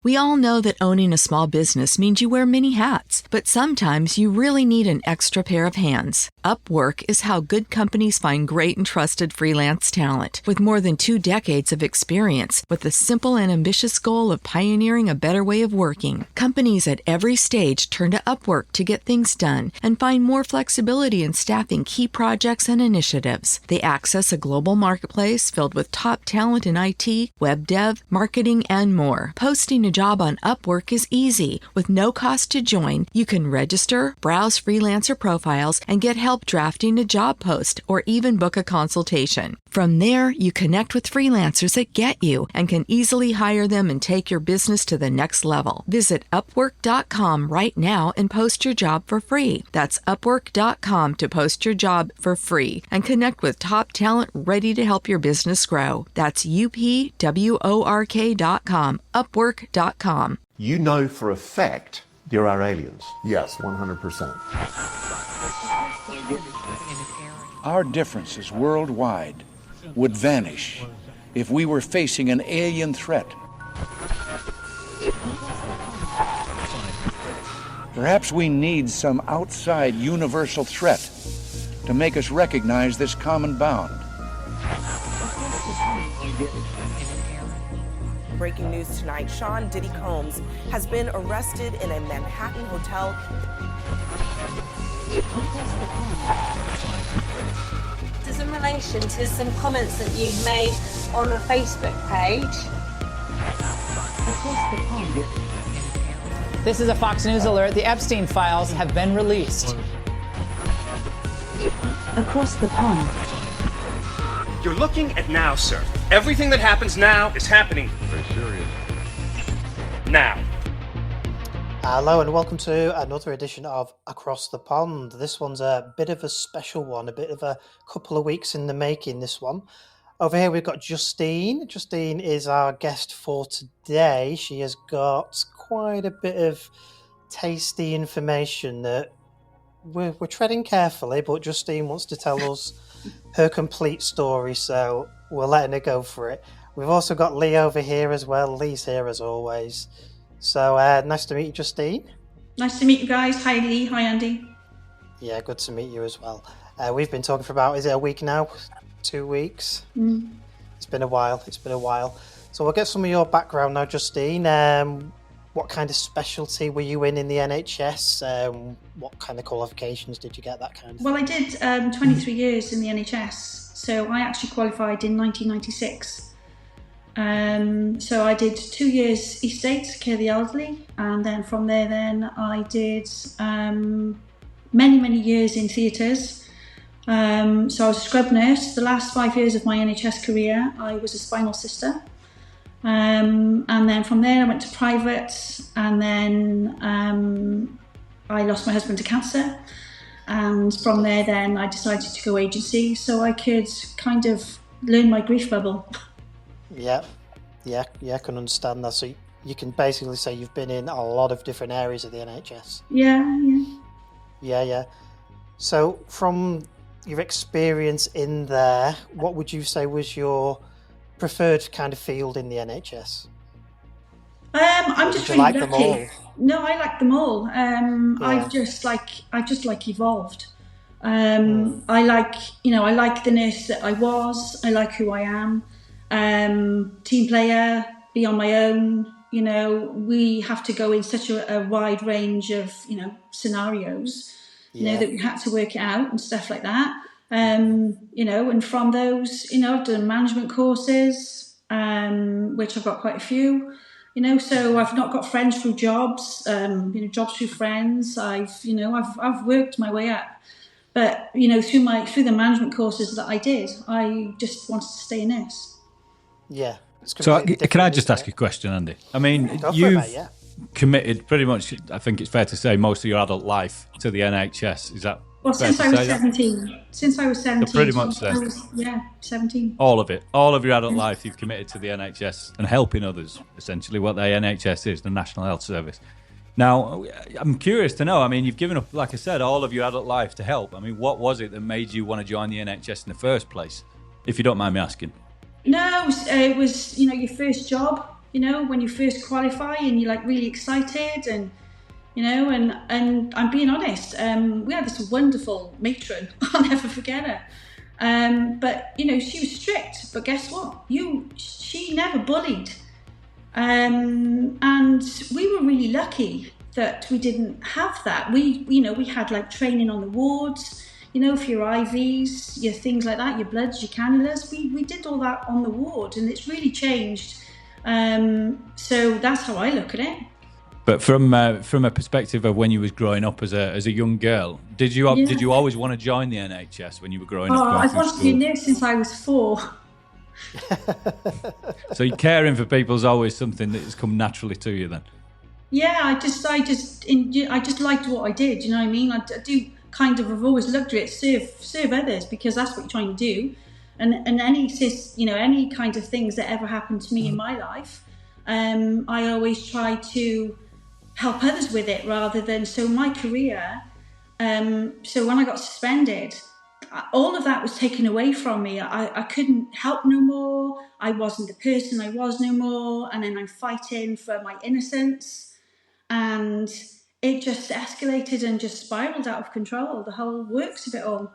We all know that owning a small business means you wear many hats, but sometimes you really need an extra pair of hands. Upwork is how good companies find great and trusted freelance talent. With more than 2 decades of experience, with the simple and ambitious goal of pioneering a better way of working, companies at every stage turn to Upwork to get things done and find more flexibility in staffing key projects and initiatives. They access a global marketplace filled with top talent in IT, web dev, marketing, and more. Posting a job on Upwork is easy. With no cost to join, you can register, browse freelancer profiles, and get help drafting a job post or even book a consultation. From there, you connect with freelancers that get you and can easily hire them and take your business to the next level. Visit Upwork.com right now and post your job for free. That's Upwork.com to post your job for free and connect with top talent ready to help your business grow. That's UPWORK.com, Upwork.com. You know for a fact there are aliens. Yes, 100%. Our differences worldwide would vanish if we were facing an alien threat. Perhaps we need some outside universal threat to make us recognize this common bound. Breaking news tonight, Sean Diddy Combs has been arrested in a Manhattan hotel. This is in relation to some comments that you've made on a Facebook page. This is a Fox News alert. The Epstein files have been released. Across the pond. You're looking at now, sir. Everything that happens now is happening. Very serious. Now. Hello and welcome to another edition of Across the Pond. This one's a bit of a special one, a bit of a couple of weeks in the making, this one. Over here we've got Justean. Justean is our guest for today. She has got quite a bit of tasty information that we're treading carefully, but Justean wants to tell us her complete story, so we're letting her go for it. We've also got Lee over here as well. Lee's here as always. So nice to meet you, Justean. Nice to meet you guys. Hi Lee, hi Andy. Yeah, good to meet you as well. We've been talking for about, is it a week now? 2 weeks? It's been a while. So we'll get some of your background now, Justean. What kind of specialty were you in the NHS? What kind of qualifications did you get, that kind of thing? Well, I did 23 years in the NHS. So I actually qualified in 1996. So I did 2 years East States, care the elderly. And then from there, I did many years in theatres. So I was a scrub nurse. The last 5 years of my NHS career, I was a spinal sister. And then from there I went to private, and then I lost my husband to cancer, and from there then I decided to go agency so I could kind of learn my grief bubble. Yeah, I can understand that. So you can basically say you've been in a lot of different areas of the NHS. Yeah. So from your experience in there, what would you say was your preferred kind of field in the NHS? I'm just really lucky. Them all? No, I like them all. I've just evolved. I like the nurse that I was. I like who I am. Team player, be on my own. We have to go in such a wide range of scenarios. That we had to work it out and stuff like that. And from those, I've done management courses, which I've got quite a few, so I've not got friends through jobs, jobs through friends. I've worked my way up, but, through the management courses that I did, I just wanted to stay a nurse. Yeah. So can I just ask you a question, Andy? I mean, you've committed pretty much, I think it's fair to say, most of your adult life to the NHS. Is that? Well, since I was 17. Since I was 17. So pretty much then. 17. All of it. All of your adult life you've committed to the NHS and helping others, essentially, what the NHS is, the National Health Service. Now, I'm curious to know, I mean, you've given up, like I said, all of your adult life to help. I mean, what was it that made you want to join the NHS in the first place, if you don't mind me asking? No, it was your first job. you know, when you first qualify and you're like really excited and, you know, and I'm being honest, we had this wonderful matron, I'll never forget her. But, you know, she was strict, but guess what? She never bullied. And we were really lucky that we didn't have that. We had like training on the wards, you know, for your IVs, your things like that, your bloods, your cannulas. We did all that on the ward, and it's really changed. So that's how I look at it. But from a perspective of when you was growing up as a young girl, did you always want to join the NHS when you were growing up? I've wanted to be a nurse since I was 4. So caring for people is always something that has come naturally to you then? Yeah, I just liked what I did. You know what I mean? I do kind of. I've always looked at it, serve others, because that's what you're trying to do. And any kind of things that ever happened to me in my life, I always try to help others with it rather than. So my career, so when I got suspended, all of that was taken away from me. I couldn't help no more. I wasn't the person I was no more. And then I'm fighting for my innocence. And it just escalated and just spiraled out of control, the whole works of it all.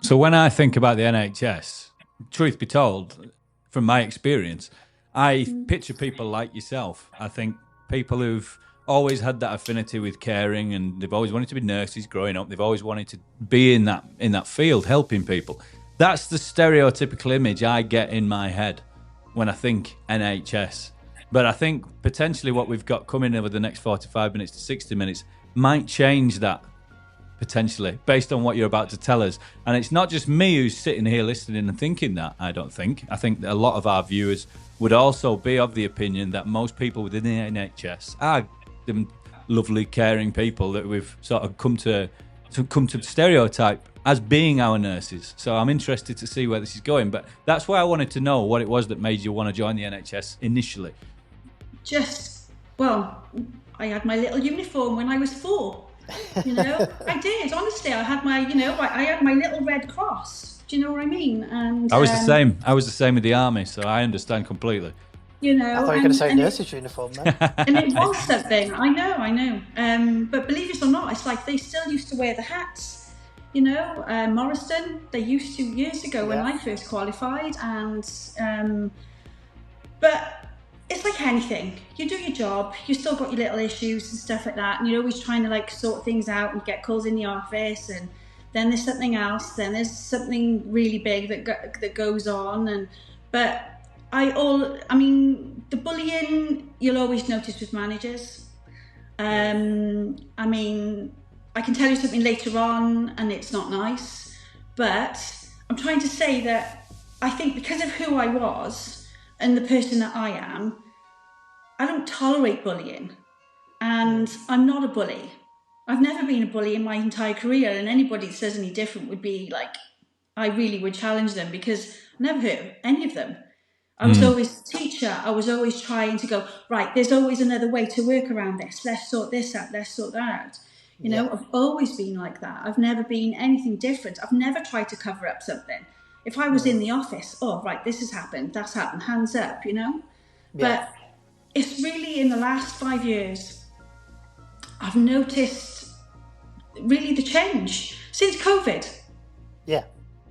So when I think about the NHS, truth be told, from my experience, I picture people like yourself. I think people who've always had that affinity with caring, and they've always wanted to be nurses growing up. They've always wanted to be in that field, helping people. That's the stereotypical image I get in my head when I think NHS. But I think potentially what we've got coming over the next 45 minutes to 60 minutes might change that, potentially, based on what you're about to tell us. And it's not just me who's sitting here listening and thinking that, I don't think. I think that a lot of our viewers would also be of the opinion that most people within the NHS are them lovely, caring people that we've sort of come to stereotype as being our nurses. So I'm interested to see where this is going. But that's why I wanted to know what it was that made you want to join the NHS initially. I had my little uniform when I was 4. You know, I did. Honestly, I had my little red cross. Do you know what I mean? And I was the same. I was the same with the army, so I understand completely. You know, I thought you were going to say nurse's uniform then. And it was something. I know. But believe it or not, it's like they still used to wear the hats. You know, Morriston, they used to years ago when I first qualified, and but. It's like anything. You do your job, you still got your little issues and stuff like that, and you're always trying to like sort things out and get calls in the office, and then there's something else, then there's something really big that goes on, but the bullying you'll always notice with managers. I can tell you something later on and it's not nice, but I'm trying to say that I think because of who I was and the person that I am, I don't tolerate bullying, and I'm not a bully. I've never been a bully in my entire career, and anybody that says any different would be like, I really would challenge them, because I never hurt any of them. I was always a teacher. I was always trying to go, right, there's always another way to work around this. Let's sort this out. Let's sort that out. You know, I've always been like that. I've never been anything different. I've never tried to cover up something. If I was in the office, this has happened, that's happened, hands up, you know? Yeah. But it's really in the last 5 years, I've noticed really the change since COVID. Yeah.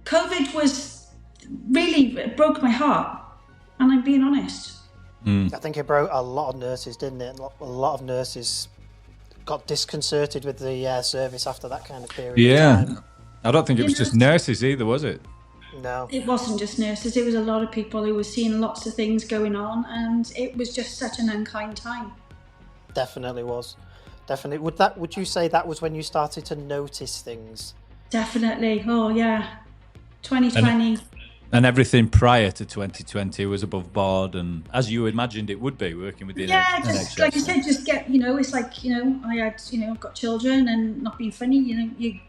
COVID really broke my heart, and I'm being honest. I think it broke a lot of nurses, didn't it? A lot of nurses got disconcerted with the service after that kind of period. Yeah. I don't think it was just nurses either, was it? No. It wasn't just nurses. It was a lot of people who were seeing lots of things going on, and it was just such an unkind time. Definitely was. Definitely. Would you say that was when you started to notice things? Definitely. Oh yeah. 2020. And everything prior to 2020 was above board, and as you imagined it would be, working with the NHS. Just like you said, just get, it's like, I had, I've got children, and not being funny, you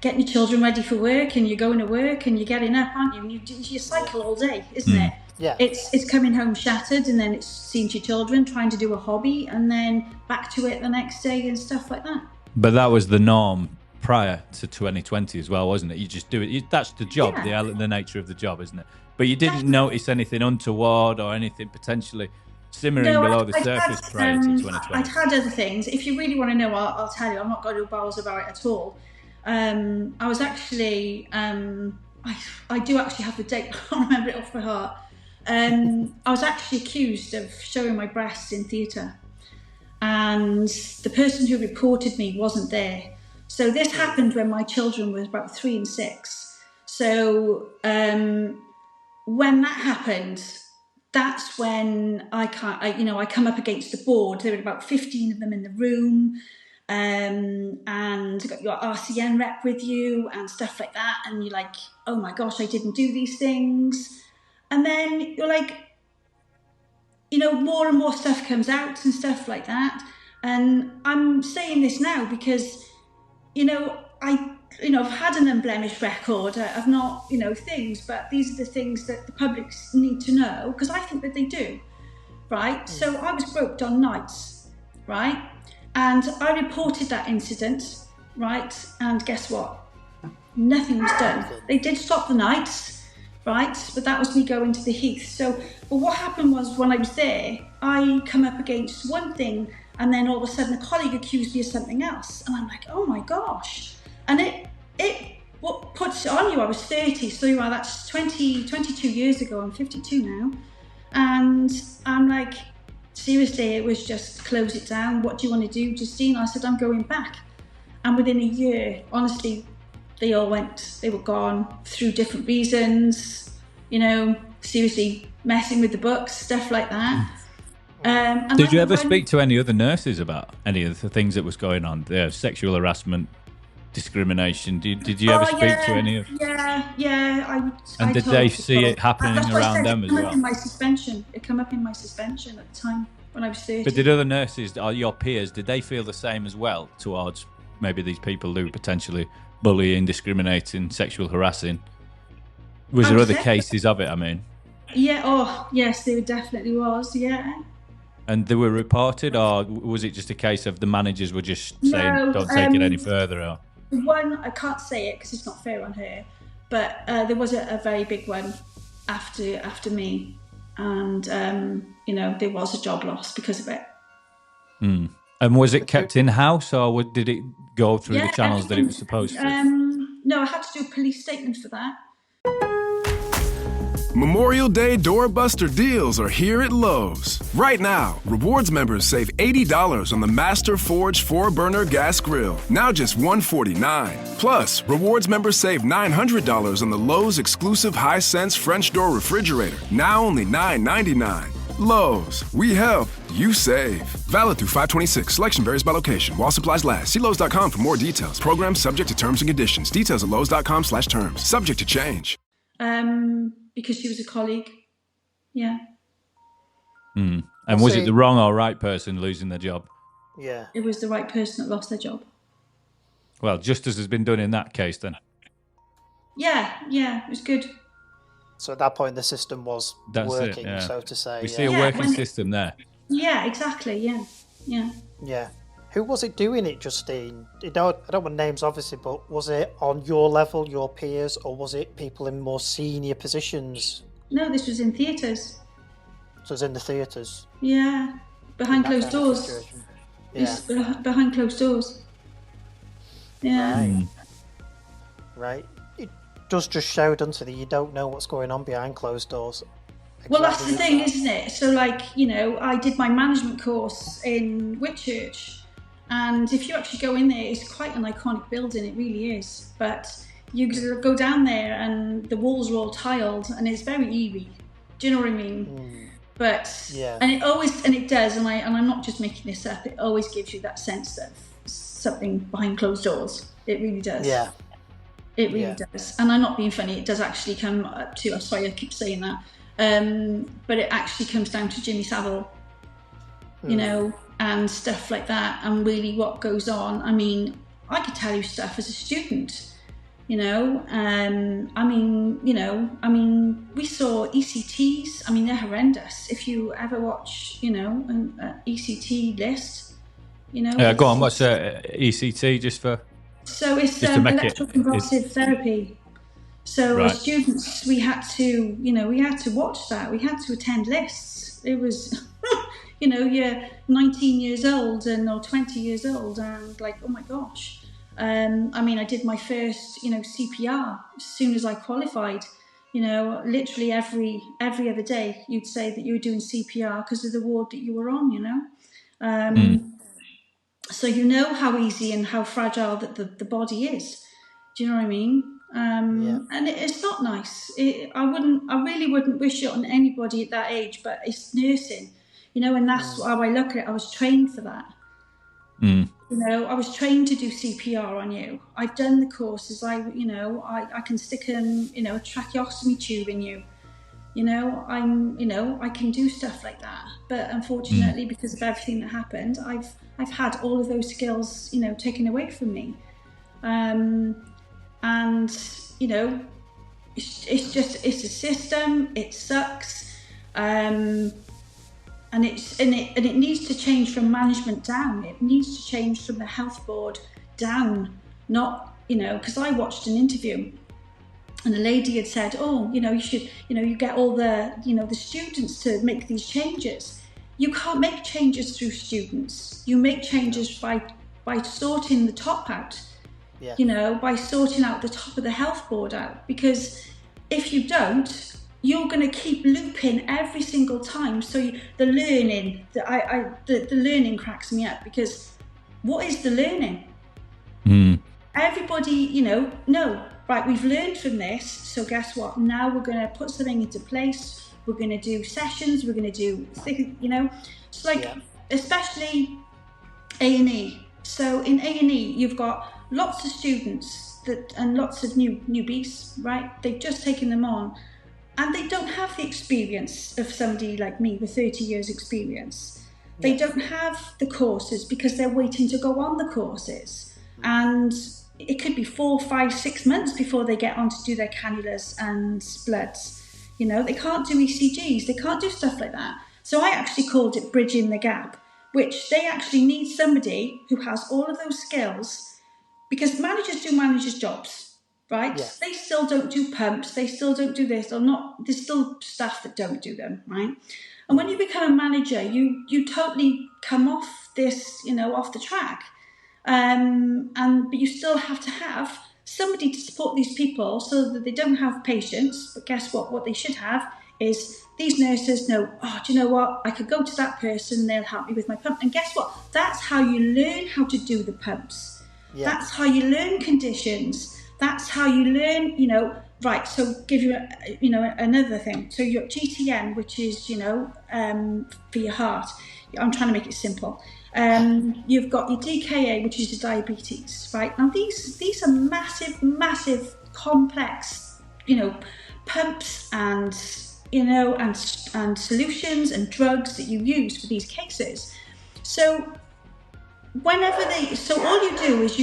getting your children ready for work, and you're going to work, and you're getting up, aren't you? And you cycle all day, isn't it? Yeah. It's coming home shattered, and then it's seeing your children, trying to do a hobby, and then back to it the next day and stuff like that. But that was the norm prior to 2020 as well, wasn't it? You just do it. That's the job, the nature of the job, isn't it? But you didn't notice anything untoward or anything potentially simmering below the surface prior to 2020? I'd had other things. If you really want to know, I'll tell you. I'm not going to bowels about it at all. I was actually, I do actually have the date. I can't remember it off by heart. I was actually accused of showing my breasts in theatre, and the person who reported me wasn't there. So this happened when my children were about 3 and 6. So when that happened, that's when I come up against the board. There were about 15 of them in the room, and got your RCN rep with you and stuff like that. And you're like, oh my gosh, I didn't do these things. And then you're like, more and more stuff comes out and stuff like that. And I'm saying this now because, I've had an unblemished record. I've not, things, but these are the things that the public need to know, because I think that they do, right? So I was groped on nights, right? And I reported that incident, right? And guess what? Nothing was done. They did stop the nights, right? But that was me going to the Heath. So, but what happened was when I was there, I come up against one thing, and then all of a sudden a colleague accused me of something else. And I'm like, oh my gosh. And what puts it on you? I was 30, so that's 22 years ago. I'm 52 now. And I'm like, seriously, it was just close it down. What do you want to do, Justine? I said, I'm going back. And within a year, honestly, they all went. They were gone through different reasons, seriously messing with the books, stuff like that. Did you ever speak to any other nurses about any of the things that was going on? Sexual harassment, discrimination. Did you ever speak to any of? Yeah. And did they see it happening around them as well? It came up in my suspension at the time when I was 30. But did other nurses, or your peers, did they feel the same as well towards maybe these people who were potentially bullying, discriminating, sexual harassing? Was there other cases of it? I mean. Yeah. Oh, yes, there definitely was. Yeah. And they were reported, or was it just a case of the managers were just saying, "Don't take it any further"? Or? One, I can't say it because it's not fair on her, but there was a very big one after me, and there was a job loss because of it. Mm. And was it kept in house, or did it go through the channels that it was supposed to? No, I had to do a police statement for that. Memorial Day doorbuster deals are here at Lowe's. Right now, Rewards members save $80 on the Master Forge 4-burner gas grill, now just $149. Plus, Rewards members save $900 on the Lowe's exclusive Hisense French door refrigerator, now only $999. Lowe's, we help, you save. Valid through 5/26. Selection varies by location. While supplies last. See Lowe's.com for more details. Program subject to terms and conditions. Details at Lowe's.com/terms. Subject to change. Because she was a colleague. Yeah. Mm. And was it the wrong or right person losing their job? Yeah. It was the right person that lost their job. Well, justice has been done in that case then. Yeah, it was good. So at that point, the system was working, so to say. We see a working system there. Yeah, exactly, yeah. Who was it doing it, Justine? I don't want names, obviously, but was it on your level, your peers, or was it people in more senior positions? No, this was in theatres. So it was in the theatres? Yeah, behind closed doors. Yeah. Behind closed doors. Yeah. Right. It does just show, doesn't it, that you don't know what's going on behind closed doors. Well, that's the thing, isn't it? So, I did my management course in Whitchurch. And if you actually go in there, it's quite an iconic building, it really is. But you go down there and the walls are all tiled and it's very eerie. Do you know what I mean? Mm. But, and it does, and I'm not just making this up, it always gives you that sense of something behind closed doors. It really does. Yeah. It really does. And I'm not being funny, it does actually come up to, I'm sorry I keep saying that, but it actually comes down to Jimmy Savile, and stuff like that, and really what goes on. I mean, I could tell you stuff as a student, we saw ECTs. I mean, they're horrendous. If you ever watch, an ECT list, go on, what's ECT just for? So it's electroconvulsive therapy. So as students, we had to watch that. We had to attend lists. It was you're 19 years old or 20 years old and like, oh my gosh. I did my first, CPR as soon as I qualified. Literally every other day you'd say that you were doing CPR because of the ward that you were on, So you know how easy and how fragile that the body is. Do you know what I mean? And it's not nice. I really wouldn't wish it on anybody at that age, but it's nursing, and that's how I look at it. I was trained for that. I was trained to do CPR on you. I've done the courses. I can stick a tracheostomy tube in you. I can do stuff like that. But unfortunately, because of everything that happened, I've had all of those skills, taken away from me. It's a system. It sucks. And it needs to change from management down. It needs to change from the health board down. Not, because I watched an interview and the lady had said, you should, you get all the, the students to make these changes. You can't make changes through students. You make changes by sorting the top out, by sorting out the top of the health board out. Because if you don't, you're going to keep looping every single time. So the learning, the learning cracks me up, because what is the learning? Everybody, no, right, we've learned from this. So guess what? Now we're going to put something into place. We're going to do sessions. We're going to do, so especially A&E. So in A&E, you've got lots of students and lots of newbies, right? They've just taken them on. And they don't have the experience of somebody like me with 30 years experience. They don't have the courses because they're waiting to go on the courses. And it could be 4, 5, 6 months before they get on to do their cannulas and bloods. They can't do ECGs. They can't do stuff like that. So I actually called it bridging the gap, which they actually need somebody who has all of those skills, because managers do managers' jobs. Right? Yeah. They still don't do pumps. They still don't do this. There's still staff that don't do them. Right? And when you become a manager, you totally come off this, off the track. But you still have to have somebody to support these people so that they don't have patients. But guess what? What they should have is these nurses know, do you know what? I could go to that person. They'll help me with my pump. And guess what? That's how you learn how to do the pumps. Yeah. That's how you learn conditions. That's how you learn, right. So give you, another thing. So your GTN, which is, for your heart. I'm trying to make it simple. You've got your DKA, which is your diabetes, right? Now these are massive, complex, pumps and, and solutions and drugs that you use for these cases. So all you do is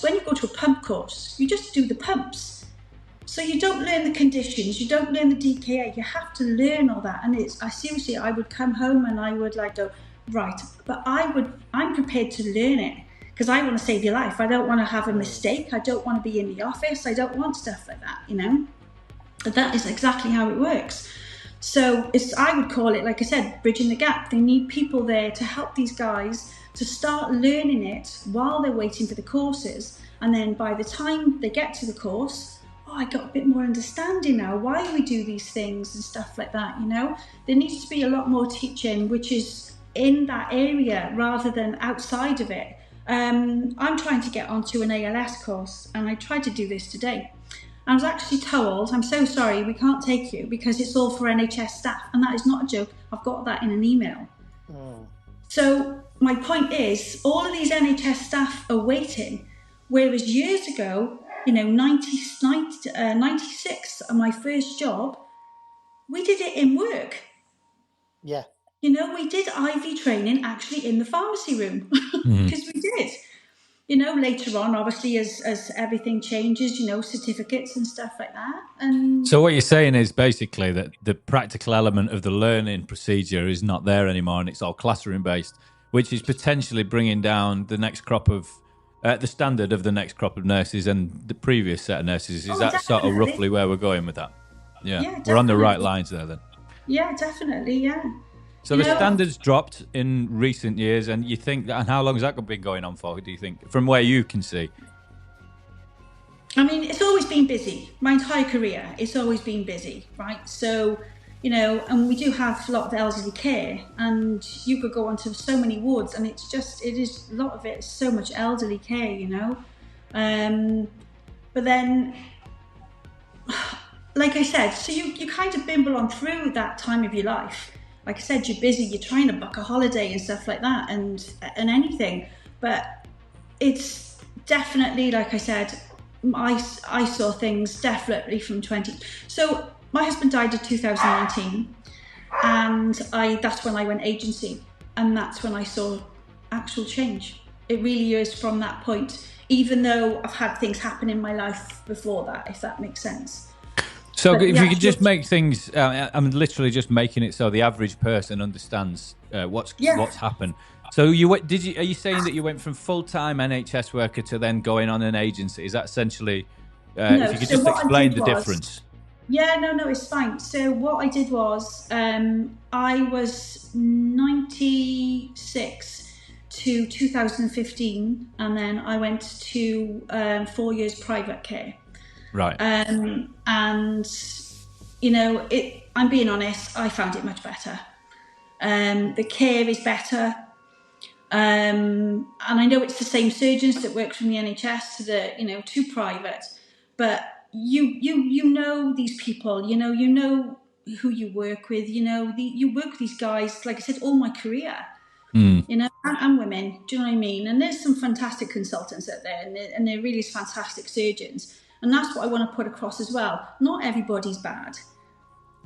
when you go to a pump course, you just do the pumps. So you don't learn the conditions, you don't learn the DKA, you have to learn all that. And I would come home and I would go, right, but I'm prepared to learn it because I want to save your life. I don't want to have a mistake. I don't want to be in the office. I don't want stuff like that, But that is exactly how it works. So I would call it, like I said, bridging the gap. They need people there to help these guys to start learning it while they're waiting for the courses. And then by the time they get to the course, I got a bit more understanding now why we do these things and stuff like that, There needs to be a lot more teaching, which is in that area rather than outside of it. I'm trying to get onto an ALS course, and I tried to do this today. I was actually told, I'm so sorry, we can't take you because it's all for NHS staff. And that is not a joke. I've got that in an email. So my point is, all of these NHS staff are waiting, whereas years ago, 96, my first job, we did it in work. Yeah. We did IV training actually in the pharmacy room because we did. Later on, obviously, as everything changes, certificates and stuff like that. And so what you're saying is basically that the practical element of the learning procedure is not there anymore, and it's all classroom-based, which is potentially bringing down the next crop of, the standard of the next crop of nurses and the previous set of nurses. Is that definitely. Sort of roughly where we're going with that? Yeah, we're on the right lines there then. Yeah, definitely, yeah. So the standards dropped in recent years, and you think that, and how long has that been going on for, do you think, from where you can see? I mean, it's always been busy. My entire career, it's always been busy, right? So, and we do have a lot of elderly care, and you could go onto so many wards, and it is, a lot of it is so much elderly care, But then, like I said, so you kind of bimble on through that time of your life. Like I said, you're busy, you're trying to book a holiday and stuff like that, and anything. But it's definitely, like I said, I saw things definitely from 20. So my husband died in 2019, and that's when I went agency, and that's when I saw actual change. It really is from that point, even though I've had things happen in my life before that, if that makes sense. So if you could just make things, I'm literally just making it so the average person understands what's happened. So are you saying that you went from full-time NHS worker to then going on an agency? Is that essentially, if you could just explain the difference? Yeah, no, it's fine. So what I did was, I was 96 to 2015, and then I went to 4 years private care. Right. And I'm being honest, I found it much better. The care is better. And I know it's the same surgeons that work from the NHS to private, but you know these people, you know who you work with, you work with these guys, like I said, all my career, and women, do you know what I mean? And there's some fantastic consultants out there, and they're really fantastic surgeons. And that's what I want to put across as well. Not everybody's bad.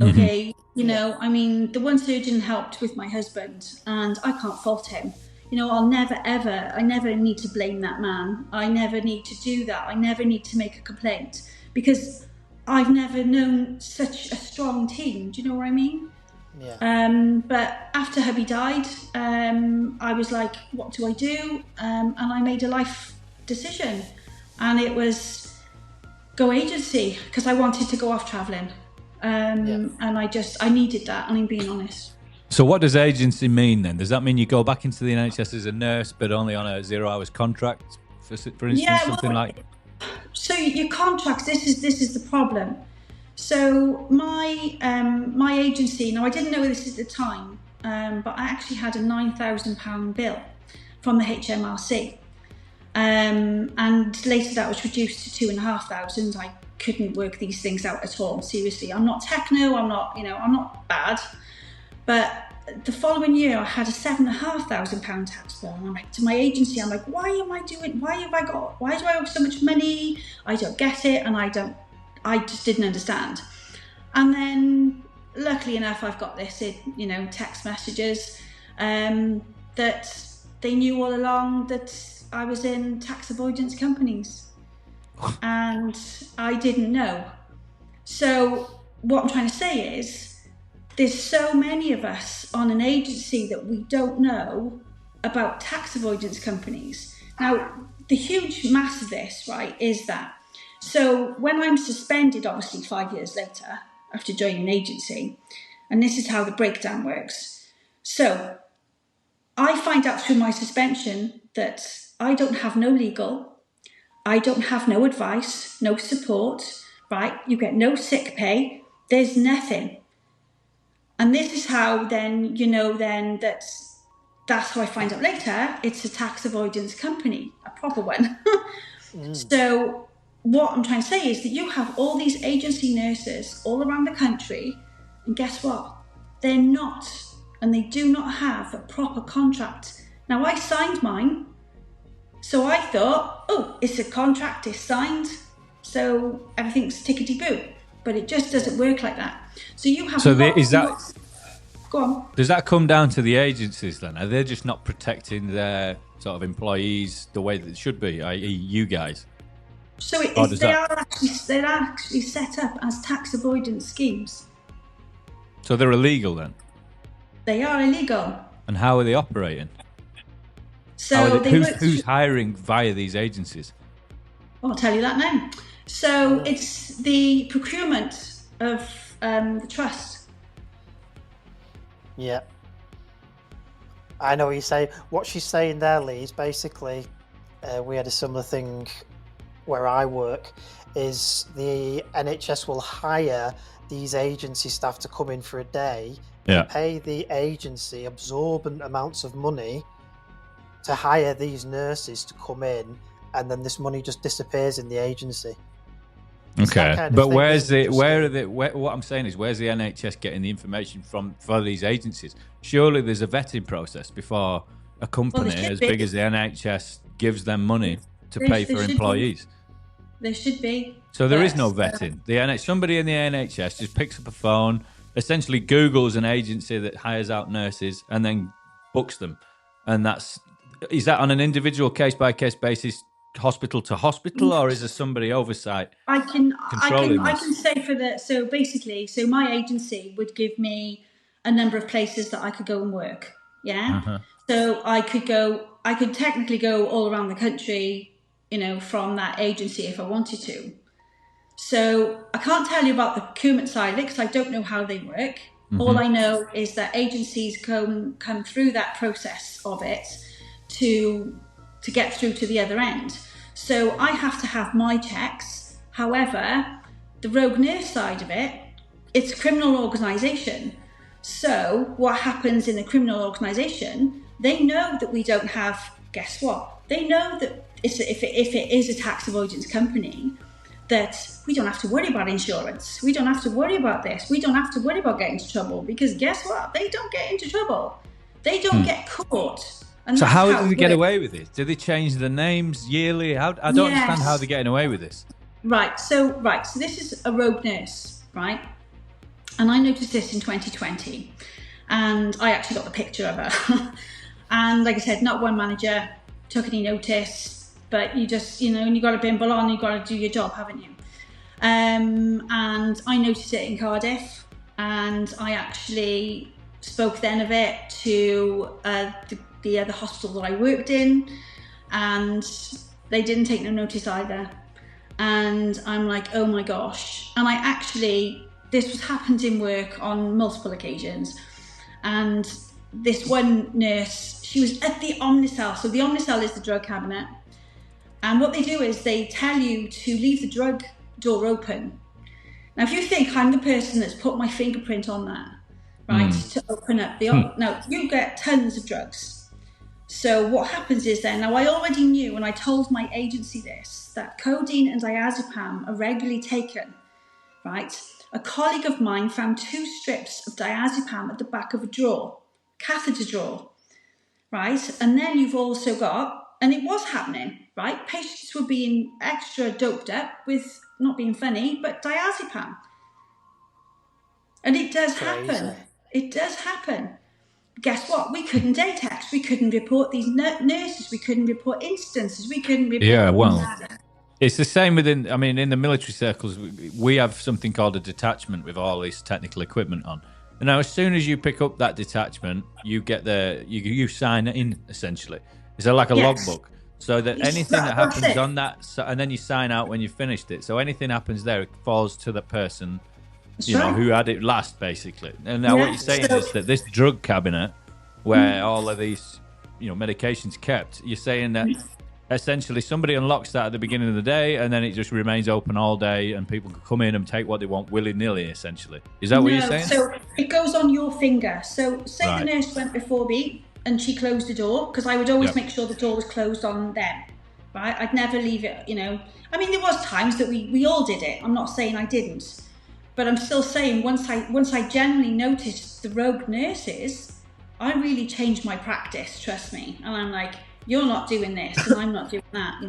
Okay. I mean, the one surgeon helped with my husband, and I can't fault him. I never need to blame that man. I never need to do that. I never need to make a complaint, because I've never known such a strong team. Do you know what I mean? Yeah. But after hubby died, I was like, what do I do? And I made a life decision, and it was go agency, because I wanted to go off travelling. And I needed that, and I'm being honest. So what does agency mean then? Does that mean you go back into the NHS as a nurse, but only on a 0 hours contract, for instance, something like? So your contracts, this is the problem. So my agency, now I didn't know this at the time, but I actually had a £9,000 bill from the HMRC. And later that was reduced to 2,500. I couldn't work these things out at all. Seriously, I'm not techno. I'm not bad. But the following year, I had a £7,500 tax bill, and I'm like, to my agency, I'm like, why do I owe so much money? I don't get it, and I just didn't understand. And then, luckily enough, I've got this, text messages, that they knew all along that I was in tax avoidance companies, and I didn't know. So what I'm trying to say is, there's so many of us on an agency that we don't know about tax avoidance companies. Now, the huge mass of this, right, is that, so when I'm suspended, obviously 5 years later, after joining an agency, and this is how the breakdown works. So I find out through my suspension that I don't have no legal, I don't have no advice, no support, right? You get no sick pay, there's nothing. And this is how then, that's how I find out later, it's a tax avoidance company, a proper one. So what I'm trying to say is that you have all these agency nurses all around the country, and guess what? They're not, and they do not have a proper contract. Now, I signed mine, so I thought, it's a contract, it's signed, so everything's tickety-boo. But it just doesn't work like that. So you have. Go on. Does that come down to the agencies then? Are they just not protecting their sort of employees the way that it should be, i.e., you guys? So they're actually set up as tax avoidance schemes. So they're illegal then? They are illegal. And how are they operating? So who's hiring via these agencies? I'll tell you that now. So it's the procurement of the trust. Yeah. I know what you're saying. What she's saying there, Lee, is basically we had a similar thing where I work, is the NHS will hire these agency staff to come in for a day, pay the agency absorbent amounts of money to hire these nurses to come in, and then this money just disappears in the agency. Okay, kind of but thing, where's isn't it, what I'm saying is, where's the NHS getting the information from for these agencies? Surely there's a vetting process before a company as big as the NHS gives them money to pay for employees. There should be. So there is no vetting. Somebody in the NHS just picks up a phone, essentially Googles an agency that hires out nurses, and then books them. And is that on an individual case by case basis, hospital to hospital, or is there somebody oversight? I can say so basically, my agency would give me a number of places that I could go and work. Yeah. Uh-huh. So I could technically go all around the country, from that agency if I wanted to. So I can't tell you about the procurement side of it because I don't know how they work. Mm-hmm. All I know is that agencies come through that process of it to get through to the other end. So I have to have my checks. However, the rogue nurse side of it, it's a criminal organisation. So what happens in a criminal organisation, they know that we don't have, guess what? They know that if it is a tax avoidance company, that we don't have to worry about insurance. We don't have to worry about this. We don't have to worry about getting into trouble because guess what? They don't get into trouble. They don't get caught. And so how do they get away with it? Do they change the names yearly? I don't understand how they're getting away with this. Right. So this is a rogue nurse, right? And I noticed this in 2020. And I actually got the picture of her. And like I said, not one manager took any notice. But you just, and you got a bimble on, you got to do your job, haven't you? And I noticed it in Cardiff, and I actually spoke then of it to the other hospital that I worked in, and they didn't take no notice either. And I'm like, oh my gosh. And this was happened in work on multiple occasions. And this one nurse, she was at the Omnicell. So the Omnicell is the drug cabinet. And what they do is they tell you to leave the drug door open. Now, if you think I'm the person that's put my fingerprint on that, right, to open up now you get tons of drugs. So what happens is then, now I already knew, and I told my agency this, that codeine and diazepam are regularly taken, right? A colleague of mine found 2 strips of diazepam at the back of a drawer, catheter drawer, right? And then you've also got, and it was happening, right? Patients were being extra doped up with, not being funny, but diazepam. And it does happen. It does happen. Guess what? We couldn't atex. We couldn't report these nurses. We couldn't report instances. We couldn't report... Yeah, well, it's the same in the military circles. We have something called a detachment with all this technical equipment on. And now, as soon as you pick up that detachment, you get you sign in, essentially. It's like a logbook, so that anything that happens on that, and then you sign out when you finished it. So anything happens there, it falls to the person, who had it last, basically. And now what you're saying is that this drug cabinet, where all of these, medications kept, you're saying that essentially somebody unlocks that at the beginning of the day, and then it just remains open all day, and people can come in and take what they want willy-nilly, essentially. Is that what you're saying? So it goes on your finger. So say the nurse went before me, and she closed the door, because I would always make sure the door was closed on them, right? I'd never leave it, there was times that we all did it. I'm not saying I didn't, but I'm still saying once I generally noticed the rogue nurses, I really changed my practice, trust me. And I'm like, you're not doing this, and I'm not doing that,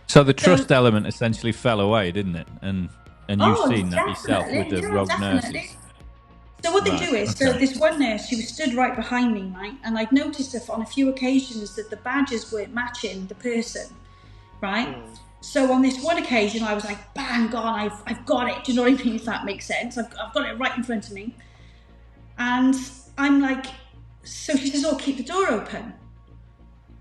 So the trust element essentially fell away, didn't it? And you've seen that yourself with the rogue nurses. So what they do is, so this one nurse, she was stood right behind me, right? And I'd noticed on a few occasions that the badges weren't matching the person, right? So on this one occasion, I was like, bang on, I've got it. Do you know what I mean? If that makes sense. I've got it right in front of me. And I'm like, so she says, keep the door open.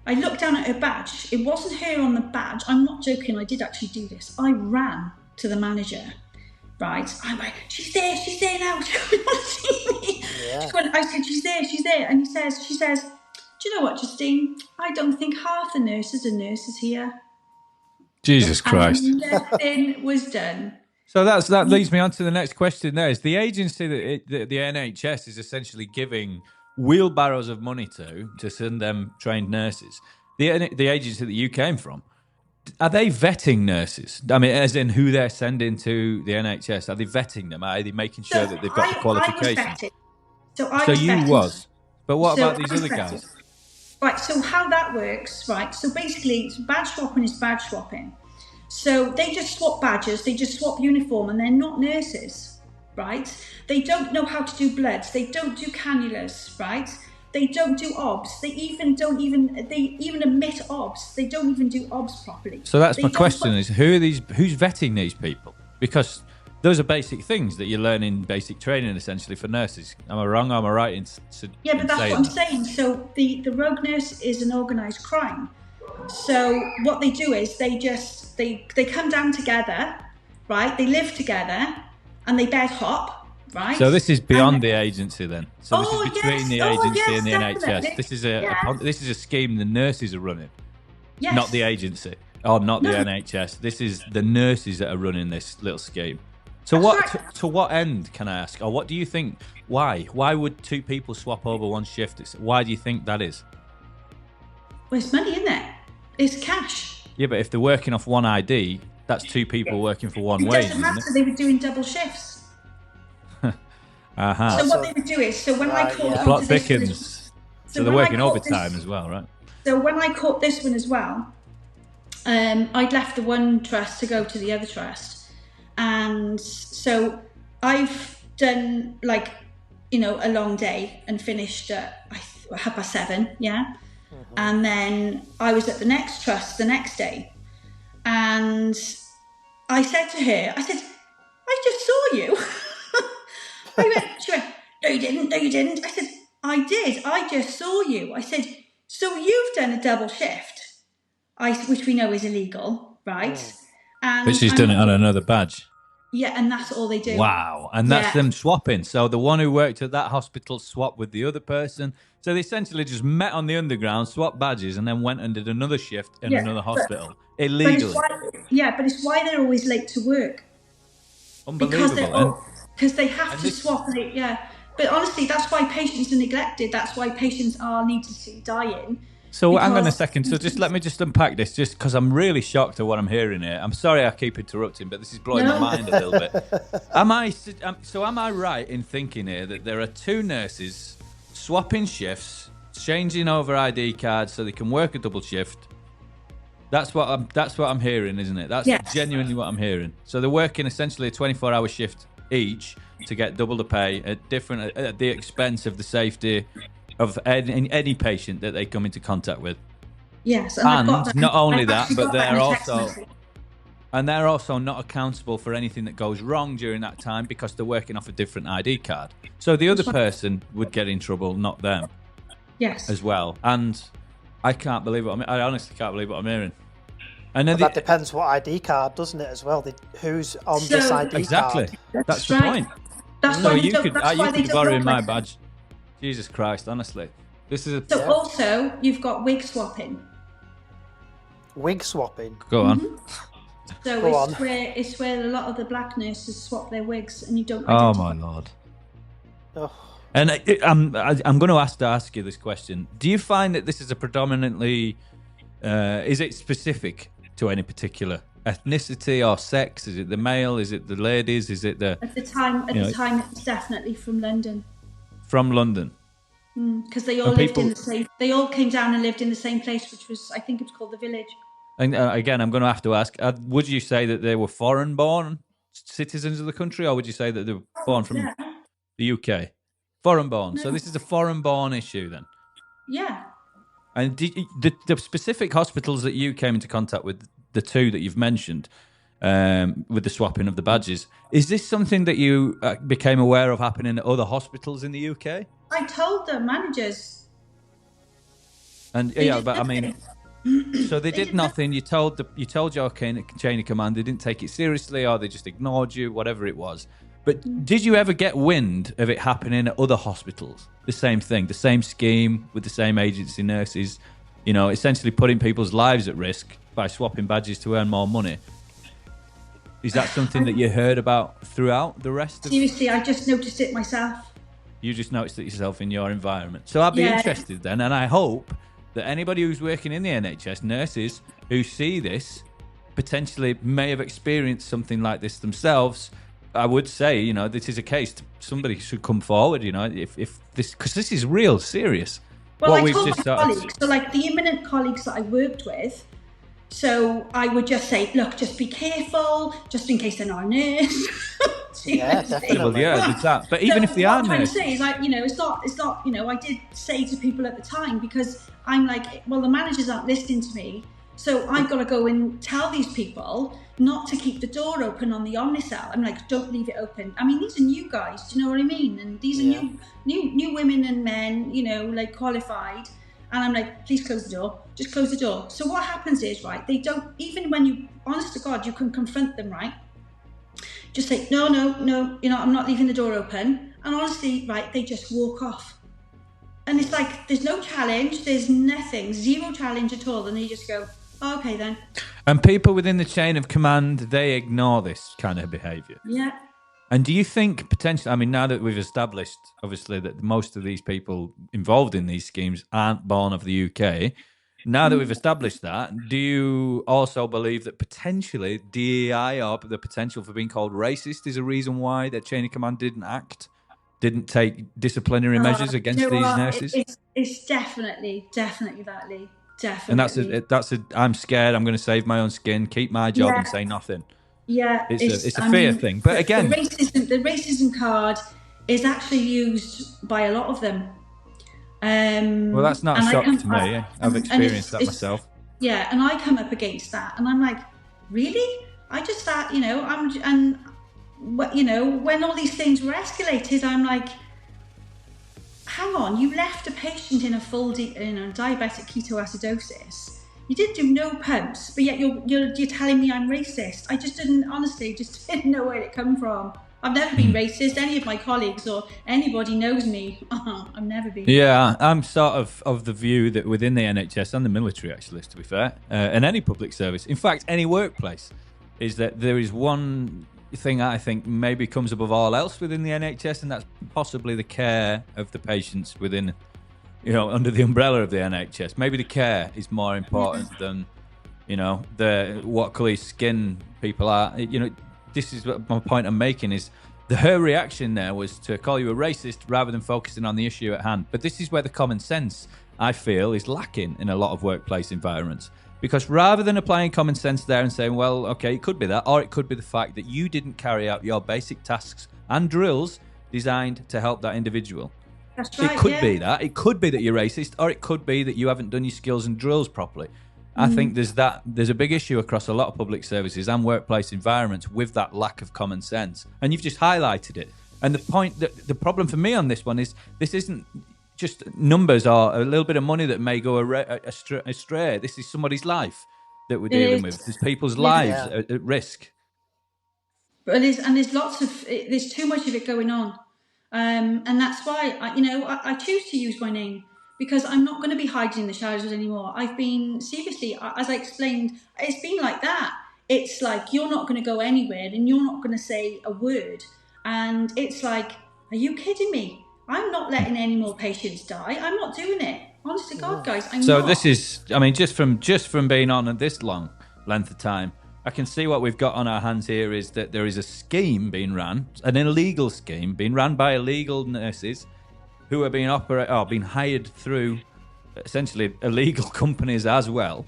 I looked down at her badge. It wasn't her on the badge. I'm not joking. I did actually do this. I ran to the manager. Right, I'm like, she's there now. She want to see me. Yeah. I said, she's there. And she says, do you know what, Justine? I don't think half the nurses are nurses here. Jesus Christ. And nothing was done. So that leads me on to the next question. There is the agency that the NHS is essentially giving wheelbarrows of money to send them trained nurses. The agency that you came from, are they vetting nurses? I mean, as in who they're sending to the NHS? Are they vetting them? Are they making sure that they've got the qualifications? So you was. But what about these other guys? Right, so how that works, right? So basically, badge swapping is badge swapping. So they just swap badges, they just swap uniform, and they're not nurses, right? They don't know how to do bloods, they don't do cannulas, right? They don't do OBS. They even admit OBS. They don't even do OBS properly. So that's my question: is who's vetting these people? Because those are basic things that you learn in basic training, essentially, for nurses. Am I wrong? Am I right in yeah, but that's what I'm saying. So the rogue nurse is an organised crime. So what they do is they come down together, right? They live together, and they bed hop. Right. So this is beyond the agency, then. So this is between the agency and the definitely. NHS. This is a scheme the nurses are running, not the agency, not the NHS. This is the nurses that are running this little scheme. So to what end, can I ask, or what do you think? Why would two people swap over one shift? Why do you think that is? Well, it's money, isn't it? It's cash. Yeah, but if they're working off one ID, that's two people working for one wage. It doesn't matter. They were doing double shifts. So what they would do is, so when I caught plot thickens. So they're working overtime as well, right? So when I caught this one as well, I'd left the one trust to go to the other trust, and so I've done a long day and finished at 7:30, yeah, and then I was at the next trust the next day, and I said to her, I just saw you. She went, no you didn't. I said, I did, I just saw you. I said, so you've done a double shift, which we know is illegal, right? And, but she's done it on another badge. Yeah, and that's all they do. Wow, and that's them swapping. So the one who worked at that hospital swapped with the other person. So they essentially just met on the underground, swapped badges, and then went and did another shift in another hospital, illegally. But it's why they're always late to work. Unbelievable. Because they have to swap. But honestly, that's why patients are neglected. That's why patients are needed to dying. So hang on a second. So let me unpack this, just because I'm really shocked at what I'm hearing here. I'm sorry I keep interrupting, but this is blowing my mind a little bit. Am I right in thinking here that there are two nurses swapping shifts, changing over ID cards so they can work a double shift? That's what I'm hearing, isn't it? That's genuinely what I'm hearing. So they're working essentially a 24-hour shift each to get double the pay at the expense of the safety of any patient that they come into contact with. Yes, and not only that, but they're also not accountable for anything that goes wrong during that time because they're working off a different ID card. So the other person would get in trouble, not them. Yes, as well. And I can't believe I honestly can't believe what I'm hearing. And then that depends what ID card, doesn't it, as well? Who's on this ID exactly. card? That's the point. That's so why you could borrow in my badge. Jesus Christ, honestly. This is also, you've got wig swapping. Wig swapping? Go on. Mm-hmm. So it's where a lot of the black nurses swap their wigs and you don't Oh, my Lord. Oh. And I'm going to ask you this question. Do you find that this is a predominantly... is it specific to any particular ethnicity or sex? Is it the male? Is it the ladies? Is it the... At the time, it's definitely from London. From London? Because they all lived in the same... They all came down and lived in the same place, which was, I think it was called the Village. And again, I'm going to have to ask, would you say that they were foreign-born citizens of the country, or would you say that they were born from the UK? Foreign-born. No. So this is a foreign-born issue then? Yeah. And the specific hospitals that you came into contact with, the two that you've mentioned, with the swapping of the badges, is this something that you became aware of happening at other hospitals in the UK? I told the managers. And but I mean, so they did nothing. You told your chain of command they didn't take it seriously, or they just ignored you, whatever it was. But did you ever get wind of it happening at other hospitals? The same thing, the same scheme with the same agency nurses, essentially putting people's lives at risk by swapping badges to earn more money. Is that something that you heard about throughout the rest of... Seriously, I just noticed it myself. You just noticed it yourself in your environment. So I'd be interested then, and I hope that anybody who's working in the NHS, nurses who see this, potentially may have experienced something like this themselves. I would say, this is a case. Somebody should come forward, if this, because this is real serious. Well, I told my colleagues, so like the imminent colleagues that I worked with, so I would just say, look, just be careful, just in case they're not a nurse. Yeah, definitely. Yeah, there's that. But even if they are nurses, what I'm trying to say is, like, it's not. I did say to people at the time, because I'm like, well, the managers aren't listening to me. So I've got to go and tell these people not to keep the door open on the Omnicell. I'm like, don't leave it open. I mean, these are new guys, do you know what I mean? And these are new women and men, like qualified. And I'm like, please close the door. Just close the door. So what happens is, right, they don't, even when you, honest to God, you can confront them, right? Just say, no, I'm not leaving the door open. And honestly, right, they just walk off. And it's like, there's no challenge, there's nothing, zero challenge at all. And they just go, oh, okay then. And people within the chain of command, they ignore this kind of behaviour. Yeah. And do you think potentially, I mean, now that we've established, obviously, that most of these people involved in these schemes aren't born of the UK, now that we've established that, do you also believe that potentially DEI, or the potential for being called racist, is a reason why that chain of command didn't take disciplinary measures against these nurses? It's definitely that, Lee. Definitely. And I'm scared. I'm going to save my own skin, keep my job, and say nothing. Yeah, it's a fear thing. But again, the racism card is actually used by a lot of them. Well, that's not a shock to me. I've experienced that myself. Yeah, and I come up against that, and I'm like, really? I just thought, when all these things were escalated, I'm like, hang on, you left a patient in a full diabetic ketoacidosis. You did do no pumps, but yet you're telling me I'm racist. I just didn't know where it come from. I've never been racist. Any of my colleagues or anybody knows me. I've never been. Yeah, I'm sort of the view that within the NHS and the military, actually, to be fair, and any public service, in fact, any workplace, is that there is one thing I think maybe comes above all else within the NHS, and that's possibly the care of the patients within, under the umbrella of the NHS. Maybe the care is more important than, what colour skin people are. This is what my point I'm making is her reaction there was to call you a racist rather than focusing on the issue at hand. But this is where the common sense, I feel, is lacking in a lot of workplace environments. Because rather than applying common sense there and saying, well, okay, it could be that, or it could be the fact that you didn't carry out your basic tasks and drills designed to help that individual. That's right, it could be that. It could be that you're racist, or it could be that you haven't done your skills and drills properly. I think there's a big issue across a lot of public services and workplace environments with that lack of common sense. And you've just highlighted it. And the problem for me on this one is this isn't just numbers or a little bit of money that may go astray. This is somebody's life that we're dealing with. There's people's lives at risk. But there's too much of it going on. And that's why, I choose to use my name. Because I'm not going to be hiding in the shadows anymore. I've been, seriously, as I explained, it's been like that. It's like, you're not going to go anywhere and you're not going to say a word. And it's like, are you kidding me? I'm not letting any more patients die. I'm not doing it. Honest to God, guys, I'm not. This is, I mean, just from being on at this long length of time, I can see what we've got on our hands here is that there is a scheme being ran, an illegal scheme being ran by illegal nurses who are being hired through essentially illegal companies as well.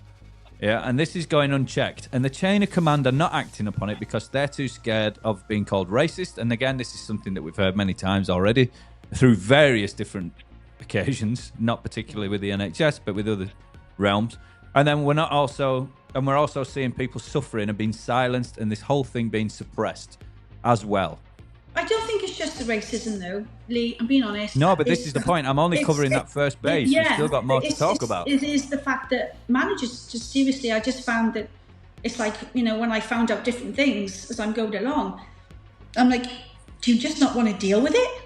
Yeah, and this is going unchecked. And the chain of command are not acting upon it because they're too scared of being called racist. And again, this is something that we've heard many times already through various different occasions, not particularly with the NHS, but with other realms. And then we're also seeing people suffering and being silenced and this whole thing being suppressed as well. I don't think it's just the racism, though, Lee. I'm being honest. No, but this is the point. I'm only covering that first base. We've still got more to talk about. It is the fact that managers, just seriously, I just found that it's like, when I found out different things as I'm going along, I'm like, do you just not want to deal with it?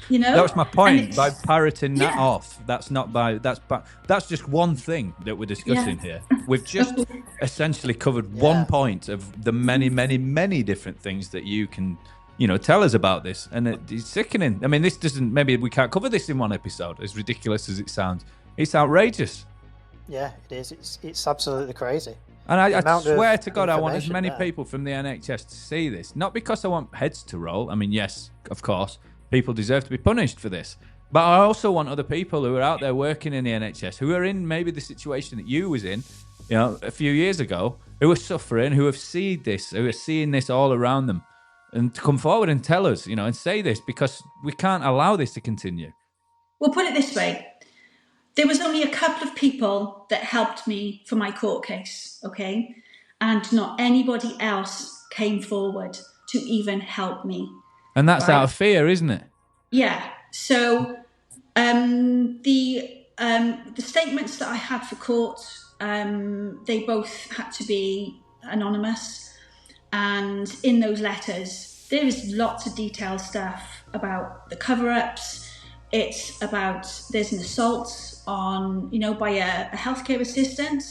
You know, that's my point. By parroting that off, that's just one thing that we're discussing here. We've just essentially covered one point of the many, many, many different things that you can, tell us about this, and it's sickening. I mean, this doesn't. Maybe we can't cover this in one episode. As ridiculous as it sounds, it's outrageous. Yeah, it is. It's absolutely crazy. And I swear to God, I want as many people from the NHS to see this. Not because I want heads to roll. I mean, yes, of course. People deserve to be punished for this. But I also want other people who are out there working in the NHS, who are in maybe the situation that you was in, a few years ago, who are suffering, who have seen this, who are seeing this all around them, and to come forward and tell us, and say this, because we can't allow this to continue. Well, put it this way. There was only a couple of people that helped me for my court case, okay? And not anybody else came forward to even help me. And that's out of fear, isn't it? Yeah. So the statements that I had for court, they both had to be anonymous. And in those letters, there is lots of detailed stuff about the cover-ups. It's about there's an assault on, by a healthcare assistant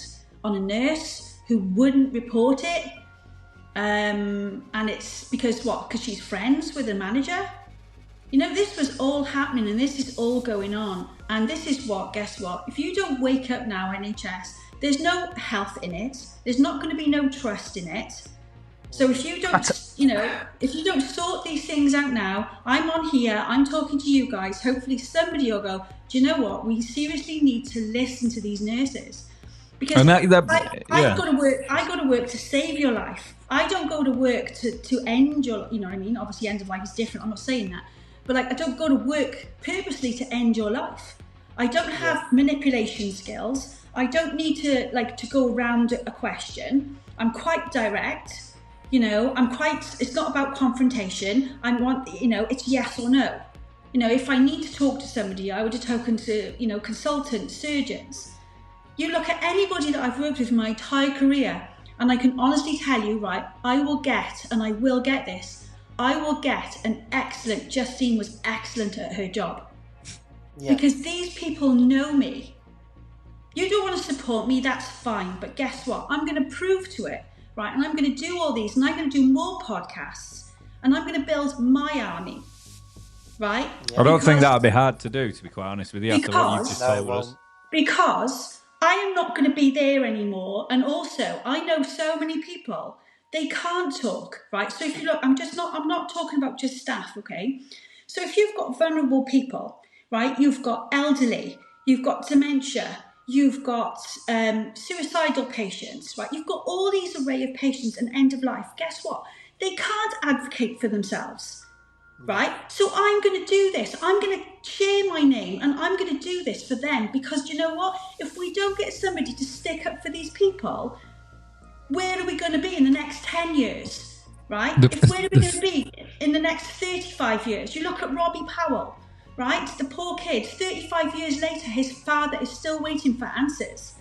on a nurse who wouldn't report it. And it's because she's friends with the manager. This was all happening and this is all going on. And this is guess what? If you don't wake up now, NHS, there's no health in it. There's not going to be no trust in it. So if you don't, if you don't sort these things out now, I'm on here, I'm talking to you guys. Hopefully somebody will go, do you know what? We seriously need to listen to these nurses. Because I go to work. I go to work to save your life. I don't go to work to end your. You know what I mean? Obviously, end of life is different. I'm not saying that, but I don't go to work purposely to end your life. I don't have manipulation skills. I don't need to go around a question. I'm quite direct. It's not about confrontation. It's yes or no. If I need to talk to somebody, I would have spoken to consultants, surgeons. You look at anybody that I've worked with my entire career, and I can honestly tell you, right, I will get this. I will get an excellent, Justean was excellent at her job. Yeah. Because these people know me. You don't want to support me, that's fine. But guess what? I'm going to prove to it, right? And I'm going to do all these, and I'm going to do more podcasts, and I'm going to build my army, right? Yeah. I don't think that would be hard to do, to be quite honest with you, after what you've just told us. Because I am not going to be there anymore. And also, I know so many people, they can't talk, right? So if you look, I'm not talking about just staff, okay? So if you've got vulnerable people, right? You've got elderly, you've got dementia, you've got suicidal patients, right? You've got all these array of patients and end of life. Guess what? They can't advocate for themselves, right? So I'm going to do this. I'm going to share my name and I'm going to do this for them, because you know what? If we don't get somebody to stick up for these people, where are we going to be in the next 10 years, right? Where are we going to be in the next 35 years? You look at Robbie Powell, right? The poor kid, 35 years later, his father is still waiting for answers.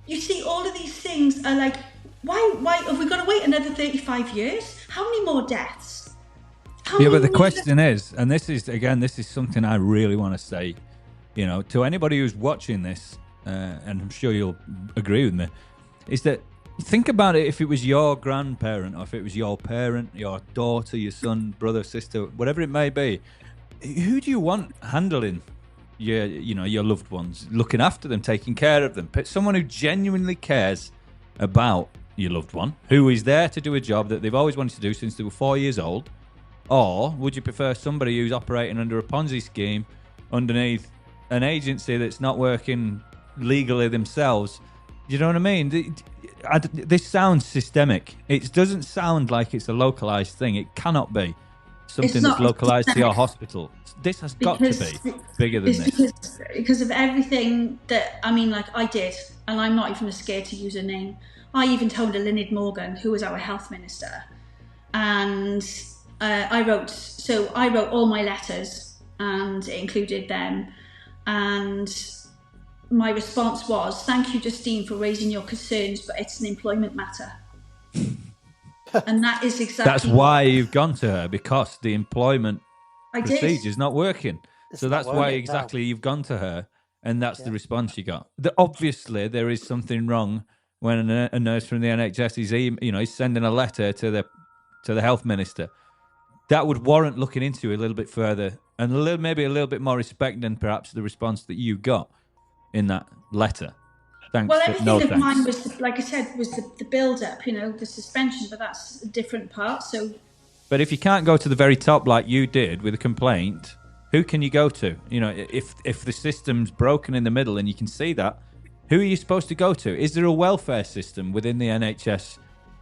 You see, all of these things are like, why have we got to wait another 35 years? How many more deaths? But the question is, and this is something I really want to say, to anybody who's watching this, and I'm sure you'll agree with me, is that think about it. If it was your grandparent, or if it was your parent, your daughter, your son, brother, sister, whatever it may be, who do you want handling your loved ones, looking after them, taking care of them? Someone who genuinely cares about your loved one, who is there to do a job that they've always wanted to do since they were 4 years old. Or would you prefer somebody who's operating under a Ponzi scheme underneath an agency that's not working legally themselves? You know what I mean? This sounds systemic. It doesn't sound like it's a localised thing. It cannot be something that's localised to your hospital. This has got to be bigger than this. Because of everything that, I did, and I'm not even scared to use her name. I even told her Lynette Morgan, who was our health minister, and I wrote all my letters, and it included them, and my response was, "Thank you, Justean, for raising your concerns, but it's an employment matter." And that is exactly... That's why you've gone to her, because the employment I procedure is not working. It's so not that's working, why exactly you've gone to her, and that's the response you got. Obviously, there is something wrong when a nurse from the NHS is sending a letter to the health minister. That would warrant looking into a little bit further, and maybe a little bit more respect than perhaps the response that you got in that letter. Thanks. Well, everything no of thanks. mine was, like I said, was the build-up, the suspension, but that's a different part. So, but if you can't go to the very top like you did with a complaint, who can you go to? If the system's broken in the middle and you can see that, who are you supposed to go to? Is there a welfare system within the NHS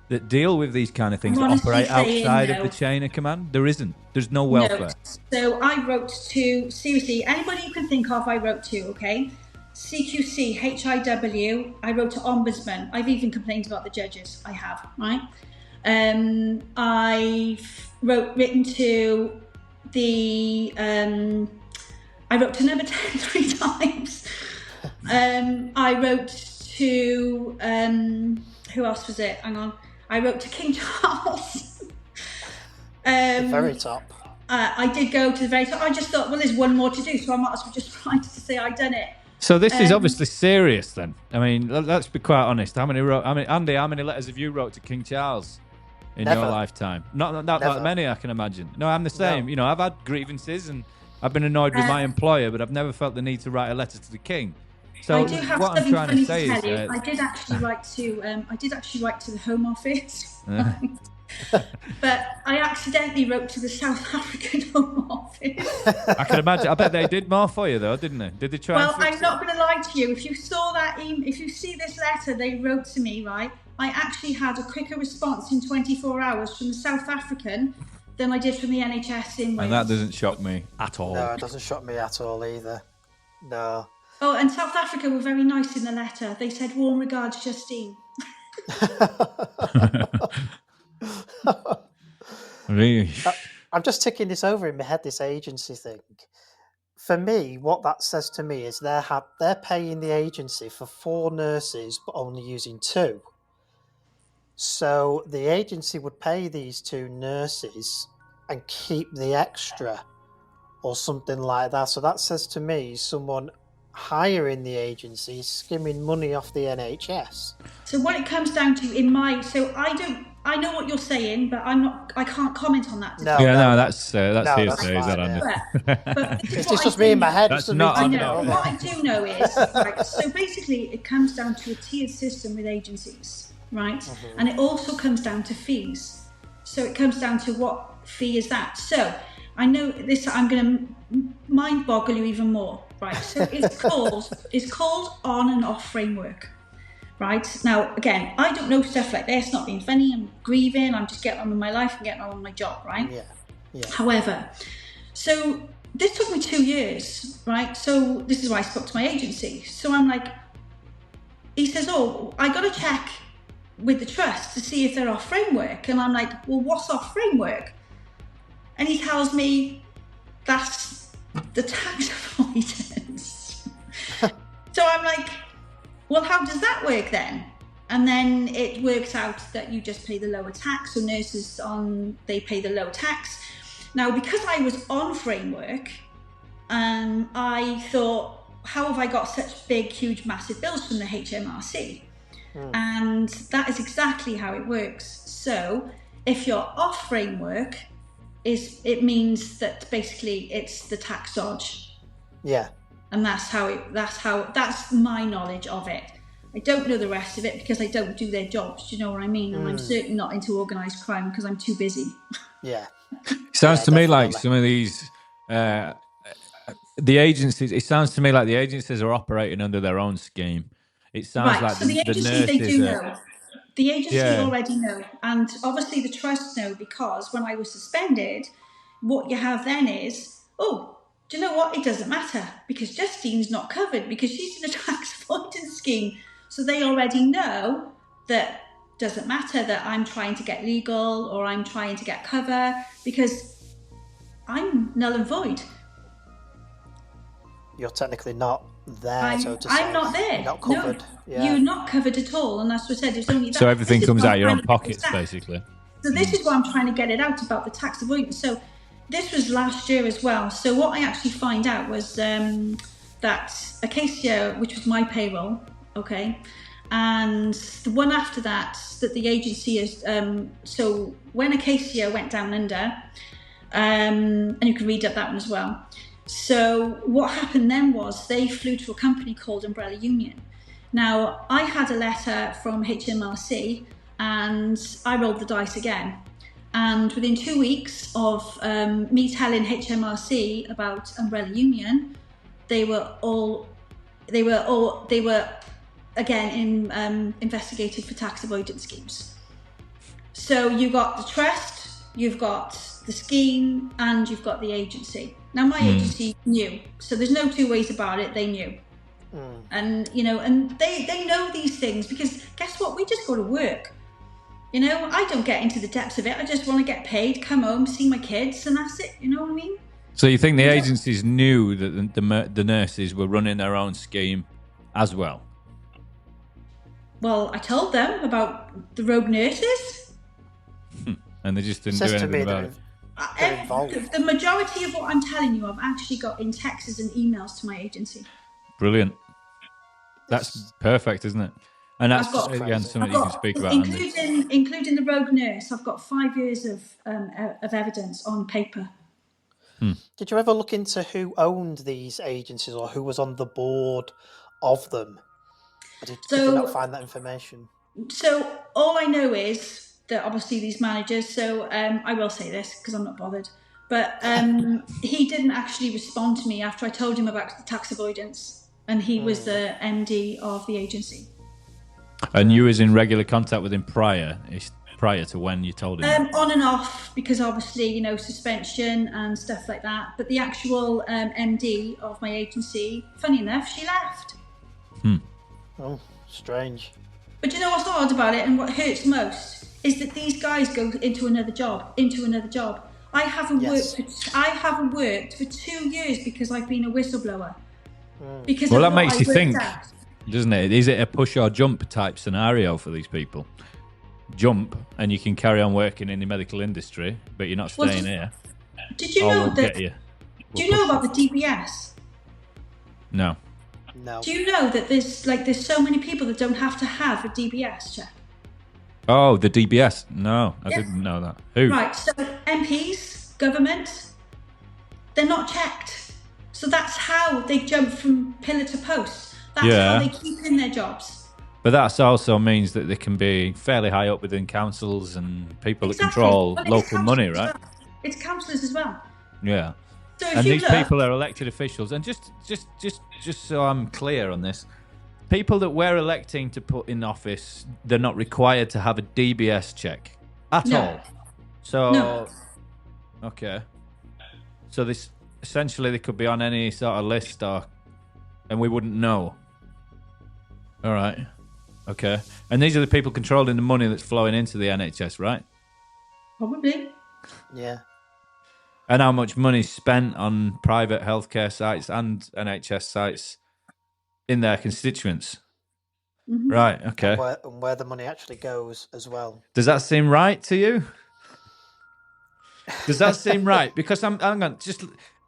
that deal with these kind of things, that operate outside of the chain of command? There isn't. There's no welfare. No. So I wrote to, seriously, anybody you can think of, I wrote to, okay? CQC, HIW, I wrote to Ombudsman. I've even complained about the judges. I have, right? I've written to the... I wrote to Number 10 3 times. I wrote to... who else was it? Hang on. I wrote to King Charles. The very top. I did go to the very top. I just thought, well, there's one more to do, so I might as well just write to say I'd done it. So this is obviously serious then. I mean, let's be quite honest. Andy, how many letters have you wrote to King Charles in your lifetime? Not that many, I can imagine. No, I'm the same. No. I've had grievances and I've been annoyed with my employer, but I've never felt the need to write a letter to the King. So I do have what I'm something trying funny to say to tell is, you. I did actually write to the Home Office. But I accidentally wrote to the South African Home Office. I can imagine. I bet they did more for you, though, didn't they? Did they try? Well, I'm not going to lie to you. If you saw that, if you see this letter they wrote to me, right? I actually had a quicker response in 24 hours from the South African than I did from the NHS in Wales. And that doesn't shock me at all. No, it doesn't shock me at all either. No. Oh, and South Africa were very nice in the letter. They said, "Warm regards, Justean." Really? I'm just ticking this over in my head, this agency thing. For me, what that says to me is they're paying the agency for 4 nurses, but only using 2. So the agency would pay these 2 nurses and keep the extra or something like that. So that says to me someone hiring the agency is skimming money off the NHS. So what it comes down to I know what you're saying, but I can't comment on that. No, that's hearsay. Is that But it's just me in my head. That's not. I know. What I do know is, right, so basically it comes down to a tiered system with agencies, right? Mm-hmm. And it also comes down to fees. So it comes down to what fee is that. So I know this. I'm going to mind boggle you even more, right? So it's called on and off framework. Right, now again, I don't know stuff like this, not being funny, I'm grieving, I'm just getting on with my life and getting on with my job, right? Yeah. However, so this took me 2 years, right? So this is why I spoke to my agency. So I'm like, he says, oh, I got to check with the trust to see if they're off framework. And I'm like, well, what's off framework? And he tells me that's the tax avoidance. So I'm like, well, how does that work then? And then it works out that you just pay the lower tax. So nurses they pay the low tax. Now, because I was on framework, I thought, how have I got such big, huge, massive bills from the HMRC? And that is exactly how it works. So if you're off framework, it means that basically it's the tax dodge. Yeah. And that's my knowledge of it. I don't know the rest of it because I don't do their jobs. Do you know what I mean? And I'm certainly not into organised crime because I'm too busy. Yeah. Sounds to me like some of these, the agencies. It sounds to me like the agencies are operating under their own scheme. It sounds like so the agency, nurses they do know. The agency already know, and obviously the trust know, because when I was suspended, what you have then is, oh, do you know what? It doesn't matter because Justean's not covered because she's in a tax avoidance scheme. So they already know that doesn't matter that I'm trying to get legal or I'm trying to get cover because I'm null and void. You're technically not there, so to say. I'm not there. You're not covered. No, you're not covered at all. And that's what I said. It's only that. So everything comes out of your own pockets, basically. So this is why I'm trying to get it out about the tax avoidance. So this was last year as well. So what I actually find out was that Acacia, which was my payroll, okay, and the one after that the agency is, so when Acacia went down under, and you can read up that one as well. So what happened then was they flew to a company called Umbrella Union. Now, I had a letter from HMRC and I rolled the dice again. And within 2 weeks of me telling HMRC about Umbrella Union, they were again investigated for tax avoidance schemes. So you got the trust, you've got the scheme, and you've got the agency. Now my agency knew, so there's no two ways about it. They knew, and and they know these things because guess what? We just go to work. I don't get into the depths of it. I just want to get paid, come home, see my kids, and that's it. You know what I mean? So you think the agencies knew that the nurses were running their own scheme as well? Well, I told them about the rogue nurses. And they just didn't do anything about it. The majority of what I'm telling you, I've actually got in texts and emails to my agency. Brilliant. That's perfect, isn't it? And that's again something you can speak about. Including the rogue nurse, I've got 5 years of evidence on paper. Did you ever look into who owned these agencies or who was on the board of them? Did you not find that information? So all I know is that obviously these managers, so I will say this because I'm not bothered, but he didn't actually respond to me after I told him about the tax avoidance, and he was the MD of the agency. And you was in regular contact with him prior to when you told him? On and off, because obviously, suspension and stuff like that. But the actual MD of my agency, funny enough, she left. Oh, strange. But you know what's odd about it and what hurts most is that these guys go into another job. I haven't worked for 2 years because I've been a whistleblower. Because that makes you think, doesn't it? Is it a push or jump type scenario for these people? Jump and you can carry on working in the medical industry, but you're not staying here. Did you know that? Do you know about the DBS? No. Do you know that there's so many people that don't have to have a DBS check? Oh, the DBS? No, I didn't know that. Who? Right, so MPs, government, they're not checked. So that's how they jump from pillar to post. That's how they keep in their jobs. But that also means that they can be fairly high up within councils and people that control local money, right? It's councillors as well. Yeah. So and these people are elected officials. And just so I'm clear on this, people that we're electing to put in office, they're not required to have a DBS check at all. So, okay. So this essentially they could be on any sort of list, and we wouldn't know. All right. Okay. And these are the people controlling the money that's flowing into the NHS, right? Probably. Yeah. And how much money is spent on private healthcare sites and NHS sites in their constituents. Mm-hmm. Right, okay. And where the money actually goes as well. Does that seem right to you? Does that seem right? Because I'm going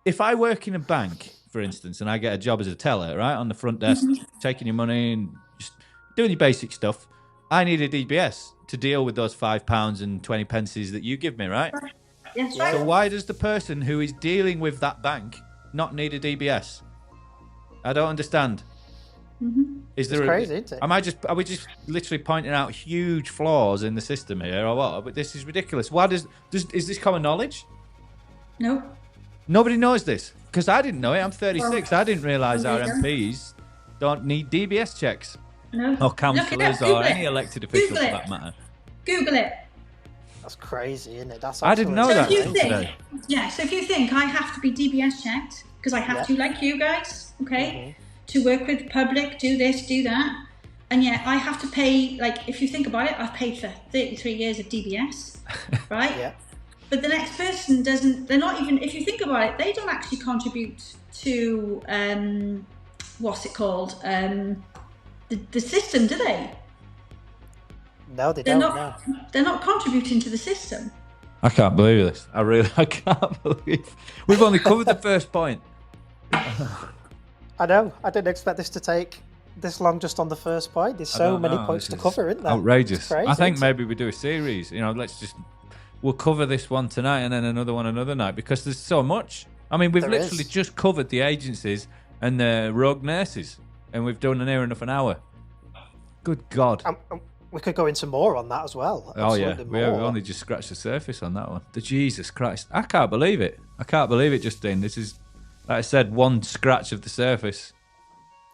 if I work in a bank, for instance, and I get a job as a teller, right, on the front desk, taking your money and just doing your basic stuff, I need a DBS to deal with those £5 and 20 pences that you give me, right? Yes, right. So why does the person who is dealing with that bank not need a DBS? I don't understand. Mm-hmm. It's crazy, isn't it? Are we just literally pointing out huge flaws in the system here, or what? But this is ridiculous. Why is this common knowledge? No. Nobody knows this because I didn't know it. I'm 36. I didn't realise our MPs don't need DBS checks. No. Or councillors or any elected official for that matter. Google it. That's crazy, isn't it? I didn't know that today. Yeah, so if you think I have to be DBS checked, because I have to, like you guys, okay, to work with the public, do this, do that, and yet I have to pay, like, if you think about it, I've paid for 33 years of DBS, right? Yeah. But the next person doesn't, they're not even, if you think about it, they don't actually contribute to, what's it called, the system, do they? No, they don't. No. They're not contributing to the system. I can't believe this. I can't believe we've only covered the first point. I know. I didn't expect this to take this long just on the first point. There's so many points to cover, isn't there? Outrageous. Crazy, I think maybe we do a series. We'll cover this one tonight and then another one another night because there's so much. I mean, we've literally just covered the agencies and the rogue nurses, and we've done near enough an hour. Good God. We could go into more on that as well. Absolutely we only just scratched the surface on that one. The Jesus Christ. I can't believe it. I can't believe it, Justine. This is, like I said, one scratch of the surface.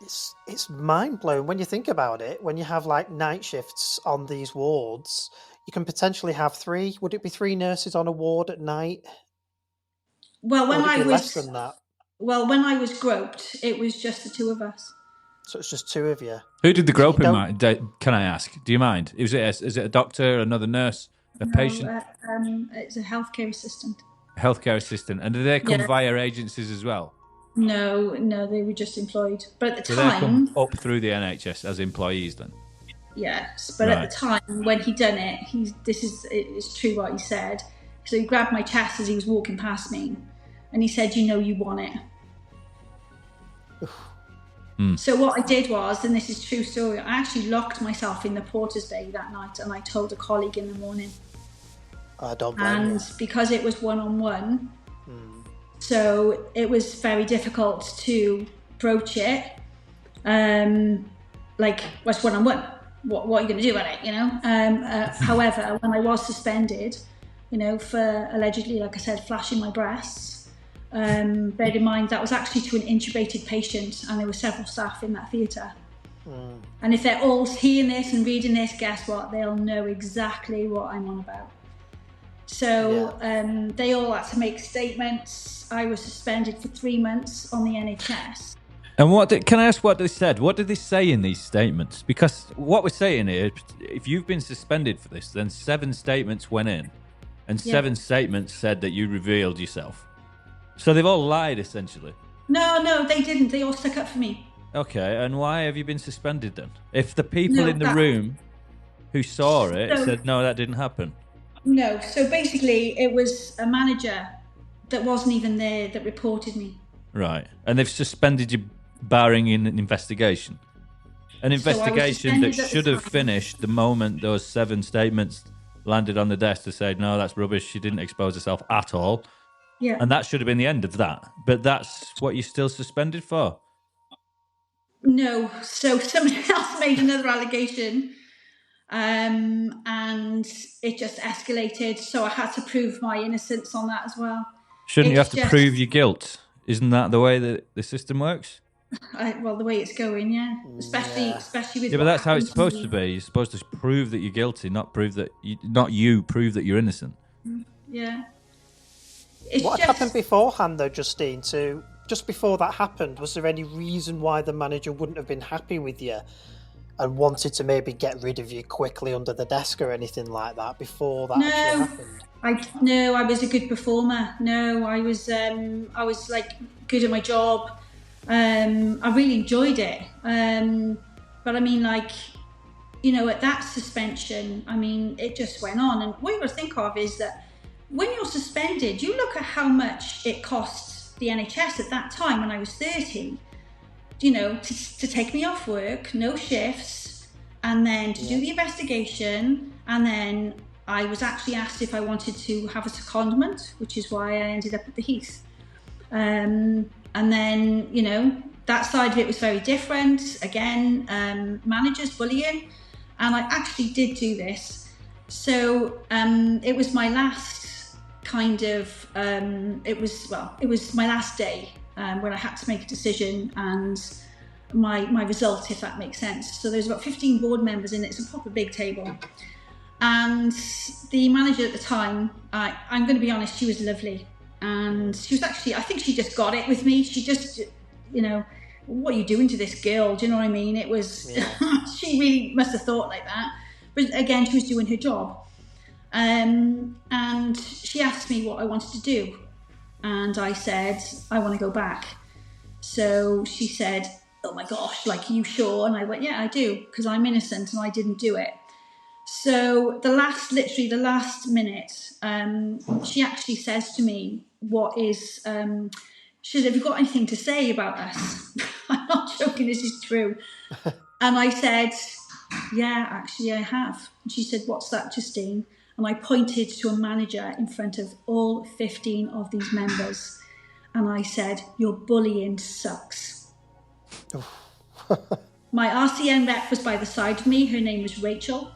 It's mind-blowing when you think about it. When you have like night shifts on these wards, you can potentially have three. Would it be 3 nurses on a ward at night? Well, when I was less than that. Well, when I was groped, it was just the 2 of us. So it's just 2 of you. Who did the groping? Can I ask? Do you mind? Is it a doctor, another nurse, a patient? It's a healthcare assistant. Healthcare assistant. And do they come via agencies as well? No, they were just employed. But at the so time, they come up through the NHS as employees then. Yes, but at the time when he done it, it's true what he said. So he grabbed my chest as he was walking past me, and he said, "You know, you want it." So what I did was, and this is a true story, I actually locked myself in the porter's bay that night, and I told a colleague in the morning. I don't blame you. Because it was one-on-one, so it was very difficult to broach it. What's one-on-one? What are you going to do about it? However, when I was suspended, for allegedly, like I said, flashing my breasts. Bear in mind that was actually to an intubated patient, and there were several staff in that theatre. And if they're all hearing this and reading this, guess what? They'll know exactly what I'm on about. So they all had to make statements. I was suspended for 3 months on the NHS. And can I ask what they said? What did they say in these statements? Because what we're saying here, if you've been suspended for this, then 7 statements went in, and 7 statements said that you revealed yourself. So they've all lied, essentially. No, they didn't. They all stuck up for me. Okay, and why have you been suspended then? If the people in the room who saw it said, no, that didn't happen. No, so basically it was a manager that wasn't even there that reported me. Right, and they've suspended you barring an investigation. An investigation that should have finished the moment those 7 statements landed on the desk to say, no, that's rubbish, she didn't expose herself at all. Yeah. And that should have been the end of that. But that's what you're still suspended for? No. So somebody else made another allegation, and it just escalated. So I had to prove my innocence on that as well. Shouldn't you have to prove your guilt? Isn't that the way that the system works? Well, the way it's going, yeah. Especially with. Yeah, but that's how it's supposed to be. You're supposed to prove that you're guilty, not prove that prove that you're innocent. Yeah. What happened beforehand, though, Justine? Just before that happened, was there any reason why the manager wouldn't have been happy with you and wanted to maybe get rid of you quickly under the desk or anything like that before that actually happened? I was a good performer. No, I was like good at my job. I really enjoyed it. But I mean, at that suspension, I mean, it just went on. And what you got to think of is that when you're suspended, you look at how much it costs the NHS at that time when I was 30, to take me off work, no shifts, and then to do the investigation. And then I was actually asked if I wanted to have a secondment, which is why I ended up at the Heath. And then, that side of it was very different. Again, managers bullying. And I actually did do this. So it was my last it was my last day when I had to make a decision and my result, if that makes sense. So there's about 15 board members in it. It's a proper big table. And the manager at the time, I'm going to be honest, she was lovely. And she was actually, I think she just got it with me. She just, what are you doing to this girl? Do you know what I mean? It was, she really must have thought like that. But again, she was doing her job. And she asked me what I wanted to do. And I said, I want to go back. So she said, oh my gosh, are you sure? And I went, yeah, I do, because I'm innocent and I didn't do it. So literally the last minute, she actually says to me, she said, have you got anything to say about us? I'm not joking, this is true. And I said, yeah, actually I have. And she said, what's that, Justean? And I pointed to a manager in front of all 15 of these members. And I said, your bullying sucks. My RCN rep was by the side of me. Her name was Rachel.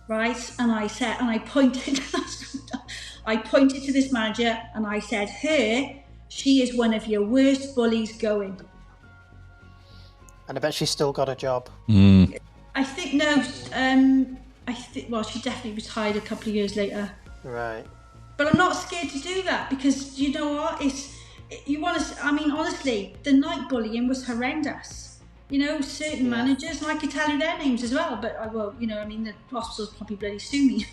Right? And I said, and I pointed to this manager and I said, she is one of your worst bullies going. And I bet she's still got a job. I think, well, she definitely retired a couple of years later. Right. But I'm not scared to do that because you know what? Honestly, the night bullying was horrendous. Certain managers, and I could tell you their names as well, but I won't, the hospitals probably bloody sue me.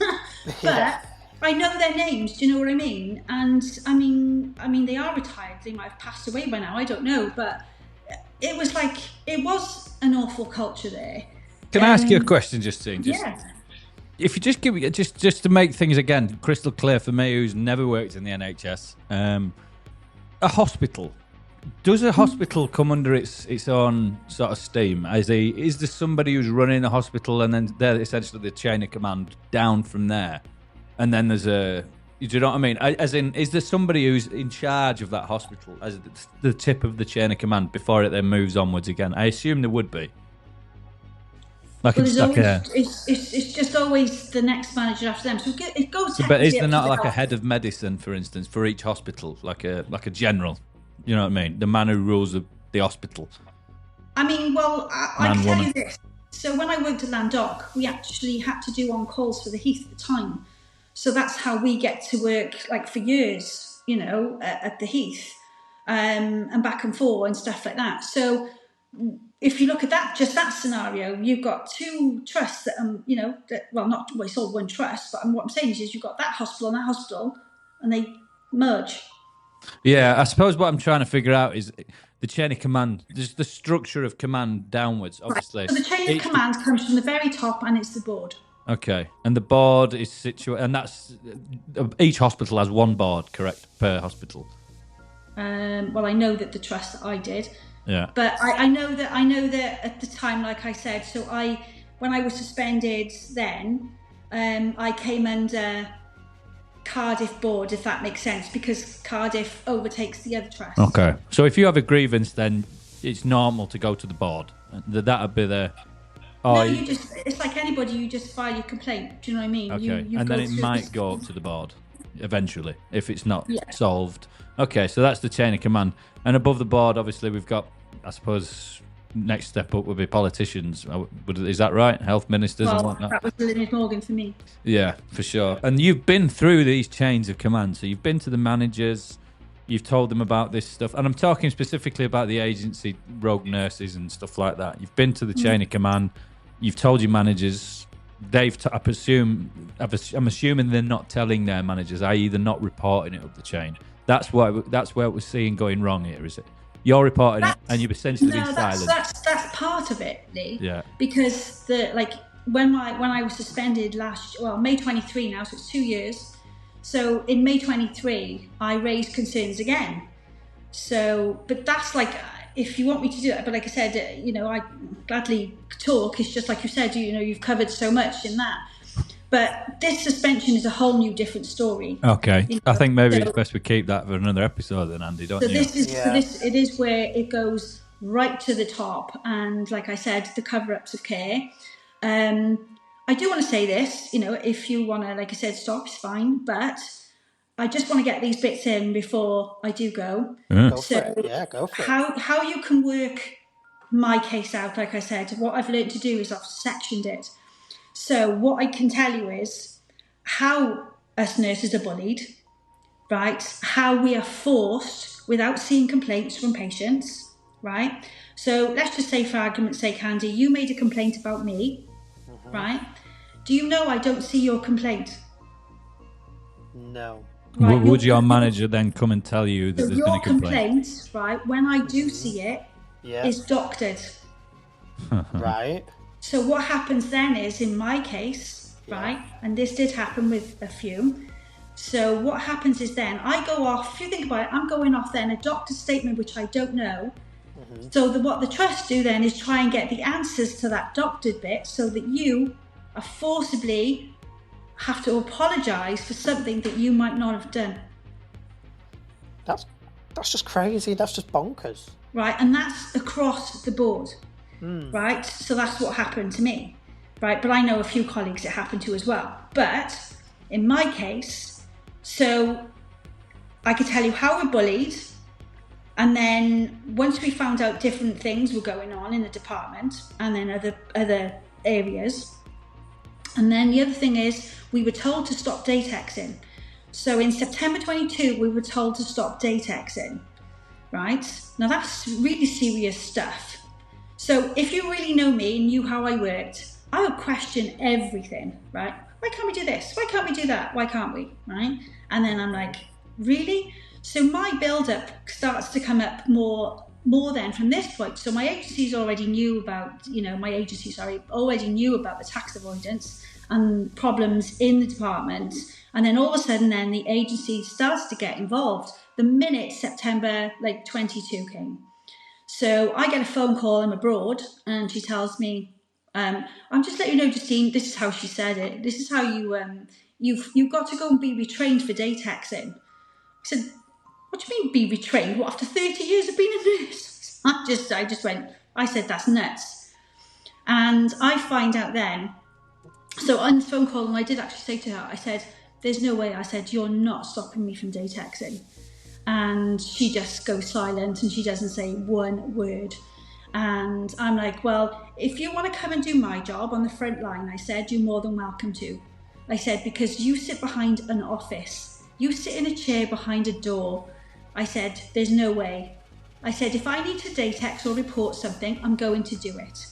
But I know their names, do you know what I mean? And I mean, they are retired, they might have passed away by now, I don't know, but it was an awful culture there. Can I ask you a question, Justean? Yeah. If you just give me, just to make things again crystal clear for me, who's never worked in the NHS, a hospital. Does a hospital come under its own sort of steam? Is there somebody who's running the hospital and then they're essentially the chain of command down from there? And then there's do you know what I mean? As in, is there somebody who's in charge of that hospital as the tip of the chain of command before it then moves onwards again? I assume there would be. It's just always the next manager after them. So it goes. So, but is there not like a head of medicine, for instance, for each hospital, like a general? You know what I mean? The man who rules the hospital. I mean, well, I can tell you this. So when I worked at Landoc, we actually had to do on-calls for the Heath at the time. So that's how we get to work, for years, at the Heath, and back and forth and stuff like that. So if you look at that scenario, you've got two trusts that, it's all one trust, but what I'm saying is you've got that hospital, and they merge. Yeah, I suppose what I'm trying to figure out is the chain of command, just the structure of command downwards, obviously. Right. So the chain of command comes from the very top and it's the board. Okay, and the board is situated, and that's, each hospital has one board, correct, per hospital? Well, I know that the trust that I did. Yeah. But I know that at the time, like I said, so when I was suspended then, I came under Cardiff board, if that makes sense, because Cardiff overtakes the other trust. Okay, so if you have a grievance, then it's normal to go to the board. That'd be the. It's like anybody. You just file your complaint. Do you know what I mean? Okay, and then it might go up to the board eventually if it's not solved. Okay, so that's the chain of command, and above the board, obviously, we've got. I suppose next step up would be politicians. Is that right? Health ministers and whatnot. That was Lynette Morgan for me. Yeah, for sure. And you've been through these chains of command. So you've been to the managers, you've told them about this stuff. And I'm talking specifically about the agency, rogue nurses and stuff like that. You've been to the chain of command. You've told your managers. I'm assuming they're not telling their managers, i.e. they're not reporting it up the chain. That's where we're seeing going wrong here, is it? You're reporting it, and you've essentially been silent. That's part of it, Lee. Yeah. Because when I was suspended May 23 now, so it's 2 years. So in May 23, I raised concerns again. So, but that's if you want me to do it, but like I said, I gladly talk. It's just like you said, you've covered so much in that. But this suspension is a whole new different story. Okay. I think maybe it's best we keep that for another episode then, Andy, don't you? It is where it goes right to the top. And like I said, the cover-ups of care. I do want to say this, if you want to, like I said, stop, it's fine. But I just want to get these bits in before I do go. Yeah. Go for it. How you can work my case out, like I said, what I've learned to do is I've sectioned it. So what I can tell you is how us nurses are bullied, right? How we are forced, without seeing complaints from patients, right? So let's just say, for argument's sake, Andy, you made a complaint about me, right? Do you know I don't see your complaint? No. Right? Would your manager then come and tell you that there's been a complaint? Your complaint, right, when I do see it, is doctored. Right. So what happens then is, in my case, right, and this did happen with a few, so what happens is then I go off, if you think about it, I'm going off then a doctor's statement which I don't know. So what the trust do then is try and get the answers to that doctored bit so that you are forcibly have to apologise for something that you might not have done. That's just crazy. That's just bonkers. Right, and that's across the board. Right, so that's what happened to me. Right, but I know a few colleagues it happened to as well. But in my case, so I could tell you how we're bullied. And then once we found out different things were going on in the department and then other areas. And then the other thing is we were told to stop datexing. So in September 22, we were told to stop datexing, right? Now that's really serious stuff. So if you really know me and knew how I worked, I would question everything, right? Why can't we do this? Why can't we do that? Why can't we, right? And then I'm like, really? So my build-up starts to come up more then from this point. So my agencies already knew about, already knew about the tax avoidance and problems in the department. And then all of a sudden then the agency starts to get involved the minute September 22 came. So I get a phone call, I'm abroad, and she tells me, I'm just letting you know, Justine, this is how she said it. This is how you've got to go and be retrained for datexing. I said, what do you mean be retrained? What, after 30 years of being a nurse? I just went, I said, that's nuts. And I find out then, so on the phone call, and I did actually say to her, I said, there's no way. I said, you're not stopping me from datexing. And she just goes silent and she doesn't say one word. And I'm like, well, if you want to come and do my job on the front line, I said, you're more than welcome to. I said, because you sit behind an office. You sit in a chair behind a door. I said, there's no way. I said, if I need to datex or report something, I'm going to do it.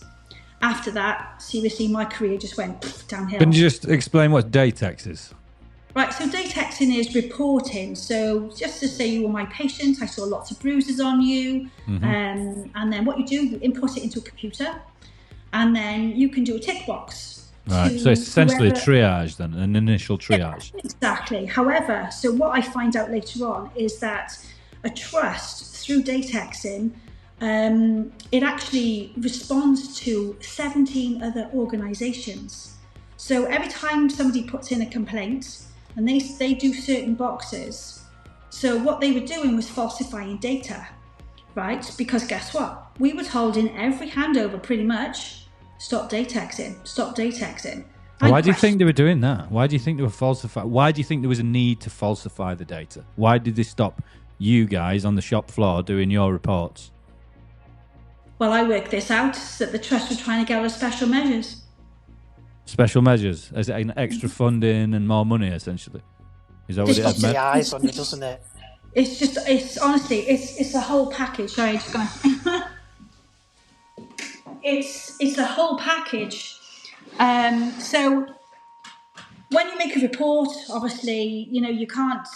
After that, seriously, my career just went downhill. Can you just explain what datex is? Right, so datexing is reporting. So just to say you were my patient, I saw lots of bruises on you. And then what you do, you input it into a computer and then you can do a tick box. Right, so it's essentially a triage then, an initial triage. Yeah, exactly. However, so what I find out later on is that a trust through datexing, it actually responds to 17 other organisations. So every time somebody puts in a complaint and they do certain boxes, so what they were doing was falsifying data, right? Because guess what? We were told in every handover pretty much, stop datexing, stop datexing. Why do you think they were doing that? Why do you think they were falsifying? Why do you think there was a need to falsify the data? Why did they stop you guys on the shop floor doing your reports? Well, I worked this out, that the trust were trying to get us special measures. Special measures? Is it an extra funding and more money, essentially? Is that what it has meant? The eyes on you, doesn't it? It's honestly, it's a whole package. Sorry, just gonna... It's a whole package. So when you make a report, obviously, you can't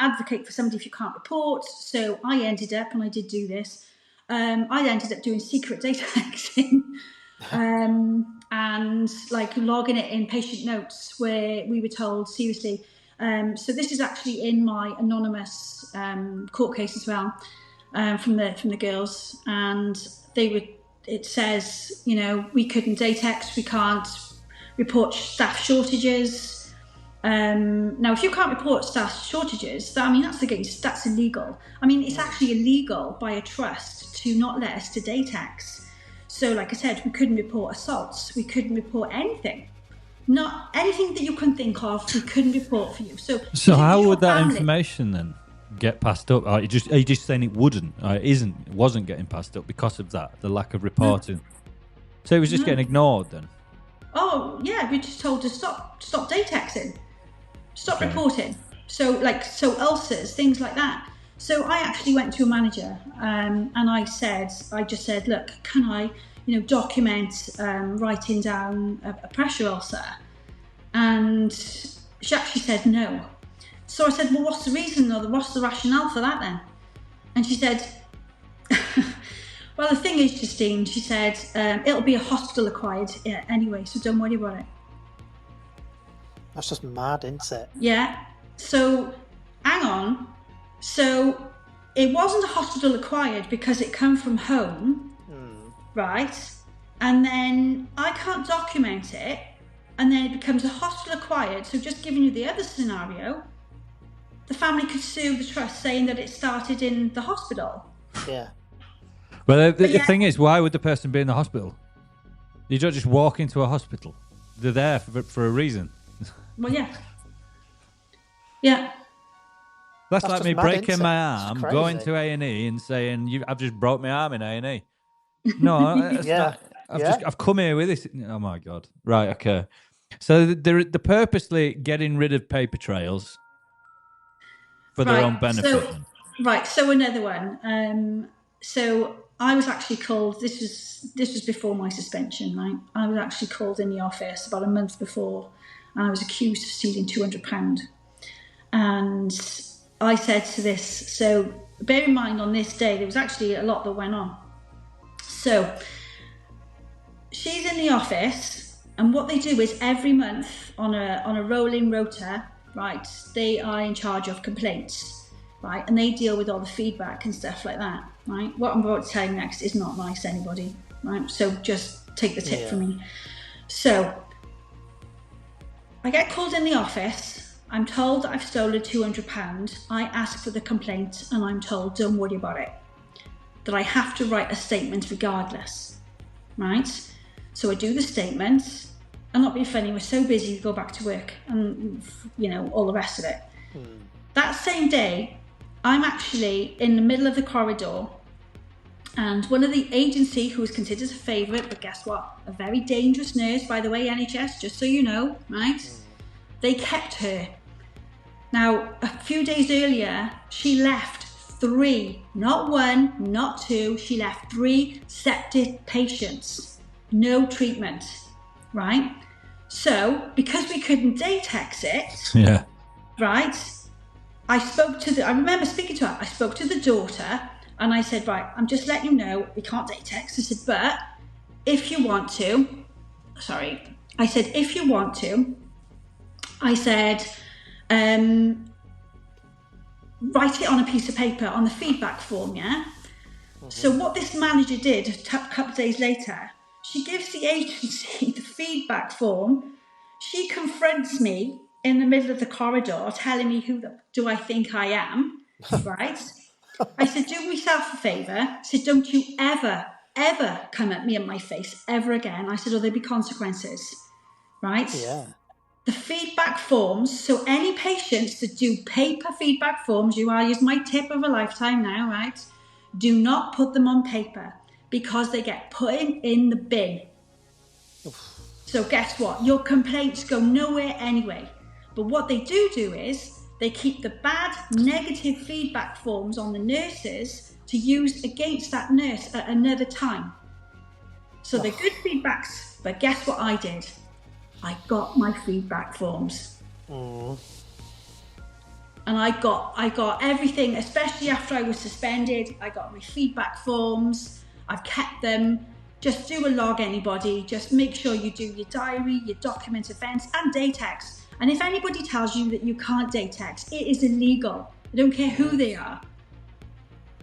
advocate for somebody if you can't report. So I ended up, and I did do this, I ended up doing secret datexing and logging it in patient notes where we were told, seriously. So this is actually in my anonymous court case as well, from the girls, and it says, we couldn't datex, we can't report staff shortages. Now, if you can't report staff shortages, that's illegal. It's actually illegal by a trust to not let us to datex. So, like I said, we couldn't report assaults, we couldn't report anything. Not anything that you can think of, we couldn't report for you. So how would that information then get passed up? Are you just saying it wouldn't, or it wasn't getting passed up because of that, the lack of reporting? No. So it was just getting ignored then? Oh yeah, we just told to stop datexing, stop reporting. So ulcers, things like that. So I actually went to a manager and I just said, look, can I, document writing down a pressure ulcer? And she actually said no. So I said, well, what's the reason or what's the rationale for that then? And she said, Well, the thing is, Justine, she said, it'll be a hospital acquired anyway, so don't worry about it. That's just mad, isn't it? Yeah. So, hang on. So, it wasn't a hospital acquired because it came from home, right? And then I can't document it, and then it becomes a hospital acquired. So, just giving you the other scenario, the family could sue the trust saying that it started in the hospital. Yeah. Well, the thing is, why would the person be in the hospital? You don't just walk into a hospital. They're there for a reason. Well, yeah. Yeah. That's like me breaking my arm, crazy. going to A&E and saying, I've just broke my arm in A&E. No, that's not. I've come here with this. Oh, my God. Right, okay. So they're purposely getting rid of paper trails for their own benefit. So another one. So I was actually called, this was before my suspension, right? I was actually called in the office about a month before, and I was accused of stealing £200. And I said to this, so bear in mind on this day, there was actually a lot that went on. So she's in the office, and what they do is every month on a rolling rota, right, they are in charge of complaints, right, and they deal with all the feedback and stuff like that, right. What I'm about to tell you next is not nice to anybody, right, so just take the tip from me. So I get called in the office, I'm told that I've stolen £200, I ask for the complaint, and I'm told don't worry about it, that I have to write a statement regardless, right. So I do the statement. I'm not being funny, we're so busy to go back to work and, all the rest of it. That same day, I'm actually in the middle of the corridor, and one of the agency who was considered a favourite, but guess what? A very dangerous nurse, by the way, NHS, just so you know, right? They kept her. Now, a few days earlier, she left 3, not 1, not 2, she left 3 septic patients. No treatment. Right? So, because we couldn't datex it, right, I remember speaking to her, I spoke to the daughter, and I said, right, I'm just letting you know, we can't datex. I said, but if you want to, I said, write it on a piece of paper, on the feedback form, yeah? So what this manager did a couple of days later, she gives the agency the feedback form. She confronts me in the middle of the corridor, telling me who do I think I am, right? I said, do myself a favour. I said, don't you ever come at me in my face ever again. I said, there'll be consequences, right? Yeah. The feedback forms, so any patients that do paper feedback forms, is my tip of a lifetime now, right? Do not put them on paper, because they get put in the bin. So guess what? Your complaints go nowhere anyway. But what they do is they keep the bad, negative feedback forms on the nurses to use against that nurse at another time. So they're good feedbacks, but guess what I did? I got my feedback forms. And I got everything, especially after I was suspended. I got my feedback forms. I've kept them. Just do a log, anybody. Just make sure you do your diary, your document events, and datex. And if anybody tells you that you can't datex, it is illegal. I don't care who they are.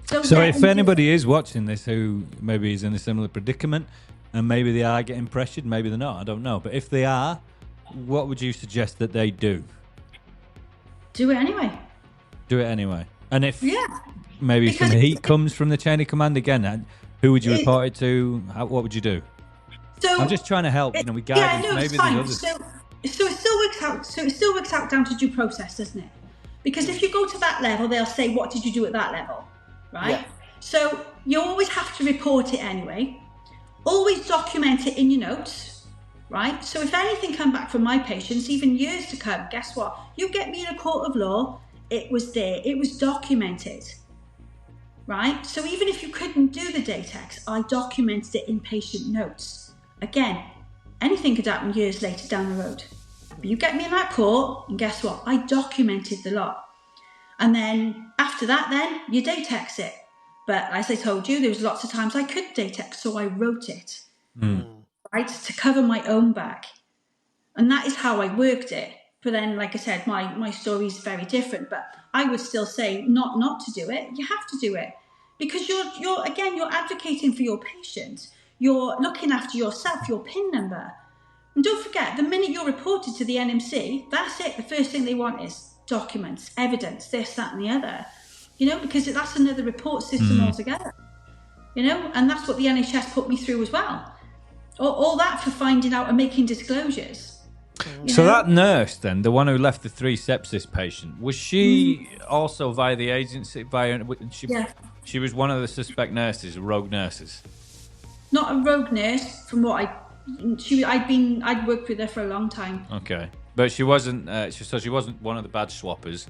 So if anybody is watching this who maybe is in a similar predicament, and maybe they are getting pressured, maybe they're not, I don't know. But if they are, what would you suggest that they do? Do it anyway. Do it anyway. And if maybe some heat comes from the chain of command again, who would you report it to? What would you do? So I'm just trying to help, with guidance. Maybe there's others. So it still works out. So it still works out down to due process, doesn't it? Because if you go to that level, they'll say, "What did you do at that level?" Right? Yeah. So you always have to report it anyway. Always document it in your notes, right? So if anything come back from my patients, even years to come, guess what? You get me in a court of law. It was there. It was documented. Right? So even if you couldn't do the datex, I documented it in patient notes. Again, anything could happen years later down the road. But you get me in that court, and guess what? I documented the lot. And then after that, then you datex it. But as I told you, there was lots of times I couldn't date it, so I wrote it, right, to cover my own back. And that is how I worked it. But then, like I said, my story is very different. But I would still say not to do it. You have to do it. Because you're advocating for your patient. You're looking after yourself, your PIN number. And don't forget, the minute you're reported to the NMC, that's it. The first thing they want is documents, evidence, this, that, and the other. You know, because that's another report system altogether. You know, and that's what the NHS put me through as well. All that for finding out and making disclosures. So that nurse, then, the one who left the 3 sepsis patient, was she also via the agency? She was one of the suspect nurses, rogue nurses. Not a rogue nurse, from what I'd worked with her for a long time. Okay, but she wasn't. So she wasn't one of the badge swappers,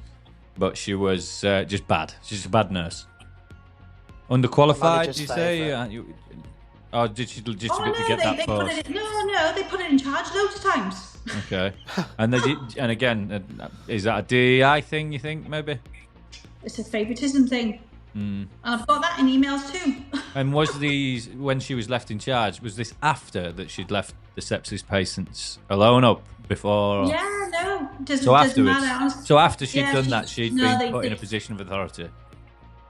but she was just bad. She's a bad nurse. Underqualified, did you say? Or did she just get that post? No, they put it in charge loads of times. Okay, and again, is that a DEI thing? You think maybe? It's a favouritism thing. And I've got that in emails too. And when she was left in charge, was this after that she'd left the sepsis patients alone up before? Yeah, no, doesn't afterwards. matter. So after she'd done that, she'd been put in a position of authority.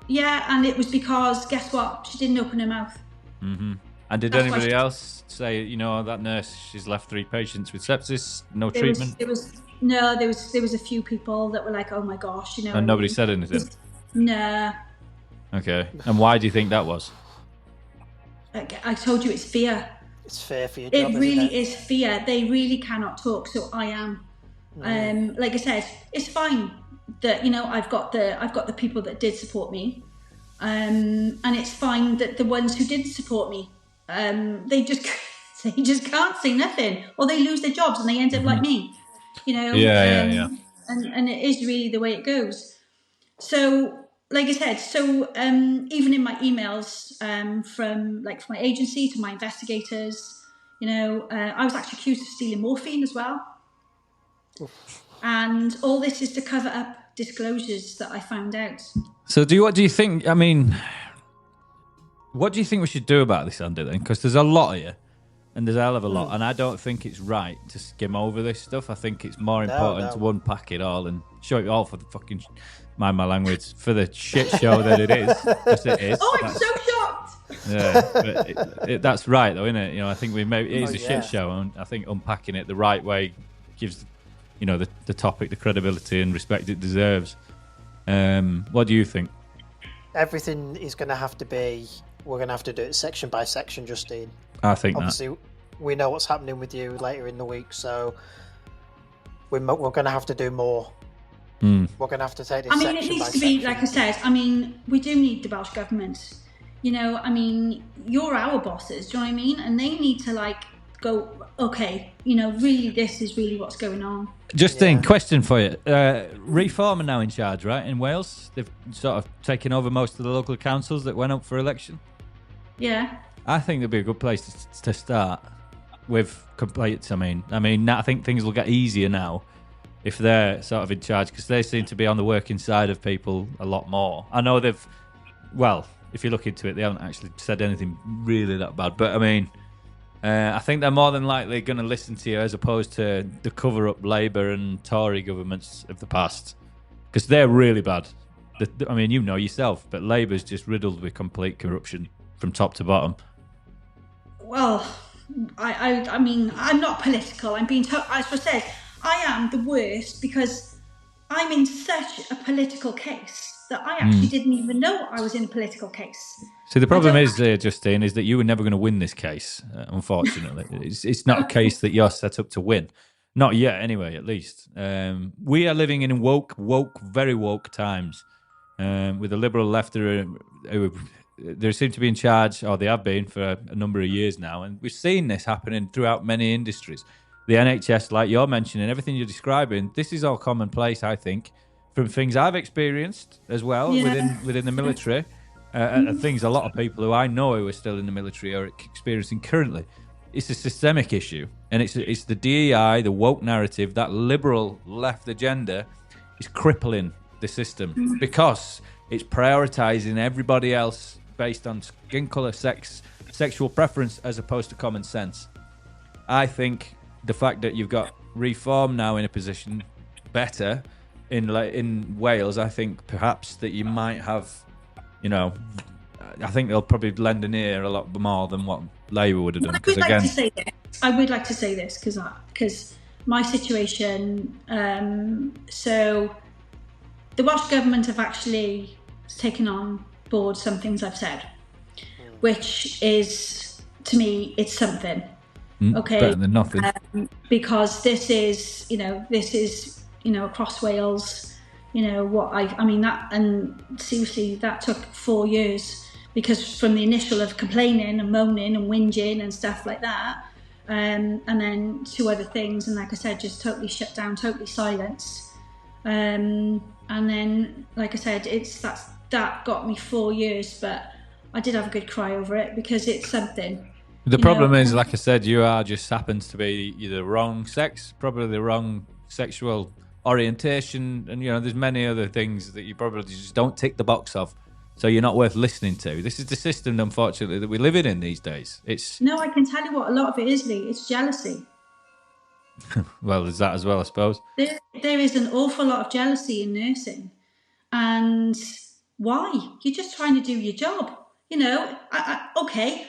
Yeah, and it was because, guess what? She didn't open her mouth. And did anybody else say, you know, that nurse, she's left 3 patients with sepsis, no treatment? There was a few people that were like, oh my gosh, you know. And nobody said anything? Nah. Okay. And why do you think that was? I told you it's fear. It's fear for your job, It really is fear. They really cannot talk, so I am. Like I said, it's fine that, you know, I've got the people that did support me. And it's fine that the ones who didn't support me, they just can't say nothing, or they lose their jobs and they end up like me, you know. Yeah. And it is really the way it goes. So, like I said, even in my emails from my agency to my investigators, you know, I was actually accused of stealing morphine as well. Oof. And all this is to cover up disclosures that I found out. So what do you think? I mean, what do you think we should do about this, Andy, then? Because there's a lot here, and there's a hell of a lot, and I don't think it's right to skim over this stuff. I think it's more important to unpack it all and show it all for the fucking, mind my language, for the shit show that it is. Yes, it is. Oh, I'm so shocked. Yeah, but that's right, though, isn't it? You know, I think it is a shit show, and I think unpacking it the right way gives, you know, the topic the credibility and respect it deserves. What do you think? Everything is going to have to be, we're going to have to do it section by section, Justine. I think obviously we know what's happening with you later in the week, so we're going to have to do more. We're going to have to take this section by section. It needs to be, like I said, I mean, we do need the Welsh Government. You know, I mean, you're our bosses, do you know what I mean? And they need to, go, okay, you know, really, this is really what's going on. Justine, question for you. Reform are now in charge, right, in Wales? They've sort of taken over most of the local councils that went up for election. Yeah. I think it'd be a good place to start with complaints. I mean, I think things will get easier now if they're sort of in charge, because they seem to be on the working side of people a lot more. I know if you look into it, they haven't actually said anything really that bad, but I mean, I think they're more than likely going to listen to you as opposed to the cover-up Labour and Tory governments of the past, because they're really bad. I mean, you know yourself, but Labour's just riddled with complete corruption from top to bottom. Well, I mean, I'm not political. I'm being as I said, I am the worst because I'm in such a political case that I actually didn't even know I was in a political case. See, the problem is, Justine, is that you were never going to win this case, unfortunately. It's not a case that you're set up to win. Not yet, anyway, at least. We are living in very woke times with the Liberal left who they seem to be in charge, or they have been for a number of years now, and we've seen this happening throughout many industries. The NHS, like you're mentioning, everything you're describing, this is all commonplace, I think, from things I've experienced as well within the military, and things a lot of people who I know who are still in the military are experiencing currently. It's a systemic issue, and it's the DEI, the woke narrative, that liberal left agenda is crippling the system, because It's prioritising everybody else based on skin colour, sex, sexual preference, as opposed to common sense. I think the fact that you've got Reform now in a position better in Wales, I think perhaps that you might have, I think they'll probably lend an ear a lot more than what Labour would have done. I would like to say this because my situation. So the Welsh Government have actually taken on board some things I've said, which is, to me, it's something. Okay, better than nothing. Because this is across Wales. Seriously, that took 4 years. Because from the initial of complaining and moaning and whinging and stuff like that, and then 2 other things, and like I said, just totally shut down, totally silence. And then, like I said, that got me 4 years, but I did have a good cry over it because it's something. The problem is, like I said, you just happens to be either the wrong sex, probably the wrong sexual orientation, and there's many other things that you probably just don't tick the box of. So you're not worth listening to. This is the system, unfortunately, that we live in these days. No, I can tell you what a lot of it is, Lee. It's jealousy. Well, there's that as well, I suppose. There is an awful lot of jealousy in nursing. And why? You're just trying to do your job. Okay,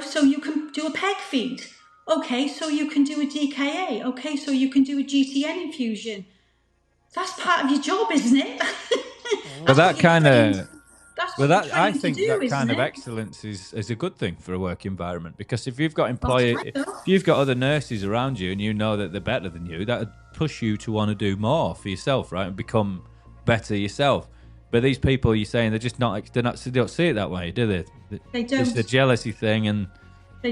so you can do a peg feed. Okay, so you can do a DKA. Okay, so you can do a GTN infusion. That's part of your job, isn't it? But that kind of, I think that kind of excellence is a good thing for a work environment, because if you've got if you've got other nurses around you and you know that they're better than you, that would push you to want to do more for yourself, right, and become better yourself. But these people, you're saying they don't see it that way, do they? They don't. It's the jealousy thing, and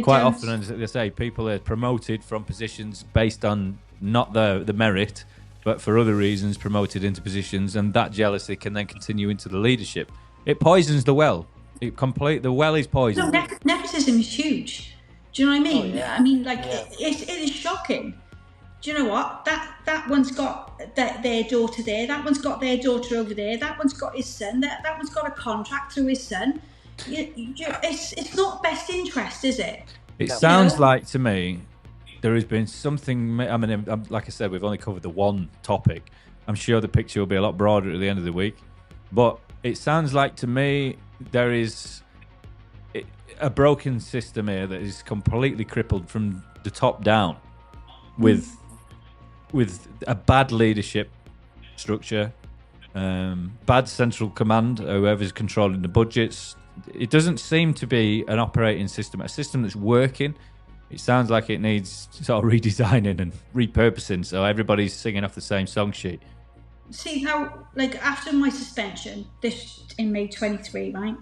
quite often, as they say, people are promoted from positions based on not the merit, but for other reasons promoted into positions, and that jealousy can then continue into the leadership. It poisons the well. The well is poisoned. No, nepotism is huge. Do you know what I mean? Oh, yeah. I mean, it is shocking. Do you know what? That one's got their daughter there. That one's got their daughter over there. That one's got his son. That one's got a contract through his son. It's not best interest, is it? It sounds like to me there has been something. I mean, like I said, we've only covered the one topic. I'm sure the picture will be a lot broader at the end of the week. But it sounds like to me there is a broken system here that is completely crippled from the top down, with a bad leadership structure, bad central command, whoever's controlling the budgets. It doesn't seem to be an operating system, a system that's working. It sounds like it needs sort of redesigning and repurposing, so everybody's singing off the same song sheet. See, now, like, after my suspension, this in May 23, right?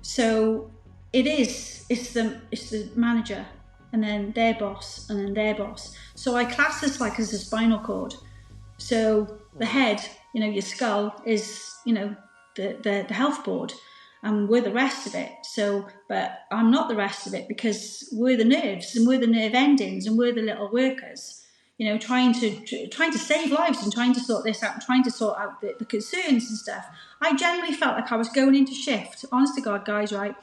So it's the manager, and then their boss, and then their boss. So I class this like as a spinal cord. So the head, your skull is, the health board, and we're the rest of it. So, but I'm not the rest of it, because we're the nerves, and we're the nerve endings, and we're the little workers. Trying to save lives and trying to sort this out and trying to sort out the concerns and stuff. I generally felt like I was going into shift, honest to God, guys, right,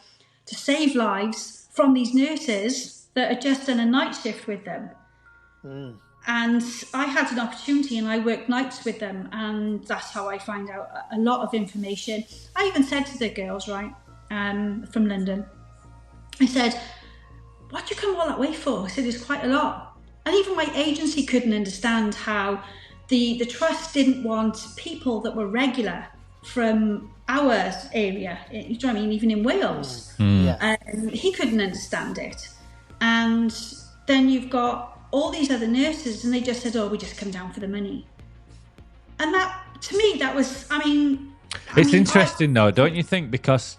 to save lives from these nurses that had just done a night shift with them. And I had an opportunity, and I worked nights with them, and that's how I find out a lot of information. I even said to the girls, right, from London, I said, "What'd you come all that way for?" I said, "It's quite a lot." And even my agency couldn't understand how the trust didn't want people that were regular from our area. You know what I mean? Even in Wales. He couldn't understand it. And then you've got all these other nurses, and they just said, "Oh, we just come down for the money." And that, to me, that was, It's interesting though, don't you think? Because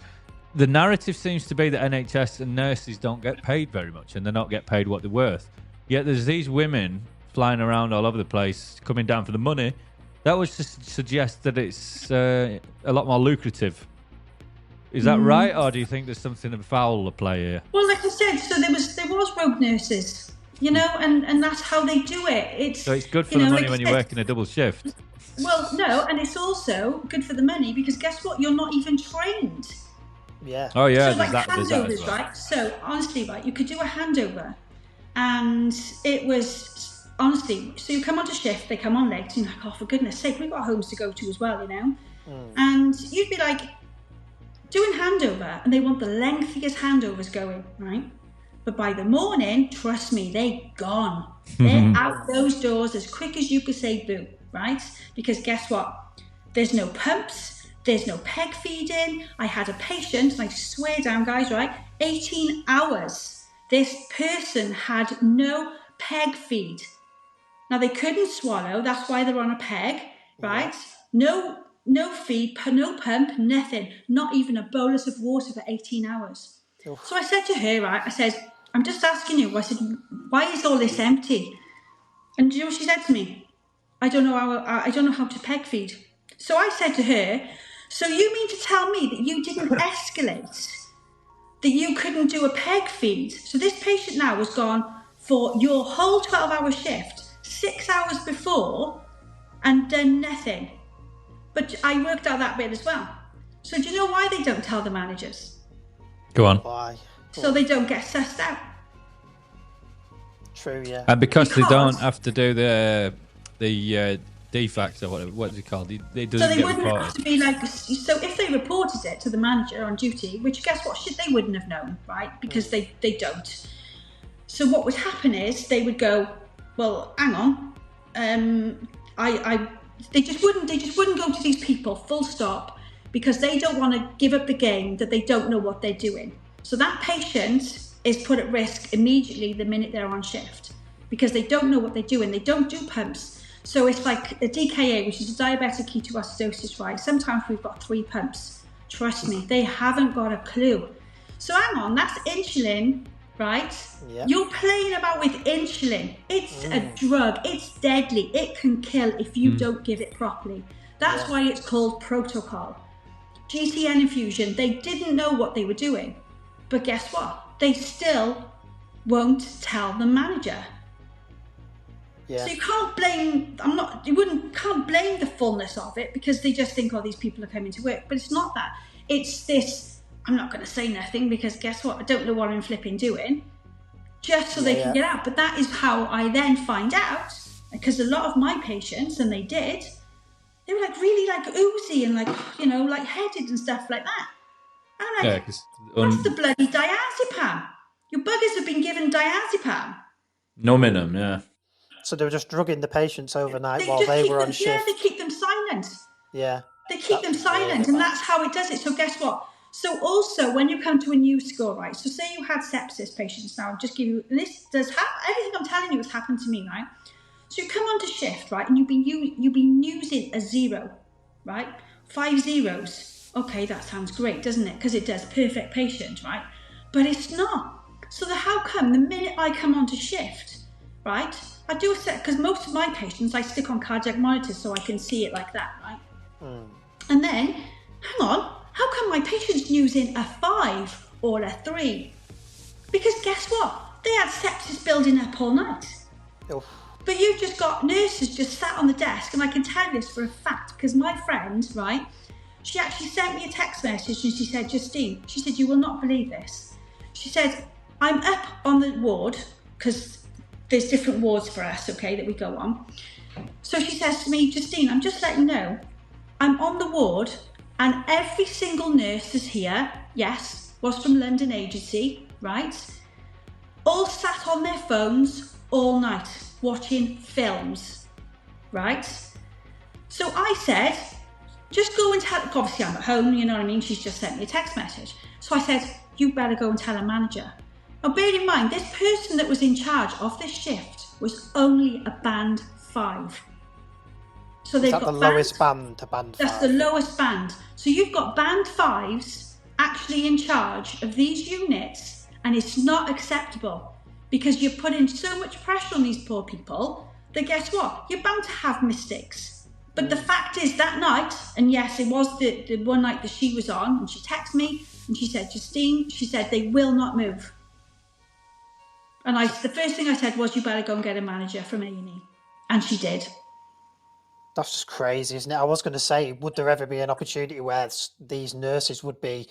the narrative seems to be that NHS and nurses don't get paid very much, and they're not get paid what they're worth. Yet there's these women flying around all over the place, coming down for the money. That would suggest that it's a lot more lucrative. Is that right, or do you think there's something of foul at play here? Well, like I said, so there was rogue nurses, and that's how they do it. So it's good for the money when you're working a double shift. Well, no, and it's also good for the money because guess what? You're not even trained. Yeah. Oh yeah, So like there's that as handovers, well. right? So honestly, right, you could do a handover, and it was honestly. So you come onto shift, they come on late, and you're like, oh, for goodness sake, we've got homes to go to as well, you know. And you'd be like doing handover, and they want the lengthiest handovers going, right? But by the morning, trust me, they're gone. They're out those doors as quick as you could say boo, right? Because guess what? There's no pumps, there's no peg feeding. I had a patient, and I swear down, guys, right? 18 hours. This person had no peg feed. Now, they couldn't swallow, that's why they're on a peg, right? No feed, no pump, nothing. Not even a bolus of water for 18 hours. So I said to her, right, I said, I'm just asking you, I said, why is all this empty? And do you know what she said to me? I don't know how to peg feed. So I said to her, so you mean to tell me that you didn't escalate, that you couldn't do a peg feed? So this patient now was gone for your whole 12-hour shift, 6 hours before, and done nothing. But I worked out that bit as well. So do you know why they don't tell the managers? Go on. Why? So they don't get sussed out. True, yeah. And because they don't have to do the defects or what's it called? It doesn't So they get wouldn't reported. have to be like, so if they reported it to the manager on duty, which guess what, shit, they wouldn't have known, right? Because they don't. So what would happen is they would go, well, hang on, they just wouldn't go to these people, full stop, because they don't want to give up the game that they don't know what they're doing. So that patient is put at risk immediately the minute they're on shift because they don't know what they're doing. They don't do pumps. So it's like a DKA, which is a diabetic ketoacidosis, right? Sometimes we've got 3 pumps. Trust me, they haven't got a clue. So hang on, that's insulin, right? Yep. You're playing about with insulin. It's a drug. It's deadly. It can kill if you don't give it properly. That's why it's called protocol. GTN infusion, they didn't know what they were doing. But guess what? They still won't tell the manager. Yeah. So you can't blame, can't blame the fullness of it because they just think, oh, these people are coming to work. But it's not that. It's this, I'm not going to say nothing because guess what? I don't know what I'm flipping doing. Just so they can get out. But that is how I then find out, because a lot of my patients, and they did, they were like really like oozy and like, you know, like headed and stuff like that. And I'm like, what's the bloody diazepam? Your buggers have been given diazepam. Numbing them, yeah. So they were just drugging the patients overnight while they were on shift. Yeah, they keep them silent. Yeah. They keep them silent, and that's how it does it. So guess what? So also, when you come to a new school, right? So say you had sepsis patients now, just give you, and this does everything I'm telling you has happened to me, right? So you come onto shift, right? And you've been using a 0, right? 5 zeros. Okay, that sounds great, doesn't it? Because it does perfect patient, right? But it's not. So how come the minute I come onto shift, right? I do a set, because most of my patients I stick on cardiac monitors so I can see it like that, right? And then, hang on, how come my patient's using a 5 or a 3? Because guess what? They had sepsis building up all night. Oof. But you've just got nurses just sat on the desk, and I can tell you this for a fact, because my friend, right, she actually sent me a text message and she said, Justine, she said, you will not believe this. She said, I'm up on the ward, because there's different wards for us, okay, that we go on. So she says to me, Justine, I'm just letting you know, I'm on the ward and every single nurse that's here, yes, was from London agency, right? All sat on their phones all night watching films, right? So I said, just go and tell, obviously I'm at home, you know what I mean? She's just sent me a text message. So I said, you better go and tell a manager. Now bear in mind, this person that was in charge of this shift was only a band 5. So they've got the lowest band to band 5. That's the lowest band. So you've got band 5s actually in charge of these units, and it's not acceptable because you're putting so much pressure on these poor people that guess what? You're bound to have mistakes. But the fact is that night, and yes, it was the one night that she was on, and she texted me and she said, Justine, she said, they will not move. And the first thing I said was, you better go and get a manager from A&E. And she did. That's just crazy, isn't it? I was going to say, would there ever be an opportunity where these nurses would be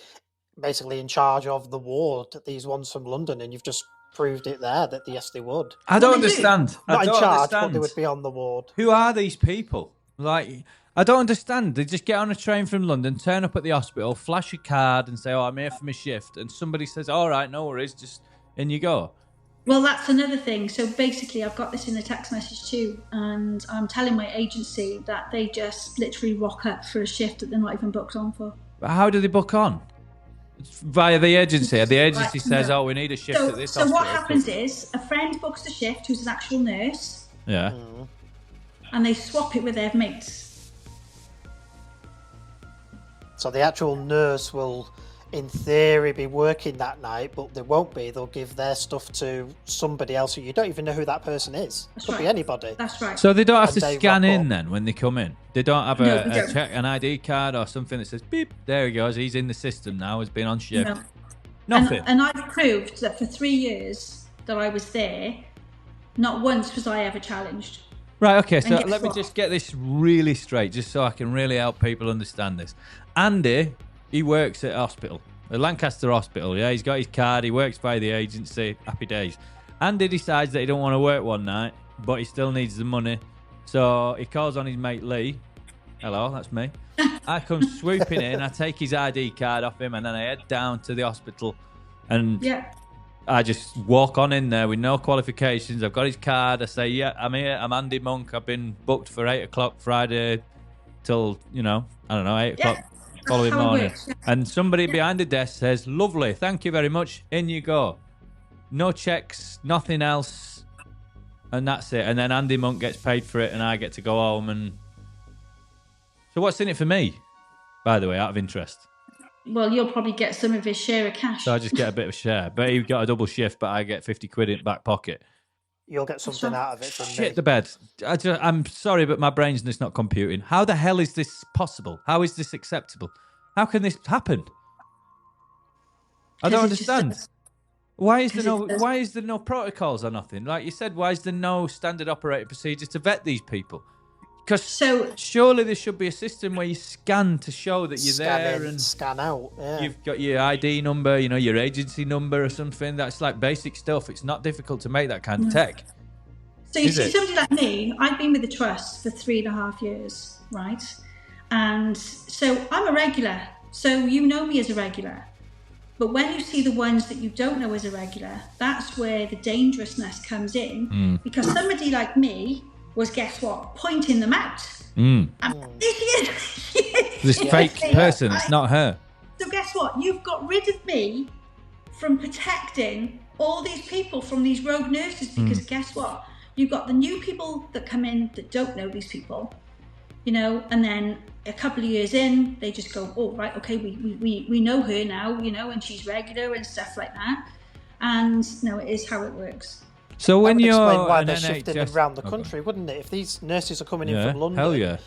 basically in charge of the ward, these ones from London, and you've just proved it there that yes, they would. I don't understand. Not in charge, but they would be on the ward. Who are these people? Like, I don't understand. They just get on a train from London, turn up at the hospital, flash a card and say, oh, I'm here for my shift. And somebody says, all right, no worries, just in you go. Well, that's another thing. So basically, I've got this in a text message too, and I'm telling my agency that they just literally rock up for a shift that they're not even booked on for. But how do they book on? It's via the agency. The agency says, oh, we need a shift at this hospital. So what happens is a friend books the shift who's an actual nurse. Yeah. And they swap it with their mates. So the actual nurse will, in theory, be working that night, but they won't be. They'll give their stuff to somebody else who you don't even know who that person is. That's Could right. be anybody. That's right. So they don't have And to they scan rock in up. then when they come in? They don't have No, they a don't. check, an ID card or something that says, beep, there he goes, he's in the system now, has been on shift. No. Nothing. And I've proved that for 3 years that I was there, not once was I ever challenged. Right, okay, so guess let me what? just get this really straight, just so I can really help people understand this. Andy, he works at hospital, at Lancaster Hospital, yeah? He's got his card, he works by the agency, happy days. Andy decides that he don't want to work one night, but he still needs the money. So he calls on his mate Lee. Hello, that's me. I come swooping in, I take his ID card off him, and then I head down to the hospital. And I just walk on in there with no qualifications. I've got his card. I say, yeah, I'm here. I'm Andy Monk. I've been booked for 8 o'clock Friday till, I don't know, 8 o'clock following how it morning. works, yeah. And somebody behind the desk says, lovely, thank you very much. In you go. No checks, nothing else. And that's it. And then Andy Monk gets paid for it and I get to go home. And so what's in it for me, by the way, out of interest? Well, you'll probably get some of his share of cash. So I just get a bit of a share. But he got a double shift, but I get 50 quid in back pocket. You'll get something out of it from me. Shit the bed. I'm sorry, but my brain's just not computing. How the hell is this possible? How is this acceptable? How can this happen? I don't understand. Why is there no protocols or nothing? Like you said, why is there no standard operating procedure to vet these people? Because surely there should be a system where you scan to show that you're there and scan out. Yeah. You've got your ID number, your agency number or something. That's like basic stuff. It's not difficult to make that kind of tech. So you see, somebody like me, I've been with the trust for 3.5 years, right? And so I'm a regular. So you know me as a regular. But when you see the ones that you don't know as a regular, that's where the dangerousness comes in. Because somebody like me was, guess what, pointing them out. This fake person, it's not her. So guess what? You've got rid of me from protecting all these people from these rogue nurses because guess what? You've got the new people that come in that don't know these people, and then a couple of years in, they just go, oh, right, okay, we know her now, and she's regular and stuff like that. And no, it is how it works. So when you're explain why an they're NHS... shifting around the country, wouldn't it? If these nurses are coming in from London hell yeah.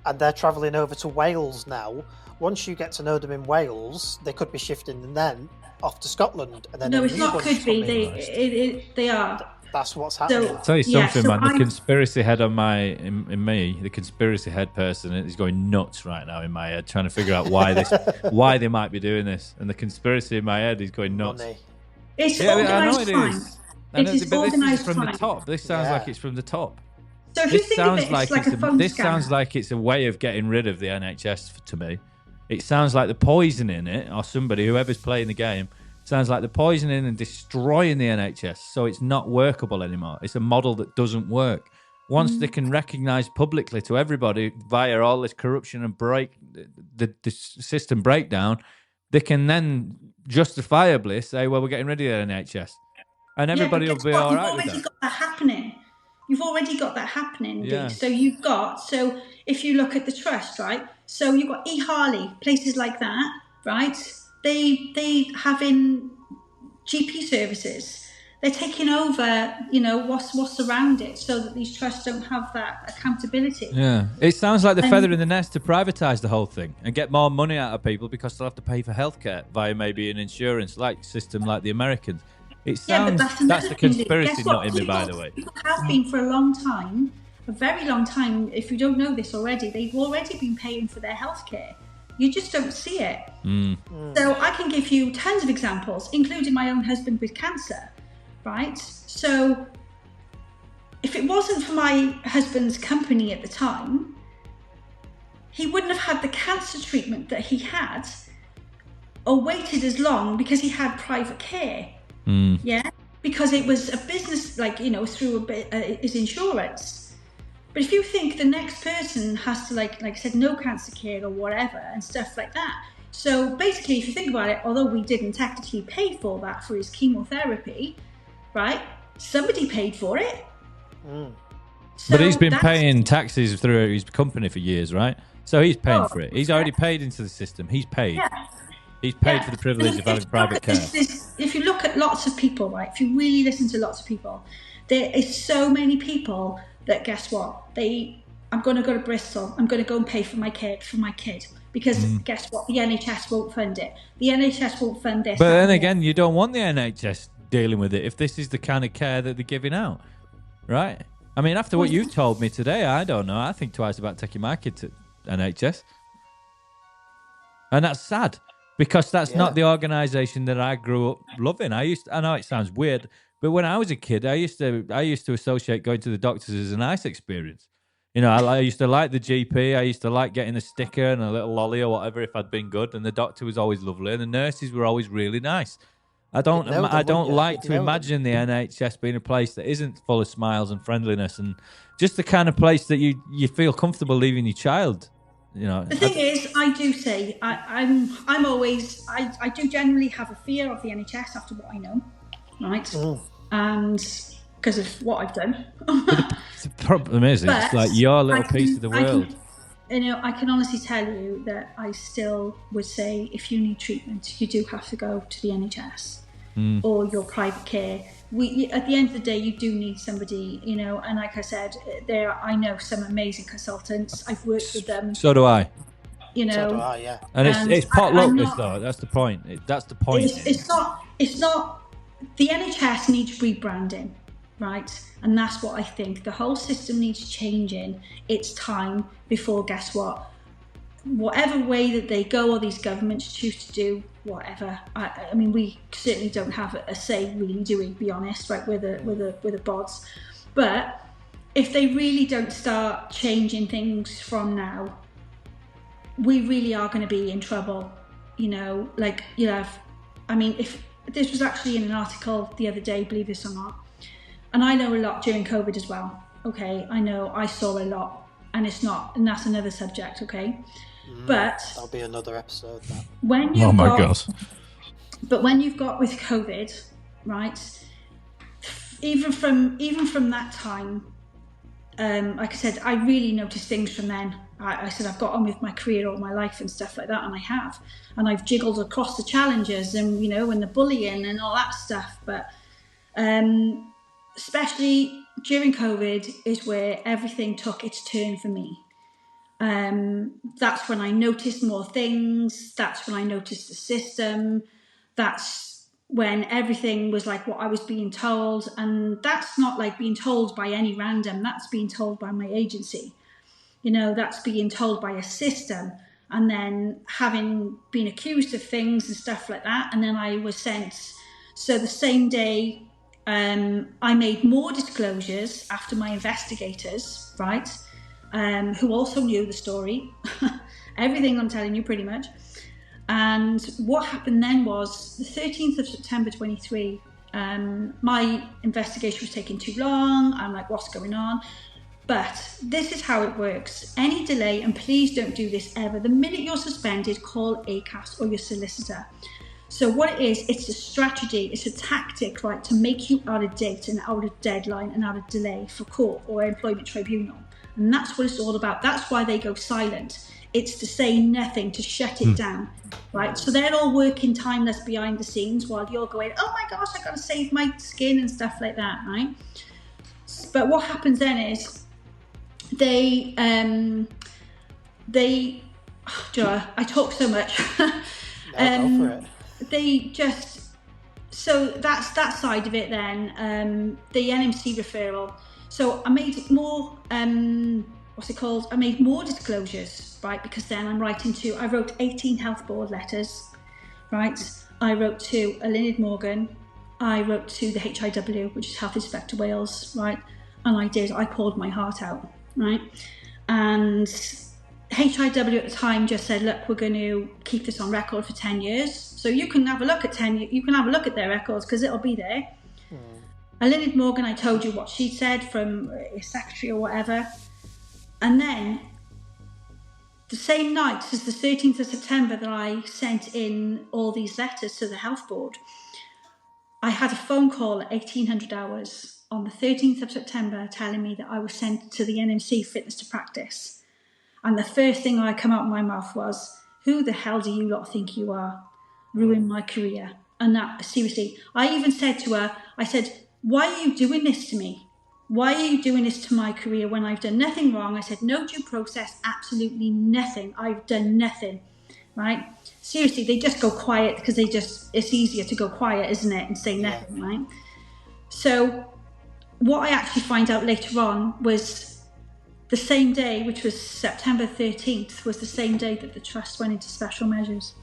and they're travelling over to Wales now, once you get to know them in Wales, they could be shifting and then off to Scotland. And then No, it's not could be. They are. That's what's happening. I'll tell you something, man. The conspiracy head in me, the conspiracy head person is going nuts right now in my head, trying to figure out why they might be doing this. And the conspiracy in my head is going nuts. Money. It's organised crime. It is organised from crime. the top. This sounds like it's from the top. So if you think of it, it's like a phone this scammer. sounds like it's a way of getting rid of the NHS to me. It sounds like the poisoning it, or somebody, whoever's playing the game, sounds like the poisoning and destroying the NHS, so it's not workable anymore. It's a model that doesn't work. Once they can recognise publicly to everybody via all this corruption and break the system breakdown, they can then justifiably say, well, we're getting rid of the NHS. And everybody will be all right with that. You've already got that happening. Yeah. So if you look at the trust, right? So you've got E. Harley, places like that, right? They having GP services. They're taking over, what's around it, so that these trusts don't have that accountability. Yeah, it sounds like the feather in the nest to privatise the whole thing and get more money out of people because they'll have to pay for healthcare via maybe an insurance system like the Americans. It sounds that's the conspiracy nut in me, by the way. People have been for a long time, a very long time. If you don't know this already, they've already been paying for their healthcare. You just don't see it. So I can give you tons of examples, including my own husband with cancer, right? So if it wasn't for my husband's company at the time, he wouldn't have had the cancer treatment that he had or waited as long because he had private care. Yeah, because it was a business, like, you know, through his insurance. But if you think the next person has to, like I said, no cancer care or whatever and stuff like that. So basically, if you think about it, although we didn't technically pay for that for his chemotherapy, right? Somebody paid for it. So but he's been paying taxes through his company for years, right? So he's paying for it. He's already paid into the system. He's paid. Yeah. He's paid for the privilege of having private care. If you look at lots of people, right? If you really listen to lots of people, there is so many people that, guess what? I'm going to go to Bristol. I'm going to go and pay for my care for my kid. Because guess what? The NHS won't fund it. The NHS won't fund this. But then again, you don't want the NHS dealing with it if this is the kind of care that they're giving out, right? I mean, after what you've told me today, I don't know. I think twice about taking my kid to NHS. And that's sad, because that's not the organisation that I grew up loving. I know it sounds weird, but when I was a kid, I used to associate going to the doctors as a nice experience. You know, I used to like the GP. I used to like getting a sticker and a little lolly or whatever if I'd been good. And the doctor was always lovely, and the nurses were always really nice. I don't like to imagine the NHS being a place that isn't full of smiles and friendliness, and just the kind of place that you feel comfortable leaving your child. You know, the thing is, I do say I do generally have a fear of the NHS after what I know, right? And because of what I've done. The problem is, it's like your little piece of the world. I can honestly tell you that I still would say, if you need treatment, you do have to go to the NHS or your private care. At the end of the day, you do need somebody, you know, and like I said, I know some amazing consultants. I've worked with them. So do I. You know, so do I, yeah. And it's potluck, though. That's the point. That's the point. It's not. The NHS needs rebranding, right? And that's what I think. The whole system needs changing. It's time before, guess what? Whatever way that they go, or these governments choose to do whatever. I mean, we certainly don't have a say, really, do we? Be honest, right? We're the bods. But if they really don't start changing things from now, we really are going to be in trouble. You know, like you have. I mean, if this was actually in an article the other day, believe this or not. And I know a lot during COVID as well. Okay, I know I saw a lot, and that's another subject. Okay, but that'll be another episode. That. When you've but when you've got with COVID, right? Even from that time, like I said, I really noticed things from then. I said I've got on with my career all my life and stuff like that, and I have, and I've jiggled across the challenges and and the bullying and all that stuff, but. Especially during COVID is where everything took its turn for me. That's when I noticed more things. That's when I noticed the system. That's when everything was like what I was being told. And that's not like being told by any random. That's being told by my agency. You know, that's being told by a system. And then having been accused of things and stuff like that. And then I was sent. So the same day, I made more disclosures after my investigators, right, who also knew the story, everything I'm telling you pretty much. And what happened then was the 13th of September 23, my investigation was taking too long. I'm like, what's going on? But this is how it works. Any delay, and please don't do this ever, the minute you're suspended, call ACAS or your solicitor. So what it is, it's a strategy, it's a tactic, right, to make you out of date and out of deadline and out of delay for court or employment tribunal. And that's what it's all about. That's why they go silent. It's to say nothing, to shut it down, right? So they're all working timeless behind the scenes while you're going, oh my gosh, I got to save my skin and stuff like that, right? But what happens then is I talk so much. Go for it. They just, so that's that side of it then, the NMC referral. So I made more, what's it called? I made more disclosures, right? Because then I wrote 18 health board letters, right? I wrote to Eluned Morgan. I wrote to the HIW, which is Health Inspector Wales, right? And I poured my heart out, right? And HIW at the time just said, look, we're going to keep this on record for 10 years. So you can have a look at their records because it'll be there. Eluned Morgan, I told you what she'd said from his secretary or whatever. And then the same night as the 13th of September that I sent in all these letters to the health board, I had a phone call at 1800 hours on the 13th of September telling me that I was sent to the NMC Fitness to Practice. And the first thing I come out of my mouth was, who the hell do you lot think you are? Ruin my career. And that, seriously, I even said to her, I said, why are you doing this to me? Why are you doing this to my career when I've done nothing wrong? I said, no due process, absolutely nothing. I've done nothing, right? Seriously, they just go quiet because it's easier to go quiet, isn't it? And say nothing, right? So what I actually find out later on was the same day, which was September 13th, was the same day that the trust went into special measures.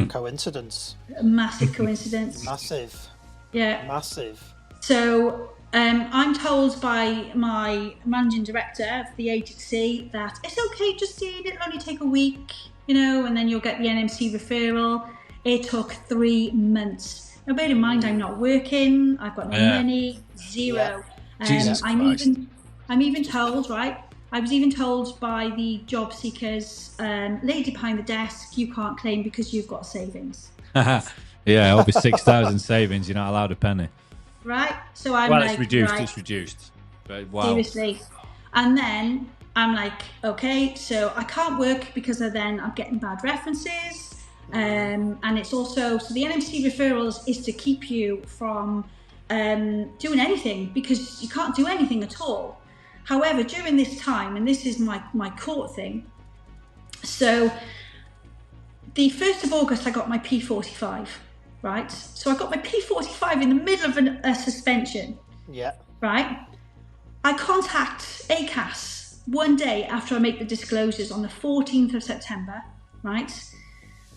Coincidence. A massive coincidence. Massive. Yeah. Massive. So I'm told by my managing director of the agency that it's okay, Justean, it'll only take a week, and then you'll get the NMC referral. It took 3 months. Now, bear in mind, I'm not working. I've got no money, zero. Jesus Christ. I'm even told, right? I was even told by the job seekers, lady behind the desk, you can't claim because you've got savings. Yeah, over 6,000 savings, you're not allowed a penny. Right? So I'm it's reduced, right. It's reduced. But wow. Seriously. And then I'm like, okay, so I can't work because I'm getting bad references. And it's also, so the NMC referrals is to keep you from doing anything because you can't do anything at all. However, during this time, and this is my court thing, so the 1st of August I got my P45, right? So I got my P45 in the middle of a suspension. Yeah. Right? I contact ACAS one day after I make the disclosures on the 14th of September, right?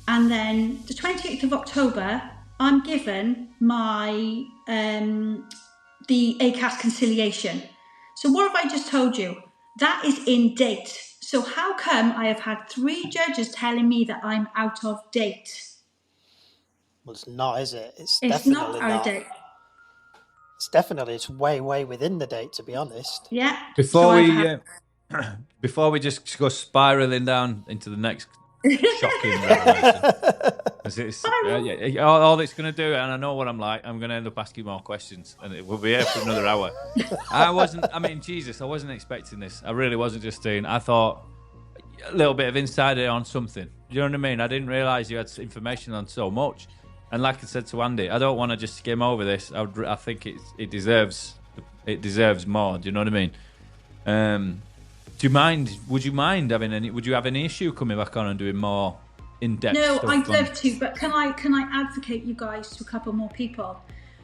And then the 28th of October, I'm given my the ACAS conciliation. So what have I just told you? That is in date. So how come I have had 3 judges telling me that I'm out of date? Well, it's not, is it? It's definitely not out of date. It's way within the date, to be honest. Yeah. Before we just go spiraling down into the next shocking revelation, all it's going to do, and I know what I'm like, I'm going to end up asking more questions, and we'll be here for another hour. I wasn't expecting this. I really wasn't, Justine. I thought a little bit of insider on something. Do you know what I mean? I didn't realise you had information on so much. And like I said to Andy, I don't want to just skim over this. I think it deserves more. Do you know what I mean? Would you mind having any? Would you have any issue coming back on and doing more in-depth stuff? No, I'd love to, but can I advocate you guys to a couple more people?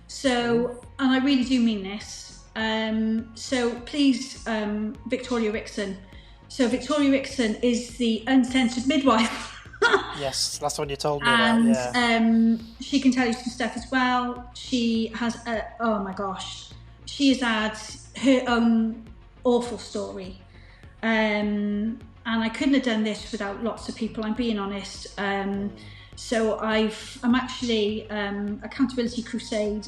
So, and I really do mean this. So please, Victoria Rickson. So Victoria Rickson is the uncensored midwife. Yes, that's what you told me and, about. Yeah. She can tell you some stuff as well. She has, oh my gosh, she has had her own awful story. And I couldn't have done this without lots of people, I'm being honest. So I'm actually Accountability Crusade.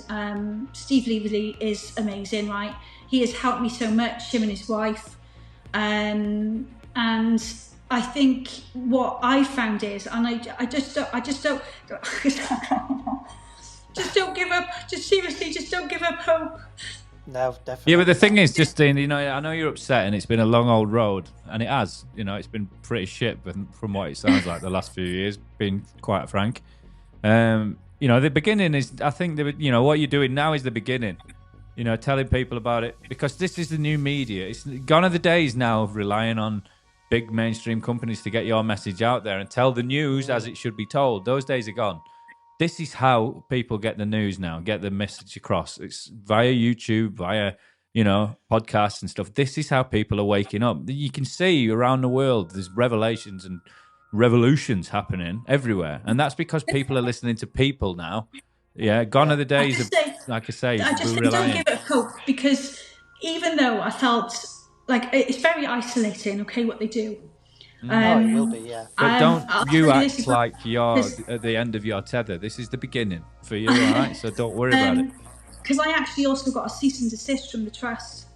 Steve Leverley is amazing, right? He has helped me so much, him and his wife. And I think what I found is, and I just don't just don't give up. Just seriously, just don't give up hope. No, definitely. Yeah, but the thing is, Justine, I know you're upset, and it's been a long old road, and it has. It's been pretty shit, but from what it sounds like, the last few years, being quite frank. The beginning is, I think, what you're doing now is the beginning. Telling people about it, because this is the new media. It's gone are the days now of relying on big mainstream companies to get your message out there and tell the news as it should be told. Those days are gone. This is how people get the news now, get the message across. It's via YouTube, via, podcasts and stuff. This is how people are waking up. You can see around the world, there's revelations and revolutions happening everywhere. And that's because people are listening to people now. Yeah, gone are the days of, like I say, I just think don't give it a hope, because even though I felt like it's very isolating, okay, what they do. It will be, yeah. But don't you act like you're at the end of your tether. This is the beginning for you, all right? So don't worry about it. Because I actually also got a cease and desist from the trust.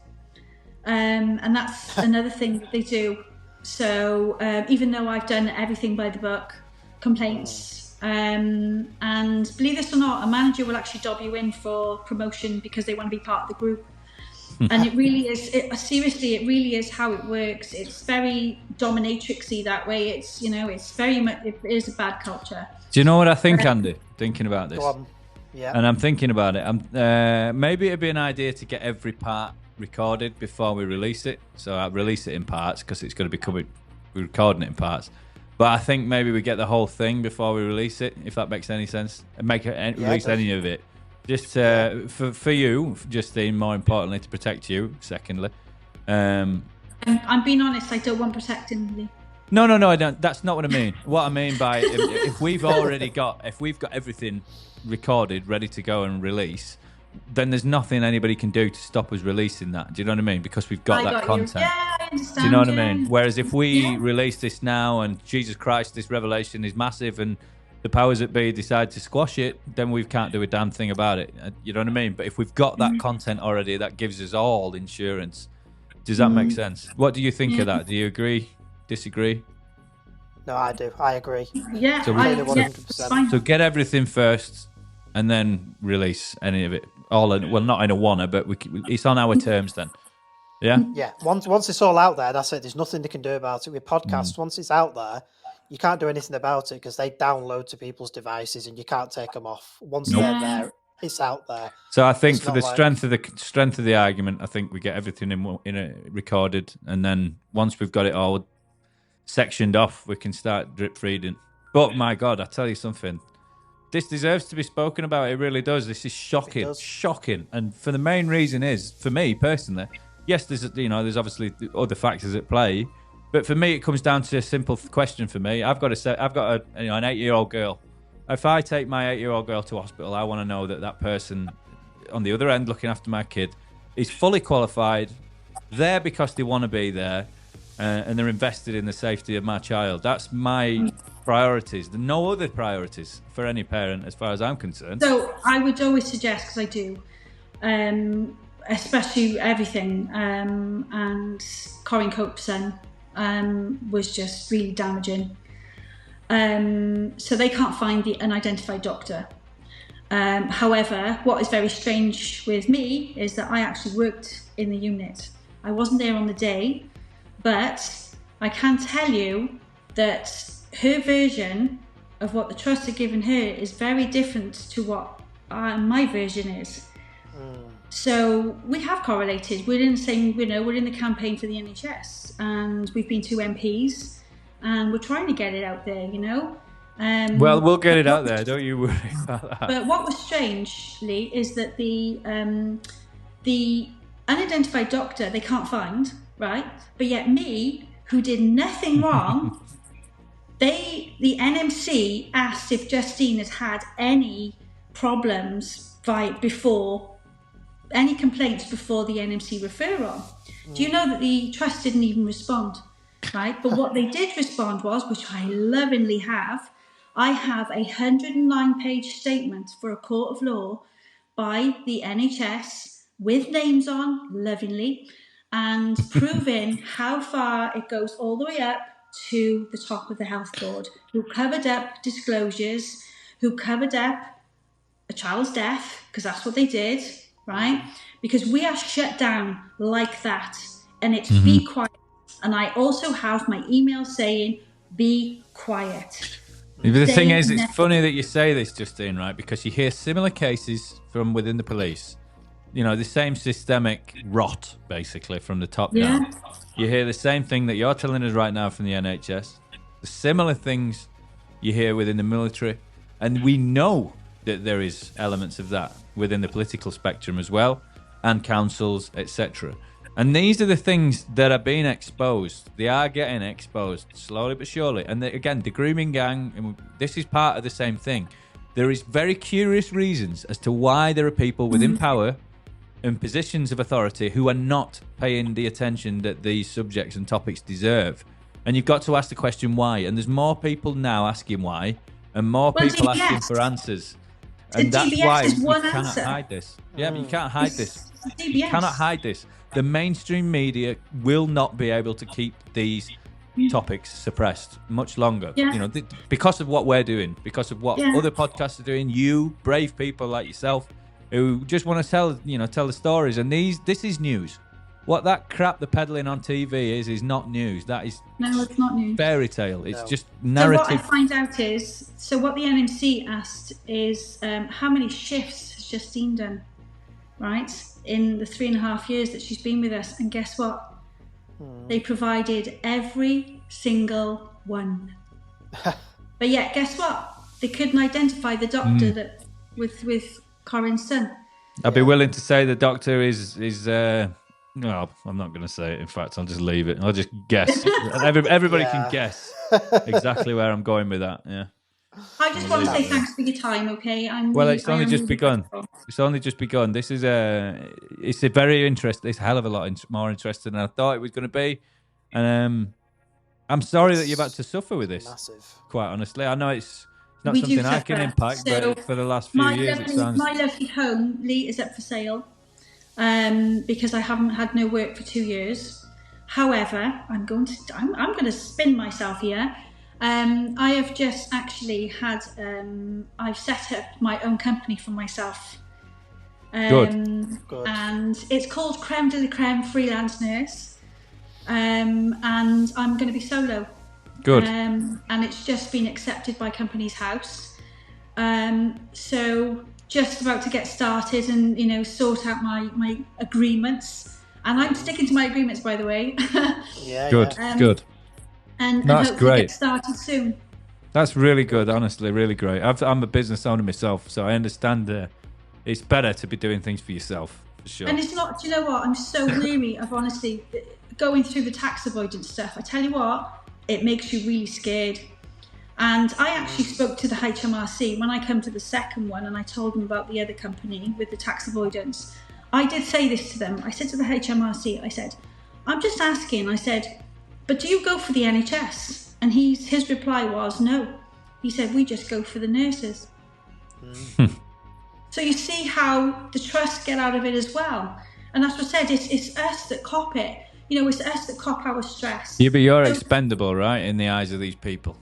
And that's another thing that they do. So even though I've done everything by the book, complaints, and believe this or not, a manager will actually dob you in for promotion because they want to be part of the group. And it really is, seriously, it really is how it works. It's very dominatrixy that way. It's, it's very much, it is a bad culture. Do you know what I think, Andy, thinking about this? Go on. Yeah. And I'm thinking about it. Maybe it'd be an idea to get every part recorded before we release it. So I release it in parts because it's going to be we're recording it in parts. But I think maybe we get the whole thing before we release it, if that makes any sense. And release any of it. Just for you, Justine, more importantly, to protect you, secondly. I'm being honest, I don't want protecting Lee. No, I don't. That's not what I mean. What I mean by if we've got everything recorded, ready to go and release, then there's nothing anybody can do to stop us releasing that. Do you know what I mean? Because we've got that content. Yeah, I understand. Do you know what I mean? Whereas if we release this now and Jesus Christ, this revelation is massive and the powers that be decide to squash it, then we can't do a damn thing about it. You know what I mean? But if we've got that content already, that gives us all insurance. Does that make sense? What do you think of that? Do you agree? Disagree? No, I do. I agree. Yeah, so I 100%. So get everything first and then release any of it. Well, not in a wanna, but it's on our terms then. Yeah? Yeah. Once it's all out there, that's it. There's nothing they can do about it. With podcasts, once it's out there, you can't do anything about it because they download to people's devices and you can't take them off. Once they're there, it's out there. So I think for the strength of the argument, I think we get everything recorded, and then once we've got it all sectioned off, we can start drip feeding. But my God, I tell you something, this deserves to be spoken about. It really does. This is shocking, and for the main reason is, for me personally, yes, there's obviously other factors at play. But for me, it comes down to a simple question for me. I've got an 8-year-old girl. If I take my 8-year-old girl to hospital, I want to know that person on the other end looking after my kid is fully qualified, there because they want to be there, and they're invested in the safety of my child. That's my priorities. There are no other priorities for any parent as far as I'm concerned. So I would always suggest, because I do, especially everything, and Corinne Cope's son, was just really damaging. So they can't find the unidentified doctor. However, what is very strange with me is that I actually worked in the unit. I wasn't there on the day, but I can tell you that her version of what the trust had given her is very different to what my version is. So we have correlated. We're in the same, we're in the campaign for the NHS, and we've been 2 MPs, and we're trying to get it out there, Well, we'll get it out there. Don't you worry about that. But what was strange, Lee, is that the unidentified doctor they can't find, right? But yet me, who did nothing wrong, the NMC asked if Justean has had any problems any complaints before the NMC referral. Do you know that the trust didn't even respond, right? But what they did respond was, which I lovingly have, I have a 109-page statement for a court of law by the NHS with names on, lovingly, and proving how far it goes all the way up to the top of the health board, who covered up disclosures, who covered up a child's death, because that's what they did, right? Because we are shut down like that, and it's be quiet. And I also have my email saying, be quiet. But the thing is, it's funny that you say this, Justine, right? Because you hear similar cases from within the police. The same systemic rot, basically, from the top down. You hear the same thing that you're telling us right now from the NHS. The similar things you hear within the military. And we know that there is elements of that within the political spectrum as well, and councils, etc. And these are the things that are being exposed. They are getting exposed slowly but surely. And again, the grooming gang, and this is part of the same thing. There is very curious reasons as to why there are people within power and positions of authority who are not paying the attention that these subjects and topics deserve. And you've got to ask the question why. And there's more people now asking why, and more people asking for answers. And that's why you cannot hide this. Yeah, but you can't hide this. You cannot hide this. The mainstream media will not be able to keep these topics suppressed much longer. You know, because of what we're doing, because of what other podcasts are doing. You brave people like yourself who just want to tell the stories. And this is news. What that crap they're peddling on TV is not news. That is it's not news. Fairy tale. It's just narrative. So what I find out is, what the NMC asked is, how many shifts has Justean done, right, in the 3.5 years that she's been with us? And guess what? They provided every single one. But yet, guess what? They couldn't identify the doctor that with Corinne's son. I'd be willing to say the doctor is no, I'm not going to say it. In fact, I'll just leave it. I'll just guess. Everybody can guess exactly where I'm going with that. Yeah. I just want to say thanks for your time. Okay. It's only just begun. It's only just begun. This is it's a very interesting. It's a hell of a lot more interesting than I thought it was going to be. And I'm sorry that you've had to suffer with this. Massive. Quite honestly, I know it's not something I can impact, but for the last few years, it sounds. My lovely home, Lee, is up for sale. Because I haven't had no work for 2 years. However, I'm going to spin myself here. I have just actually had, I've set up my own company for myself. Good. And it's called Creme de la Creme Freelance Nurse. And I'm going to be solo. Good. And it's just been accepted by Companies House. So just about to get started and, sort out my agreements. And I'm sticking to my agreements, by the way. Good. Good. And that's hopefully great. Get started soon. That's really good, honestly, really great. I'm a business owner myself, so I understand it's better to be doing things for yourself, for sure. And it's not, do you know what? I'm so weary of honestly going through the tax avoidance stuff. I tell you what, it makes you really scared. And I actually spoke to the HMRC when I come to the second one, and I told them about the other company with the tax avoidance. I did say this to them. I said to the HMRC, I said, I'm just asking, I said, but do you go for the NHS? And his reply was, no. He said, we just go for the nurses. So you see how the trusts get out of it as well. And that's what I said, it's us that cop it. It's us that cop our stress. Yeah, but you're expendable, right, in the eyes of these people.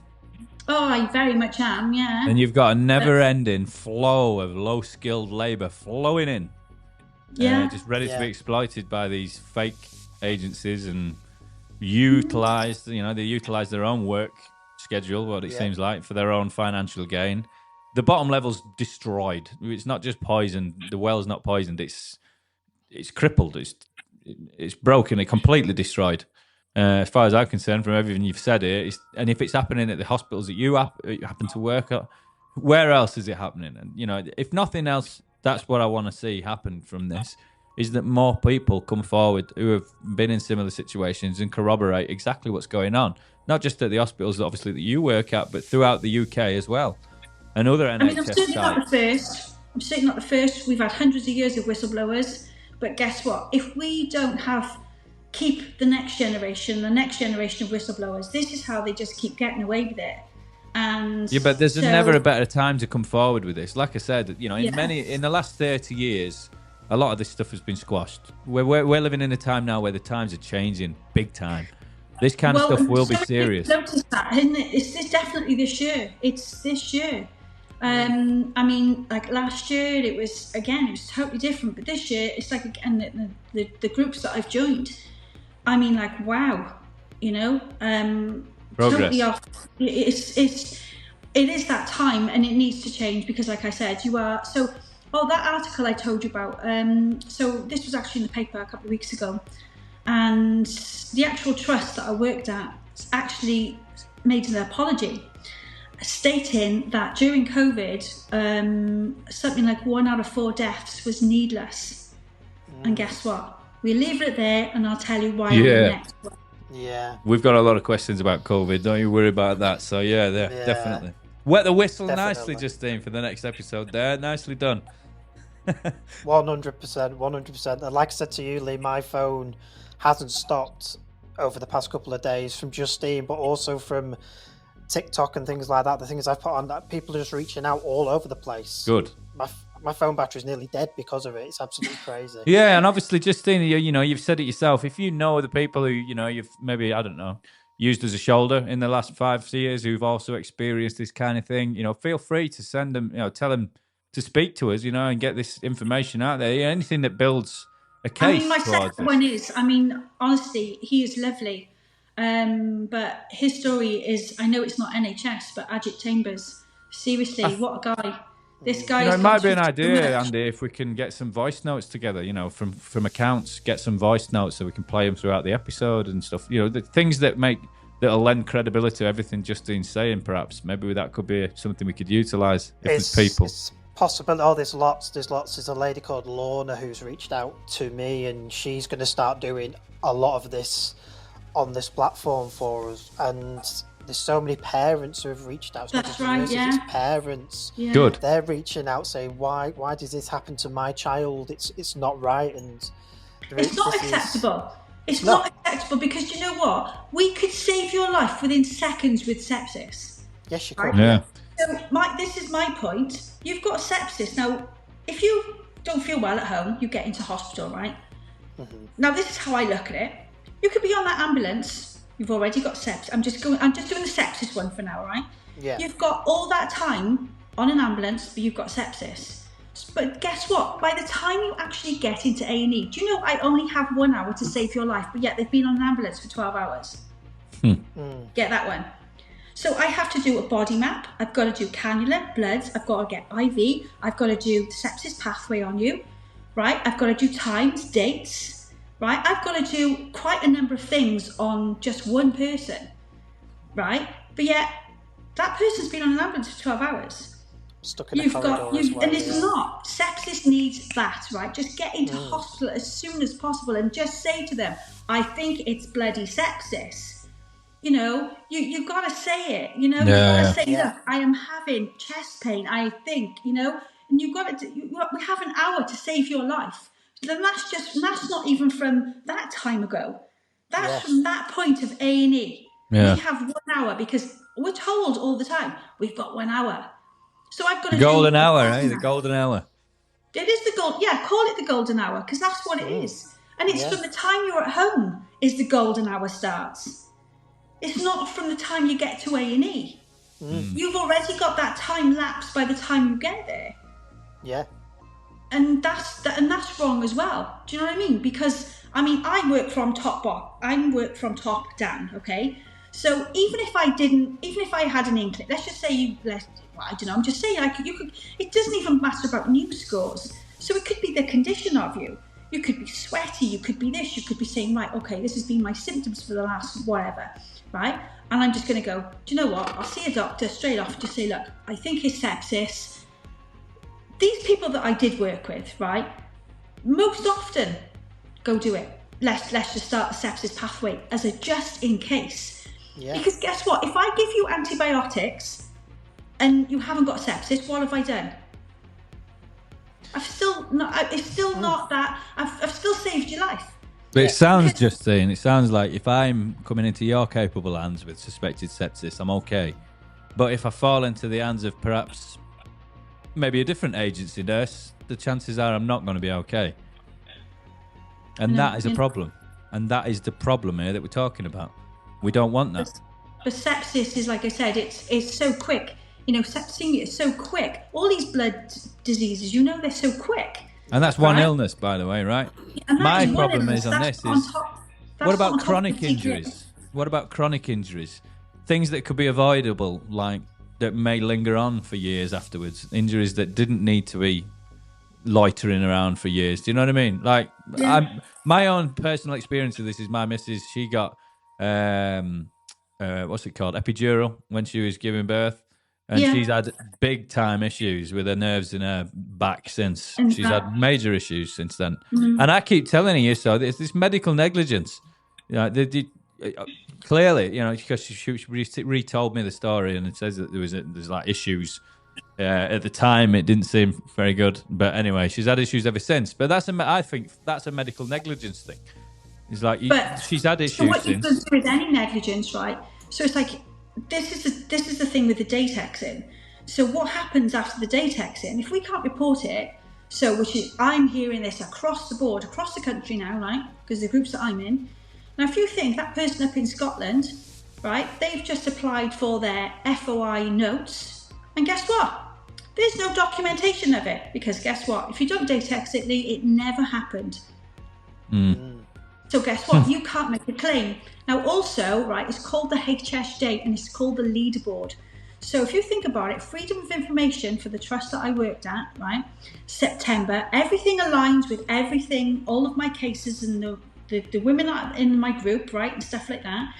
Oh, I very much am, yeah. And you've got a never-ending flow of low-skilled labour flowing in. Just ready to be exploited by these fake agencies and utilised, they utilise their own work schedule, what it seems like, for their own financial gain. The bottom level's destroyed. It's not just poisoned. The well's not poisoned. It's crippled. It's broken. It's completely destroyed. As far as I'm concerned, from everything you've said here, and if it's happening at the hospitals that you happen to work at, where else is it happening? And if nothing else, that's what I want to see happen from this: is that more people come forward who have been in similar situations and corroborate exactly what's going on, not just at the hospitals, obviously that you work at, but throughout the UK as well, and other NHS I'm certainly not the first. I'm certainly not the first. We've had hundreds of years of whistleblowers, but guess what? If we don't keep the next generation of whistleblowers, this is how they just keep getting away with it. And but there's never a better time to come forward with this. Like I said, in the last 30 years, a lot of this stuff has been squashed. We're living in a time now where the times are changing big time. This kind of stuff will be serious. Noticed that, isn't it? It's definitely this year. It's this year. Like last year, it was totally different. But this year, it's like, again, the groups that I've joined, wow, totally off. It is that time, and it needs to change because, like I said, you are so. Oh, that article I told you about. So this was actually in the paper a couple of weeks ago, and the actual trust that I worked at actually made an apology. stating that during COVID, something like 1 out of 4 deaths was needless. And guess what? We leave it there, and I'll tell you why on the next one. Yeah. We've got a lot of questions about COVID. Don't you worry about that. So, definitely. Wet the whistle nicely, Justine, for the next episode there. Nicely done. 100%. And like I said to you, Lee, my phone hasn't stopped over the past couple of days from Justean, but also from TikTok and things like that. The things I've put on, that people are just reaching out all over the place. Good. My phone battery is nearly dead because of it. It's absolutely crazy. Yeah, and obviously, Justine, you've said it yourself. If you know the people who, you've maybe, I don't know, used as a shoulder in the last 5 years who've also experienced this kind of thing, feel free to send them, tell them to speak to us, and get this information out there. Anything that builds a case. My second one is, honestly, he is lovely. But his story is, I know it's not NHS, but Ajit Chambers. Seriously, what a guy. This guy it might be an idea, Andy, if we can get some voice notes together, from accounts, get some voice notes so we can play them throughout the episode and stuff. The things that'll lend credibility to everything Justine's saying, perhaps. Maybe that could be something we could utilise if there's people. It's possible. Oh, there's lots. There's a lady called Lorna who's reached out to me, and she's going to start doing a lot of this on this platform for us. And there's so many parents who have reached out. That's right, yeah. It's parents. Yeah. Good. They're reaching out saying, why does this happen to my child? It's not right. And it's not acceptable. It's not acceptable because you know what? We could save your life within seconds with sepsis. Yes, you could. Yeah. So, this is my point. You've got sepsis. Now, if you don't feel well at home, you get into hospital, right? Mm-hmm. Now, this is how I look at it. You could be on that ambulance. You've already got sepsis. I'm just doing the sepsis one for now, right? Yeah. You've got all that time on an ambulance, but you've got sepsis. But guess what? By the time you actually get into A&E, do you know I only have 1 hour to save your life, but yet they've been on an ambulance for 12 hours. Get that one. So I have to do a body map. I've got to do cannula, bloods. I've got to get IV. I've got to do the sepsis pathway on you, right? I've got to do times, dates. Right, I've got to do quite a number of things on just one person, right? But yet, that person's been on an ambulance for 12 hours. Stuck in a corridor as well. And it's not. Sepsis needs that, right? Just get into hospital as soon as possible and just say to them, I think it's bloody sepsis. You've got to say it, You've got to say, look, I am having chest pain, I think, and you've got to, we have an hour to save your life. Then that's not even from that time ago. That's from that point of A&E. Yeah. We have 1 hour because we're told all the time, we've got 1 hour. So I've got to golden hour, eh? The golden hour. It is the golden, call it the golden hour because that's what it is. And it's from the time you're at home is the golden hour starts. It's not from the time you get to A&E. You've already got that time lapse by the time you get there. Yeah. And that's wrong as well. Do you know what I mean? Because I work from top down. Okay, so even if I had an inkling, let's just say I don't know. I'm just saying, you could. It doesn't even matter about news scores. So it could be the condition of you. You could be sweaty. You could be this. You could be saying, right, okay, this has been my symptoms for the last whatever, right? And I'm just going to go. Do you know what? I'll see a doctor straight off. Just say, look, I think it's sepsis. These people that I did work with, right, most often go do it. Let's just start the sepsis pathway as a just in case. Yeah. Because guess what? If I give you antibiotics and you haven't got sepsis, what have I done? I've still saved your life. But it sounds, Justine, it sounds like if I'm coming into your capable hands with suspected sepsis, I'm okay. But if I fall into the hands of perhaps maybe a different agency nurse, the chances are I'm not going to be okay. And that is a problem. And that is the problem here that we're talking about. We don't want that. But sepsis is, like I said, it's so quick. Sepsis is so quick. All these blood diseases, they're so quick. And that's one illness, by the way, right? My problem is on this is, what about chronic injuries? What about chronic injuries? Things that could be avoidable, like that may linger on for years afterwards. Injuries that didn't need to be loitering around for years. Do you know what I mean? Like, my own personal experience of this is my missus. She got, what's it called? Epidural when she was giving birth. And she's had big time issues with her nerves in her back since. She's had major issues since then. And I keep telling you, so there's this medical negligence. Clearly, because she retold me the story, and it says that there's like issues. At the time, it didn't seem very good. But anyway, she's had issues ever since. But I think that's a medical negligence thing. It's like she's had issues what since. you can do with any negligence, right? So it's like this is the thing with the data exit. So what happens after the data exit? And if we can't report it, I'm hearing this across the board, across the country now, right? Because the groups that I'm in. Now, if you think that person up in Scotland, right, they've just applied for their FOI notes, and guess what? There's no documentation of it, because guess what? If you don't data exit, it never happened. So guess what? You can't make a claim. Now also, right, it's called the HSJ and it's called the leaderboard. So if you think about it, freedom of information for the trust that I worked at, right, September, everything aligns with everything, all of my cases and the women in my group, right, and stuff like that.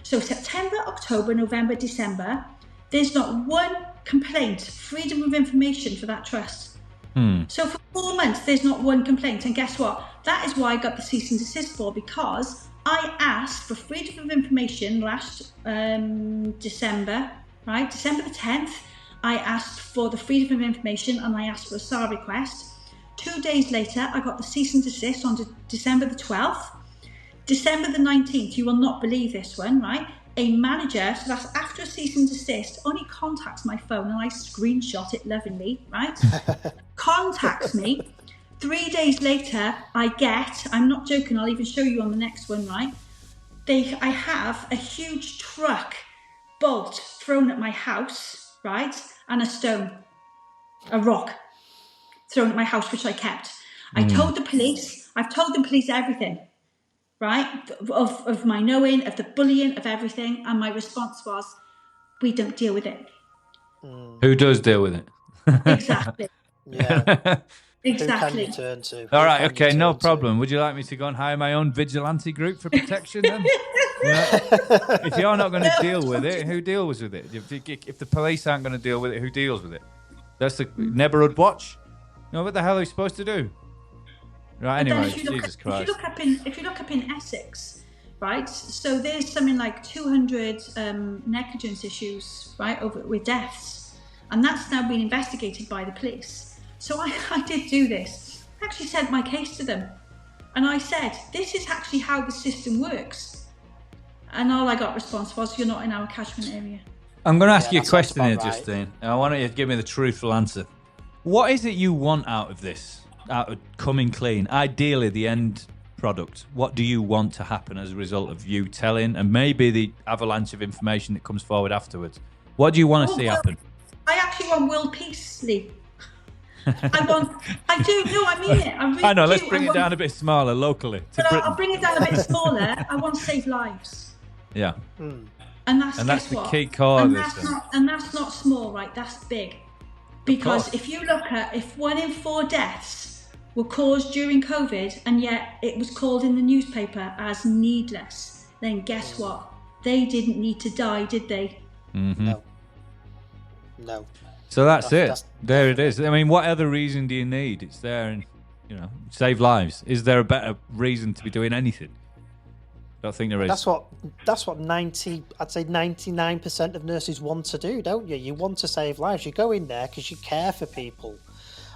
So September, October, November, December, there's not one complaint, freedom of information for that trust. So for 4 months, there's not one complaint. And guess what? That is why I got the cease and desist for, because I asked for freedom of information last December, right? December the 10th, I asked for the freedom of information and I asked for a SAR request. 2 days later, I got the cease and desist on December the 12th. December the 19th, you will not believe this one, right? A manager, so that's after a cease and desist, only contacts my phone, and I screenshot it lovingly, right? Contacts me. 3 days later, I'm not joking, I'll even show you on the next one, right? I have a huge truck bolt thrown at my house, right? And a rock thrown at my house, which I kept. I've told the police everything, right? Of my knowing, of the bullying, of everything. And my response was, we don't deal with it. Who does deal with it? Exactly. Yeah. Exactly. Who can you turn to? All right, okay, no problem. Would you like me to go and hire my own vigilante group for protection then? If you're not going to deal with it, who deals with it? If the police aren't going to deal with it, who deals with it? That's the neighbourhood watch? What the hell are we supposed to do? Right, anyway, Jesus Christ. If you look up in Essex, right, so there's something like 200 negligence issues, right, with deaths. And that's now been investigated by the police. So I did do this. I actually sent my case to them. And I said, this is actually how the system works. And all I got response was, you're not in our catchment area. I'm going to ask you a question here, right. Justine. I want you to give me the truthful answer. What is it you want out of this? Out of coming clean? Ideally, the end product. What do you want to happen as a result of you telling, and maybe the avalanche of information that comes forward afterwards? What do you want to see happen? I actually want world peace, Lee. I do. No, I mean it. I really I know. do. Let's bring it down a bit smaller locally. I'll bring it down a bit smaller. I want to save lives. Yeah. And that's the key core of this. And that's not small, right? That's big. Because if you look at, if 1 in 4 deaths were caused during COVID, and yet it was called in the newspaper as needless, then guess what? They didn't need to die, did they? Mm-hmm. No. So that's it. There it is. I mean, what other reason do you need? It's there and, save lives. Is there a better reason to be doing anything? I don't think there is. That's what 99% of nurses want to do, don't you? You want to save lives. You go in there because you care for people.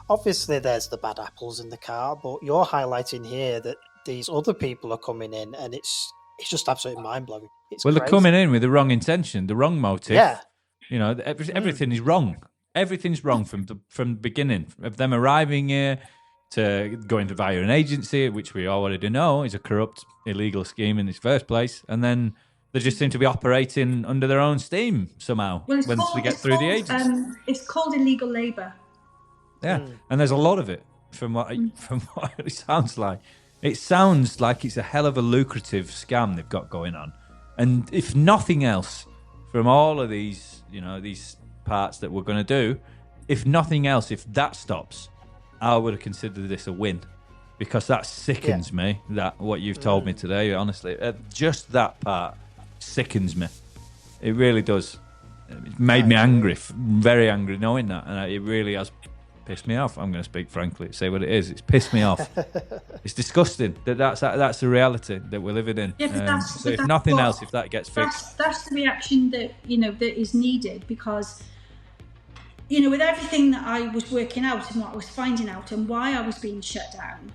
Obviously, there's the bad apples in the cart, but you're highlighting here that these other people are coming in, and it's just absolutely mind-blowing. They're coming in with the wrong intention, the wrong motive. Yeah. Everything is wrong. Everything's wrong from the beginning of them arriving here to going via an agency, which we already know is a corrupt, illegal scheme in the first place, and then they just seem to be operating under their own steam somehow once they get through the agency. It's called illegal labour. Yeah, and there's a lot of it from what it sounds like. It sounds like it's a hell of a lucrative scam they've got going on, and if nothing else, from all of these, these parts that we're going to do, if nothing else, if that stops, I would have considered this a win, because that sickens me, that what you've told me today, honestly. Just that part sickens me. It really does. it's made me angry, very angry, knowing that, and it really has pissed me off. I'm going to speak frankly, say what it is. It's pissed me off. It's disgusting that's the reality that we're living in. Yeah, so if nothing else, if that gets fixed, that's the reaction that that is needed, because with everything that I was working out and what I was finding out and why I was being shut down,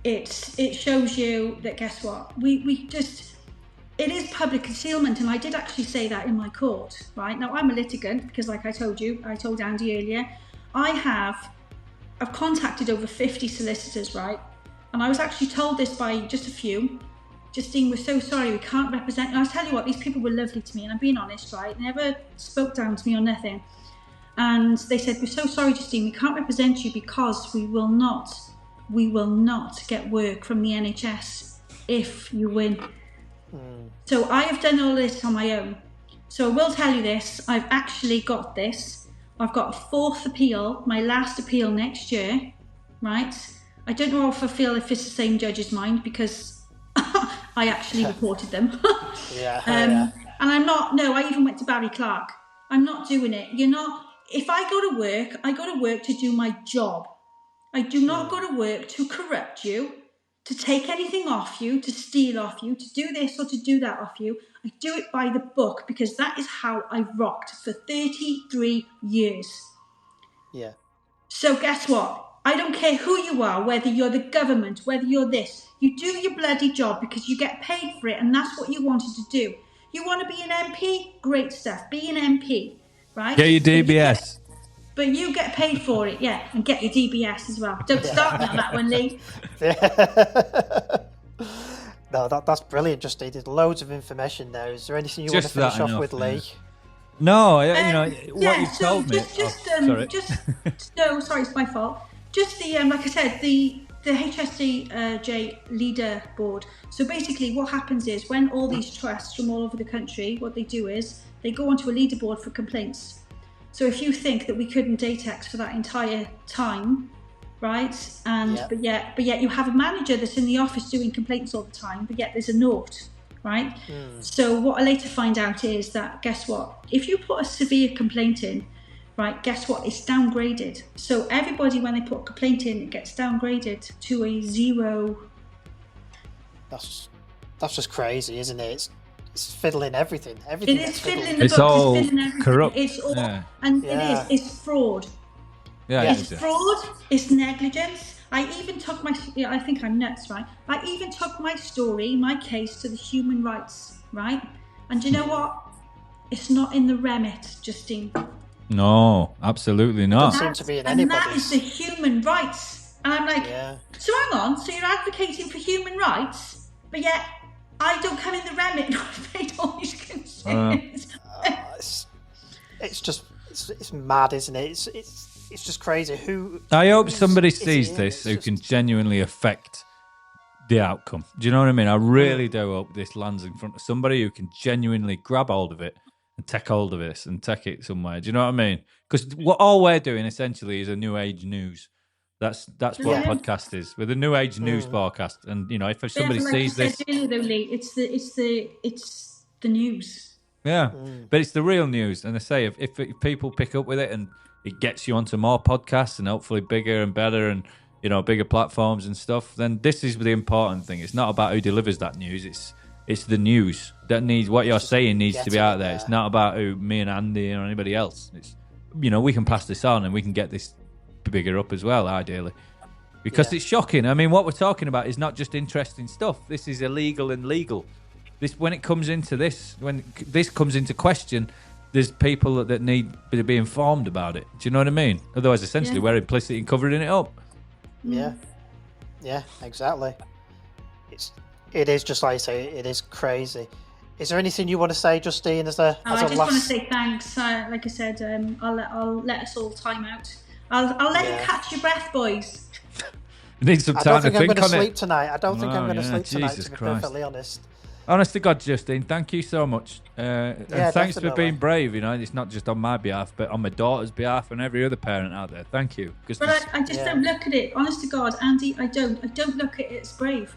it shows you that, guess what, we just, it is public concealment. And I did actually say that in my court, right? Now, I'm a litigant because, like I told Andy earlier, I've contacted over 50 solicitors, right? And I was actually told this by just a few. Justine, we're so sorry, we can't represent you. And I tell you what, these people were lovely to me, and I'm being honest, right? They never spoke down to me or nothing. And they said, we're so sorry, Justine, we can't represent you because we will not get work from the NHS if you win. So I have done all this on my own. So I will tell you this, I've actually got this. I've got a 4th appeal, my last appeal next year, right? I don't know if it's the same judge's mind, because I actually reported them. And I'm not, no, I even went to Barry Clark. I'm not doing it. If I go to work to do my job. I do not go to work to corrupt you, to take anything off you, to steal off you, to do this or to do that off you. I do it by the book, because that is how I rocked for 33 years. Yeah. So guess what? I don't care who you are, whether you're the government, whether you're this. You do your bloody job because you get paid for it, and that's what you wanted to do. You want to be an MP? Great stuff. Be an MP, right? Get your DBS. But you get paid for it, yeah, and get your DBS as well. Don't start me on that one, Lee. No, that's brilliant, Justine. There's loads of information there. Is there anything you want to finish off with, Lee? No, what you've told me. No, sorry, it's my fault. Just the, like I said, the HSDJ leader board. So basically what happens is, when all these trusts from all over the country, what they do is they go onto a leaderboard for complaints. So if you think that we couldn't datex for that entire time, right? But yet you have a manager that's in the office doing complaints all the time, but yet there's a note, right? So what I later find out is that, guess what? If you put a severe complaint in, right, guess what? It's downgraded. So everybody, when they put a complaint in, it gets downgraded to a 0. That's just crazy, isn't it? It's fiddling everything. It is fiddling the it's books. all it's fiddling everything. corrupt. It's all, and it is. It's fraud. Yeah, it's fraud. It's negligence. I even took I think I'm nuts, right? I even took my story, my case, to the human rights, right? And do you know what? It's not in the remit, Justine. No, absolutely not. Doesn't seem to be in and anybody's. that is the human rights. And I'm like, so hang on. So you're advocating for human rights, but yet I don't come in the remit. I've made all these concerns. It's mad, isn't it? It's just crazy. I hope somebody sees this who can genuinely affect the outcome. Do you know what I mean? I really do hope this lands in front of somebody who can genuinely grab hold of it and take hold of this and take it somewhere. Do you know what I mean? Because all we're doing essentially is a new age news. That's what a podcast is. We're the new age news podcast, and if somebody sees this, it's the news. Yeah, but it's the real news, and I say if people pick up with it and it gets you onto more podcasts and hopefully bigger and better and bigger platforms and stuff, then this is the important thing. It's not about who delivers that news. It's the news that needs what you're saying needs to be out there. It's not about me and Andy or anybody else. It's we can pass this on and we can get this bigger up as well, ideally, because it's shocking. I mean, what we're talking about is not just interesting stuff. This is illegal and legal. When this comes into question, there's people that need to be informed about it. Do you know what I mean? Otherwise, essentially, we're implicit in covering it up. Yeah, exactly. It is just like you say. It is crazy. Is there anything you want to say, Justine? I just want to say thanks. Like I said, I'll let us all time out. I'll let you catch your breath, boys. You need some time to think on it. I don't think I'm going to sleep tonight. I don't think I'm going to sleep tonight, to be perfectly honest. Honest to God, Justine, thank you so much. And thanks for being brave. It's not just on my behalf, but on my daughter's behalf and every other parent out there. Thank you. But I just don't look at it. Honest to God, Andy, I don't look at it as brave.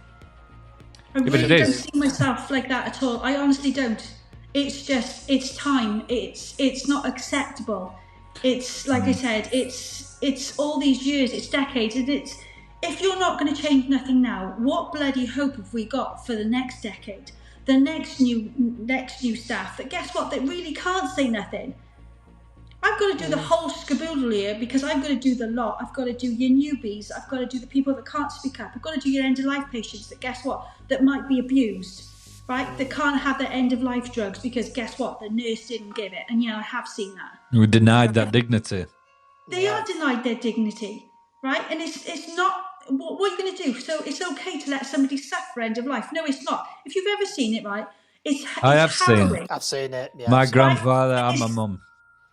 I really don't see myself like that at all. I honestly don't. It's just, it's time. It's not acceptable. It's like I said, it's all these years, it's decades, and it's, if you're not going to change nothing now, what bloody hope have we got for the next decade? The next new staff that, guess what, that really can't say nothing. I've got to do the whole scaboodle here because I've got to do the lot. I've got to do your newbies. I've got to do the people that can't speak up. I've got to do your end-of-life patients that, guess what, that might be abused, right? That can't have their end-of-life drugs because, guess what, the nurse didn't give it. And, I have seen that. We denied that dignity. They are denied their dignity, right? And it's not, what are you going to do? So it's okay to let somebody suffer end of life. No, it's not. If you've ever seen it, right, it's harrowing. I've seen it. Yeah, my grandfather and my mum.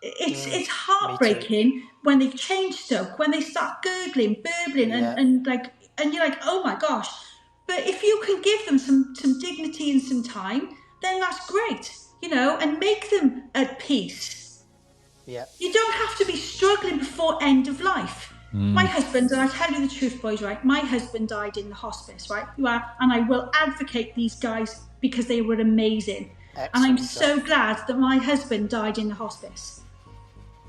It's heartbreaking when they change stuff, when they start gurgling, burbling, and you're like, oh my gosh. But if you can give them some dignity and some time, then that's great, and make them at peace. Yeah. You don't have to be struggling before end of life. My husband, and I tell you the truth, boys, right? My husband died in the hospice, right? And I will advocate these guys because they were amazing. Excellent. And I'm so glad that my husband died in the hospice.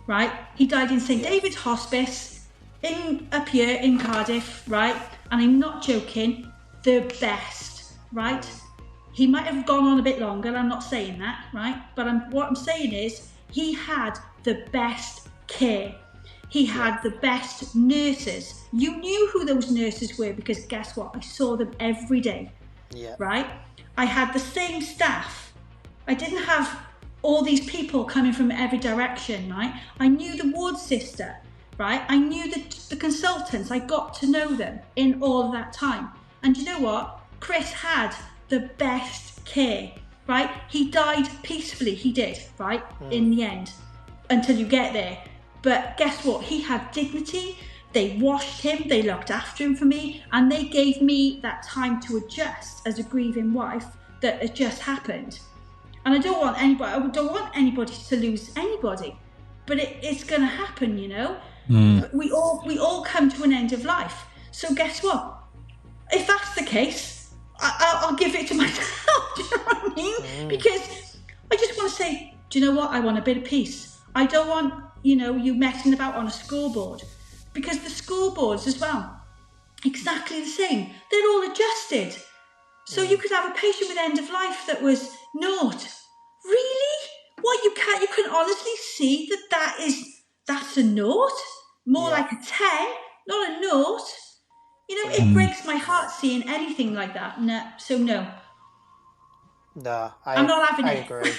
Right? He died in St. David's Hospice up here in Cardiff, right? And I'm not joking, the best, right? He might have gone on a bit longer, I'm not saying that, right? But what I'm saying is he had the best care. He had the best nurses. You knew who those nurses were because guess what? I saw them every day, right? I had the same staff. I didn't have all these people coming from every direction, right? I knew the ward sister, right? I knew the consultants. I got to know them in all of that time. And you know what? Chris had the best care, right? He died peacefully, he did, right? In the end, until you get there. But guess what? He had dignity. They washed him, they looked after him for me, and they gave me that time to adjust as a grieving wife that had just happened. And I don't want anybody to lose anybody, but it's going to happen, We all come to an end of life. So guess what? If that's the case, I'll give it to myself. Do you know what I mean? Because I just want to say, do you know what? I want a bit of peace. I don't want, you messing about on a scoreboard, because the scoreboards as well, exactly the same. They're all adjusted. So you could have a patient with end of life that was naught. Really? What, you can honestly see that's a naught? More like a 10, not a naught. It breaks my heart seeing anything like that. No, so no. No, I'm not having it. I agree.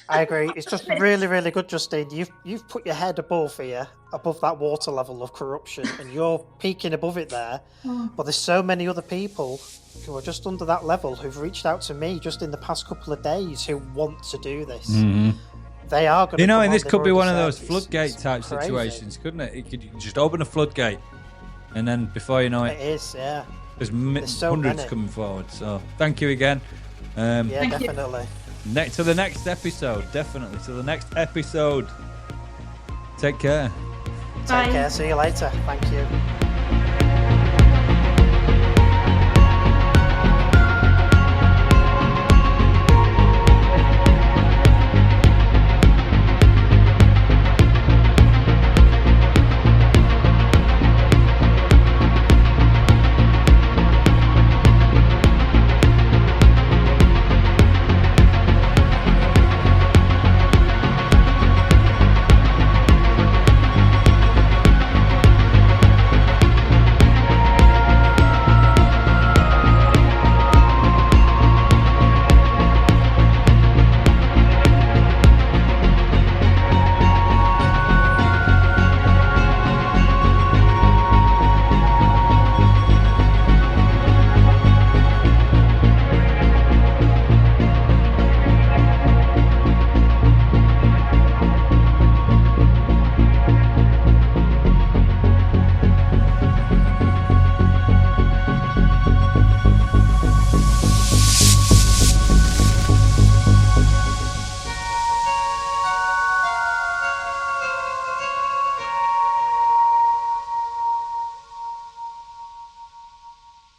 I agree. It's just really, really good, Justine. You've put your head above that water level of corruption, and you're peaking above it there. But there's so many other people who are just under that level who've reached out to me just in the past couple of days who want to do this. They are going to. And this could be one of those floodgate type situations, couldn't it? You could just open a floodgate, and then before you know it, it is. Yeah. There's so hundreds many coming forward. So thank you again. Yeah, definitely. To the next episode, definitely. To the next episode. Take care. Take care. See you later. Thank you.